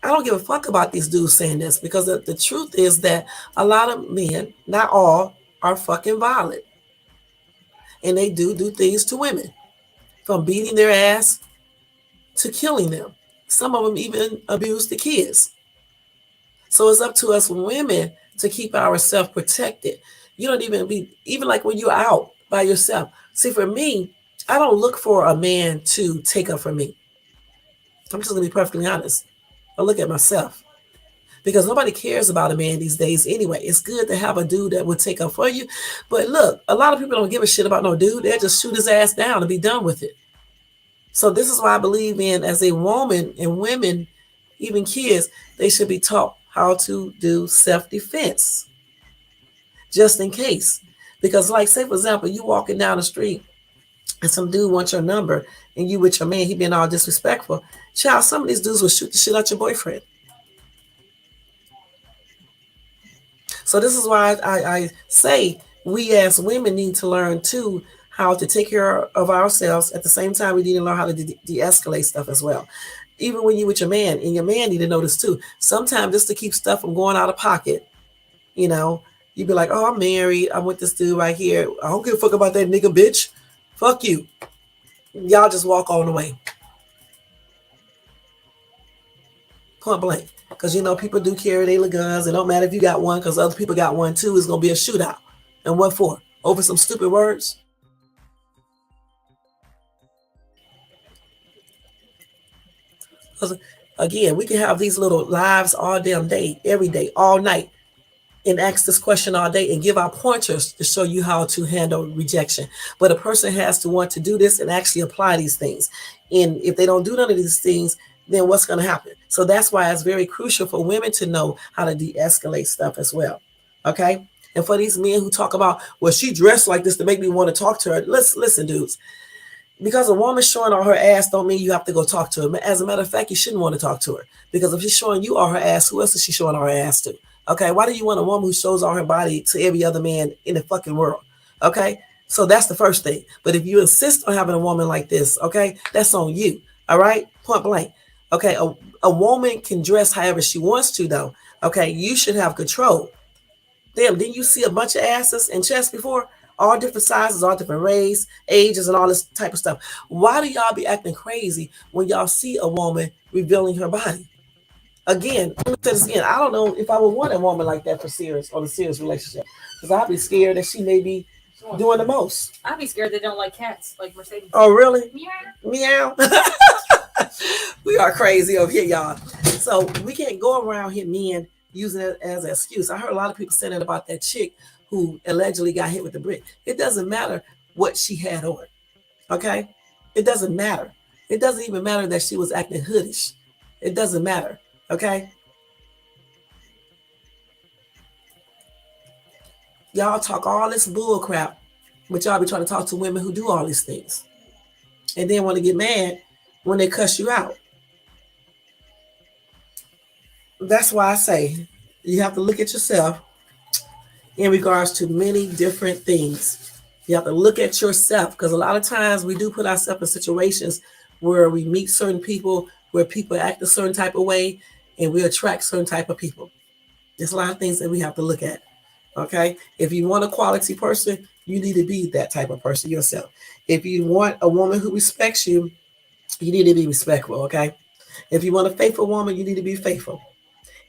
Speaker 1: I don't give a fuck about these dudes saying this because the truth is that a lot of men, not all, are fucking violent. And they do things to women, from beating their ass to killing them. Some of them even abuse the kids. So it's up to us women to keep ourselves protected. You don't even like when you're out by yourself. See, for me, I don't look for a man to take up for me. I'm just gonna be perfectly honest. I look at myself. Because nobody cares about a man these days anyway. It's good to have a dude that would take up for you. But look, a lot of people don't give a shit about no dude. They'll just shoot his ass down and be done with it. So this is why I believe in, as a woman and women, even kids, they should be taught how to do self-defense. Just in case. Because like, say for example, you walking down the street and some dude wants your number and you with your man, he being all disrespectful. Child, some of these dudes will shoot the shit out your boyfriend. So this is why I say we as women need to learn too how to take care of ourselves. At the same time, we need to learn how to de-escalate stuff as well. Even when you with your man, and your man need to know this too. Sometimes just to keep stuff from going out of pocket, you know, you be like, oh, I'm married. I'm with this dude right here. I don't give a fuck about that nigga, bitch. Fuck you. Y'all just walk on the way. Point blank. Because, you know, people do carry their guns. It don't matter if you got one because other people got one too. It's going to be a shootout. And what for? Over some stupid words? Because, again, we can have these little lives all damn day, every day, all night, and ask this question all day and give our pointers to show you how to handle rejection. But a person has to want to do this and actually apply these things. And if they don't do none of these things, then what's going to happen? So that's why it's very crucial for women to know how to de-escalate stuff as well. Okay? And for these men who talk about, well, she dressed like this to make me want to talk to her. Listen, dudes. Because a woman showing all her ass don't mean you have to go talk to her. As a matter of fact, you shouldn't want to talk to her. Because if she's showing you all her ass, who else is she showing all her ass to? Okay? Why do you want a woman who shows all her body to every other man in the fucking world? Okay? So that's the first thing. But if you insist on having a woman like this, okay, that's on you. All right? Point blank. Okay, a woman can dress however she wants to, though. Okay, you should have control. Damn, didn't you see a bunch of asses and chests before? All different sizes, all different race, ages, and all this type of stuff. Why do y'all be acting crazy when y'all see a woman revealing her body? Again, let me say this again. I don't know if I would want a woman like that for serious or a serious relationship. Because I'd be scared that she may be doing the most.
Speaker 2: I'd be scared they don't like cats, like Mercedes.
Speaker 1: Oh, really?
Speaker 2: Meow.
Speaker 1: Meow. We are crazy over here, y'all. So we can't go around here men using it as an excuse. I heard a lot of people saying it about that chick who allegedly got hit with the brick. It doesn't matter what she had on. Okay? It doesn't matter. It doesn't even matter that she was acting hoodish. It doesn't matter. Okay? Y'all talk all this bull crap, but y'all be trying to talk to women who do all these things. And then want to get mad when they cuss you out. That's why I say you have to look at yourself in regards to many different things. You have to look at yourself because a lot of times we do put ourselves in situations where we meet certain people, where people act a certain type of way, and we attract certain type of people. There's a lot of things that we have to look at. Okay? If you want a quality person, you need to be that type of person yourself. If you want a woman who respects you, you need to be respectful. Okay? If you want a faithful woman, you need to be faithful.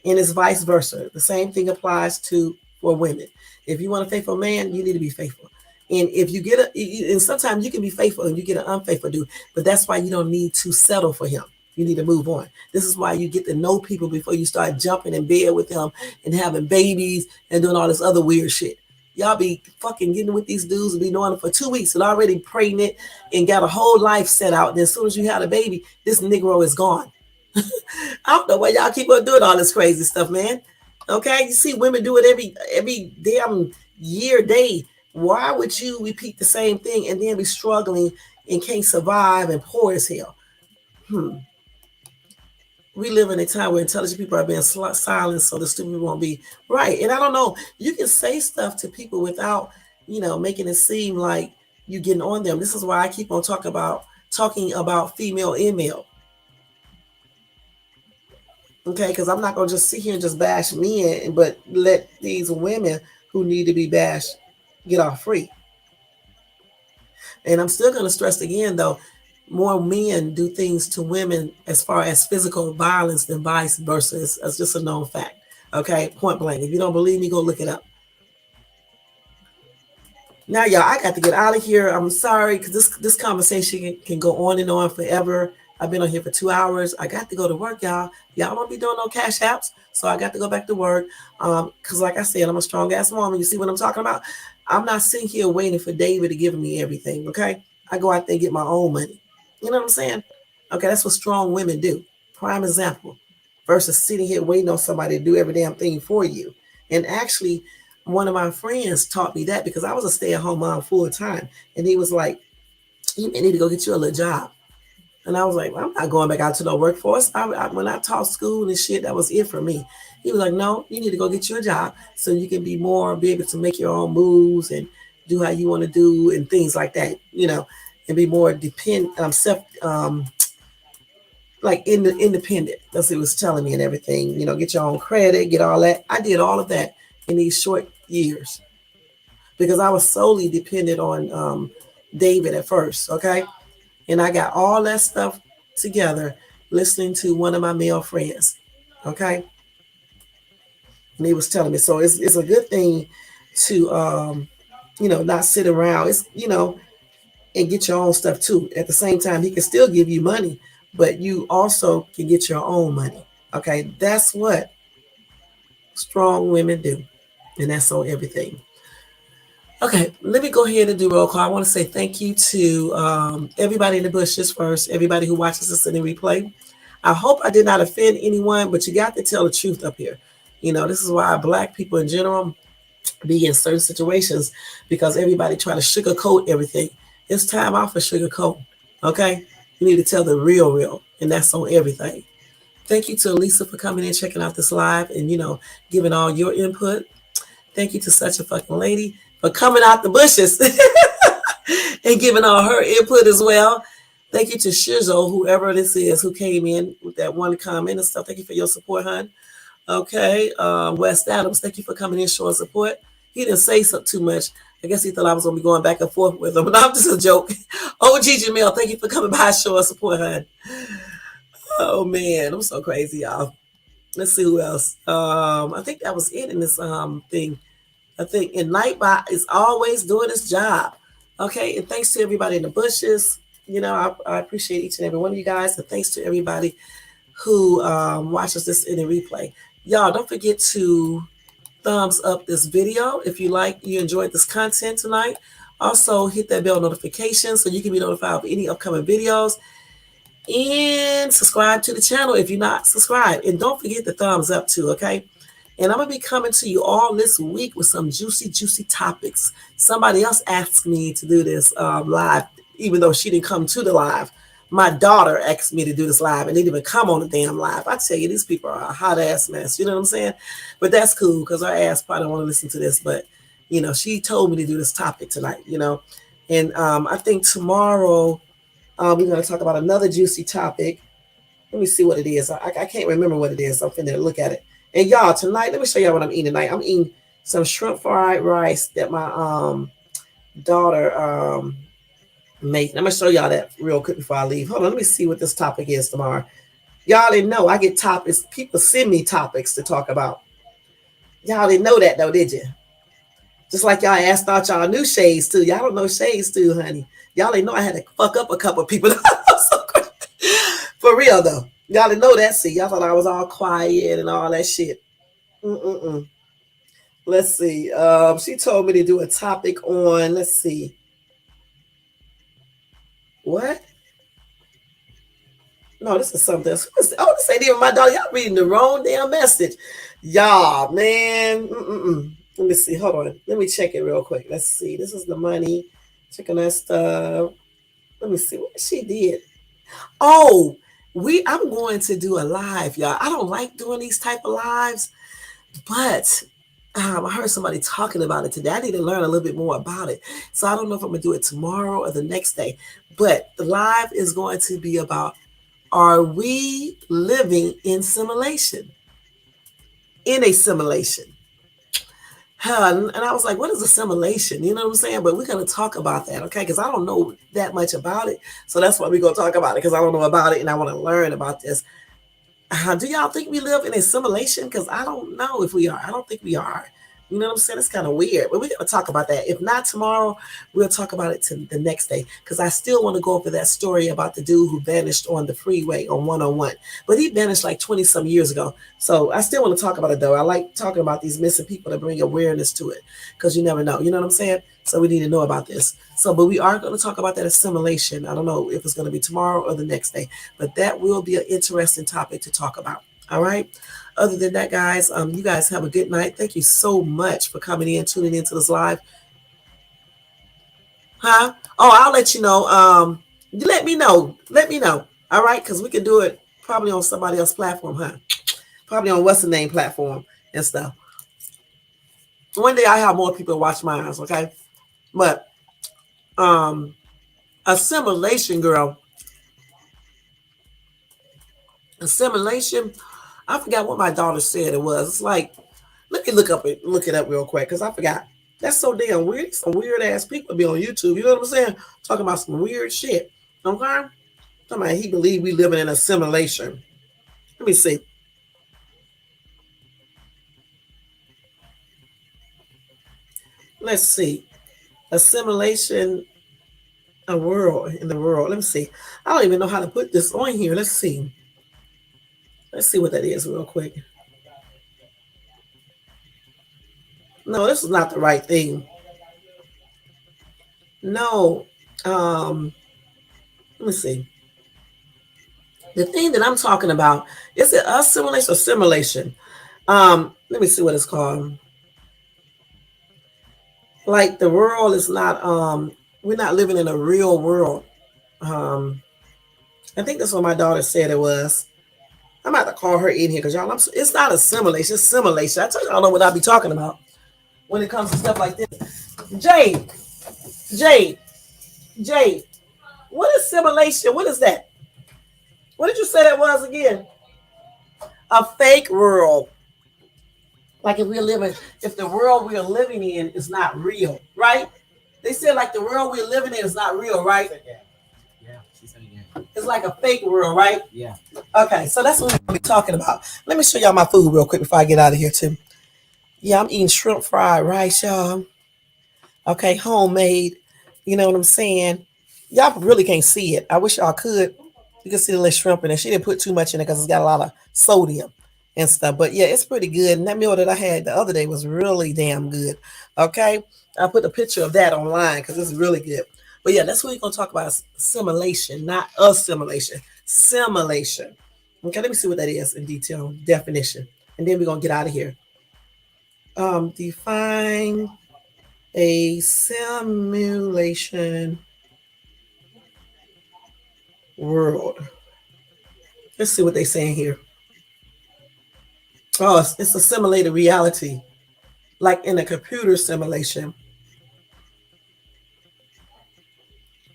Speaker 1: And it's vice versa. The same thing applies to for women. If you want a faithful man, you need to be faithful. And if you get and sometimes you can be faithful and you get an unfaithful dude, but that's why you don't need to settle for him. You need to move on. This is why you get to know people before you start jumping in bed with them and having babies and doing all this other weird shit. Y'all be fucking getting with these dudes and be knowing them for 2 weeks and already pregnant and got a whole life set out. And as soon as you had a baby, this Negro is gone. I don't know why y'all keep on doing all this crazy stuff, man. Okay, you see women do it every damn year, day. Why would you repeat the same thing and then be struggling and can't survive and poor as hell? We live in a time where intelligent people are being silenced so the stupid people won't be right. And I don't know, you can say stuff to people without, making it seem like you getting on them. This is why I keep on talking about female and male. Okay, because I'm not gonna just sit here and just bash men, but let these women who need to be bashed get off free. And I'm still gonna stress again, though, more men do things to women as far as physical violence than vice versa. It's just a known fact. Okay, point blank. If you don't believe me, go look it up. Now, y'all, I got to get out of here. I'm sorry because this conversation can go on and on forever. I've been on here for 2 hours. I got to go to work, y'all. Y'all don't be doing no cash apps, so I got to go back to work. Because like I said, I'm a strong ass woman. You see what I'm talking about? I'm not sitting here waiting for David to give me everything. Okay, I go out there and get my own money. You know what I'm saying? Okay, that's what strong women do. Prime example. Versus sitting here waiting on somebody to do every damn thing for you. And actually, one of my friends taught me that because I was a stay-at-home mom full time, and he was like, "You need to go get you a little job." And I was like, well, I'm not going back out to the workforce. When I taught school and shit, that was it for me. He was like, no, you need to go get you a job so you can be able to make your own moves and do how you want to do and things like that, and be more independent. That's what he was telling me and everything. Get your own credit, get all that. I did all of that in these short years because I was solely dependent on David at first, okay? And I got all that stuff together listening to one of my male friends. Okay. And he was telling me, so it's a good thing to, not sit around, and get your own stuff too. At the same time, he can still give you money, but you also can get your own money. Okay. That's what strong women do. And that's on everything. Okay, let me go ahead and do roll call. I want to say thank you to everybody in the bushes first, everybody who watches this in the replay. I hope I did not offend anyone, but you got to tell the truth up here. This is why Black people in general be in certain situations because everybody try to sugarcoat everything. It's time out for sugarcoat, okay? You need to tell the real, and that's on everything. Thank you to Elisa for coming in, checking out this live, and, giving all your input. Thank you to Such a Fucking Lady for coming out the bushes and giving all her input as well. Thank you to Shizo, whoever this is, who came in with that one comment and stuff. Thank you for your support, hon. Okay, West Adams, thank you for coming in, showing support. He didn't say so too much. I guess he thought I was going to be going back and forth with him, but I'm just a joke. OG Jamil, thank you for coming by, showing support, hon. Oh, man, I'm so crazy, y'all. Let's see who else. I think that was it in this thing. I think and Nightbot is always doing his job. Okay, and thanks to everybody in the bushes. I appreciate each and every one of you guys, and thanks to everybody who watches this in the replay. Y'all, don't forget to thumbs up this video if you enjoyed this content tonight. Also, hit that bell notification so you can be notified of any upcoming videos. and subscribe to the channel if you're not subscribed. And don't forget the thumbs up too, okay? And I'm going to be coming to you all this week with some juicy, juicy topics. Somebody else asked me to do this live, even though she didn't come to the live. My daughter asked me to do this live and didn't even come on the damn live. I tell you, these people are a hot ass mess. You know what I'm saying? But that's cool because her ass probably don't want to listen to this. But, you know, she told me to do this topic tonight, you know. And I think tomorrow we're going to talk about another juicy topic. Let me see what it is. I can't remember what it is. I'm finna look at it. And y'all, tonight, let me show y'all what I'm eating tonight. I'm eating some shrimp fried rice that my daughter made. I'm gonna show y'all that real quick before I leave. Hold on, let me see what this topic is tomorrow. Y'all didn't know I get topics. People send me topics to talk about. Y'all didn't know that though, did you? Just like y'all asked out y'all new shades too. Y'all don't know shades too, honey. Y'all didn't know I had to fuck up a couple of people. For real though. Y'all didn't know that. See, y'all thought I was all quiet and all that shit. Mm-mm-mm. Let's see. She told me to do a topic on, let's see. What? No, this is something else. Oh, this ain't even my daughter. Y'all reading the wrong damn message. Y'all, man. Mm-mm-mm. Let me see. Hold on. Let me check it real quick. Let's see. This is the money. Checking that stuff. Let me see what she did. Oh, I'm going to do a live, y'all. I don't like doing these type of lives, but I heard somebody talking about it today. I need to learn a little bit more about it. So I don't know if I'm gonna do it tomorrow or the next day. But the live is going to be about, are we living in simulation? In a simulation. And I was like, what is assimilation? You know what I'm saying? But we're going to talk about that, okay? Because I don't know that much about it. So that's why we're going to talk about it, because I don't know about it and I want to learn about this. Do y'all think we live in assimilation? Because I don't know if we are. I don't think we are. You know what I'm saying? It's kind of weird. But we're going to talk about that. If not tomorrow, we'll talk about it the next day. Because I still want to go over that story about the dude who vanished on the freeway on 101. But he vanished like 20 some years ago. So I still want to talk about it, though. I like talking about these missing people to bring awareness to it. Because you never know. You know what I'm saying? So we need to know about this. So, but we are going to talk about that assimilation. I don't know if it's going to be tomorrow or the next day. But that will be an interesting topic to talk about. All right. Other than that, guys, you guys have a good night. Thank you so much for coming in, tuning into this live. Huh? Oh, I'll let you know. Let me know. Let me know. All right, because we can do it probably on somebody else's platform, huh? Probably on what's the name platform and stuff. One day I have more people watch mine, okay? But assimilation, girl. Assimilation. I forgot what my daughter said it was. It's like, let me look it up real quick because I forgot. That's so damn weird. Some weird ass people be on YouTube. You know what I'm saying? Talking about some weird shit. Okay? Talking about he believe we living in assimilation. Let me see. Let's see. Assimilation a world in the world. Let me see. I don't even know how to put this on here. Let's see. Let's see what that is real quick. No, this is not the right thing. No. Let me see. The thing that I'm talking about, is it assimilation or simulation? Let me see what it's called. Like the world is not we're not living in a real world. I think that's what my daughter said it was. I'm about to call her in here because y'all, it's not assimilation, it's simulation. I tell you, I don't know what I be talking about when it comes to stuff like this. Jade, what is simulation? What is that? What did you say that was again? A fake world. Like if the world we're living in is not real, right? They said like the world we're living in is not real, right?
Speaker 3: Yeah, she said again.
Speaker 1: It's like a fake world, right?
Speaker 3: Yeah.
Speaker 1: Okay, so that's what we're gonna be talking about. Let me show y'all my food real quick before I get out of here too. Yeah, I'm eating shrimp fried rice, y'all. Okay, homemade. You know what I'm saying? Y'all really can't see it. I wish y'all could. You can see the little shrimp in it. She didn't put too much in it because it's got a lot of sodium and stuff. But yeah, it's pretty good. And that meal that I had the other day was really damn good. Okay, I put a picture of that online because it's really good. But yeah, that's what we're gonna talk about: simulation, not assimilation. simulation. Okay, let me see what that is in detail, definition. And then we're going to get out of here. Define a simulation world. Let's see what they're saying here. Oh, it's a simulated reality, like in a computer simulation.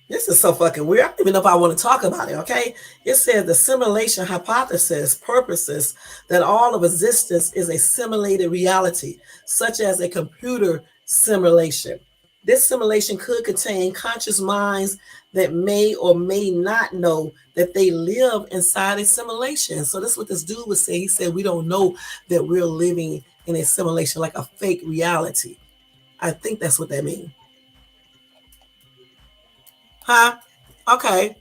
Speaker 1: This is so fucking weird. I don't even know if I want to talk about it, okay? It says the simulation hypothesis purposes that all of existence is a simulated reality, such as a computer simulation. This simulation could contain conscious minds that may or may not know that they live inside a simulation. So that's what this dude was saying. He said, we don't know that we're living in a simulation, like a fake reality. I think that's what that means. Huh? Okay.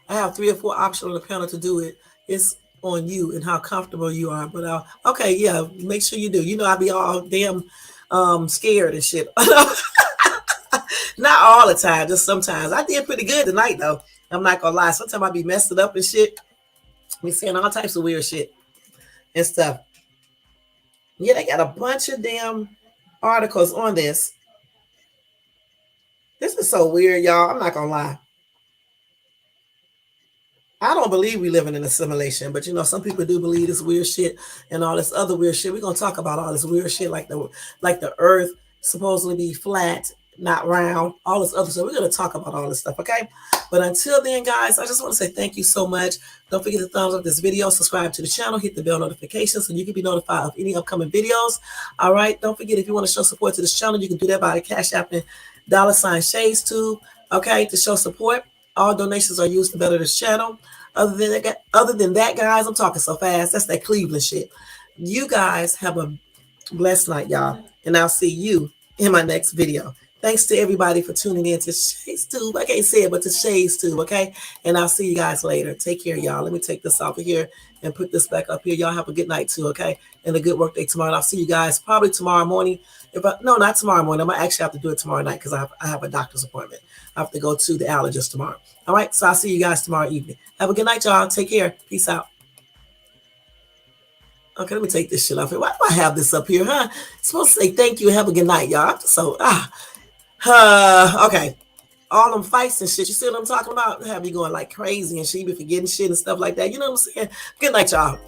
Speaker 1: I have 3 or 4 options on the panel to do it. It's on you and how comfortable you are. But okay, yeah, make sure you do. You know, I be all damn scared and shit. Not all the time, just sometimes. I did pretty good tonight though. I'm not gonna lie. Sometimes I be messing up and shit. Be saying all types of weird shit and stuff. Yeah, they got a bunch of damn articles on this. This is so weird, y'all. I'm not gonna lie. I don't believe we living in a simulation, but you know, some people do believe this weird shit and all this other weird shit. We're gonna talk about all this weird shit, like the earth supposedly be flat, not round, all this other stuff. We're gonna talk about all this stuff, okay? But until then, guys, I just want to say thank you so much. Don't forget to thumbs up this video, subscribe to the channel, hit the bell notification so you can be notified of any upcoming videos. All right. Don't forget, if you want to show support to this channel, you can do that by the Cash App and $ShadeStube, okay, to show support. All donations are used to better this channel. Other than that, guys, I'm talking so fast. That's that Cleveland shit. You guys have a blessed night, y'all. And I'll see you in my next video. Thanks to everybody for tuning in to ShadeStube. I can't say it, but to ShadeStube, okay? And I'll see you guys later. Take care, y'all. Let me take this off of here and put this back up here. Y'all have a good night, too, okay? And a good work day tomorrow. And I'll see you guys probably tomorrow morning. No, not tomorrow morning. I might actually have to do it tomorrow night because I have a doctor's appointment. I have to go to the allergist tomorrow. All right? So I'll see you guys tomorrow evening. Have a good night, y'all. Take care. Peace out. Okay, let me take this shit off here. Why do I have this up here, huh? It's supposed to say thank you and have a good night, y'all. Okay. All them fights and shit. You see what I'm talking about? Have me going like crazy and shit, be forgetting shit and stuff like that. You know what I'm saying? Good night, y'all.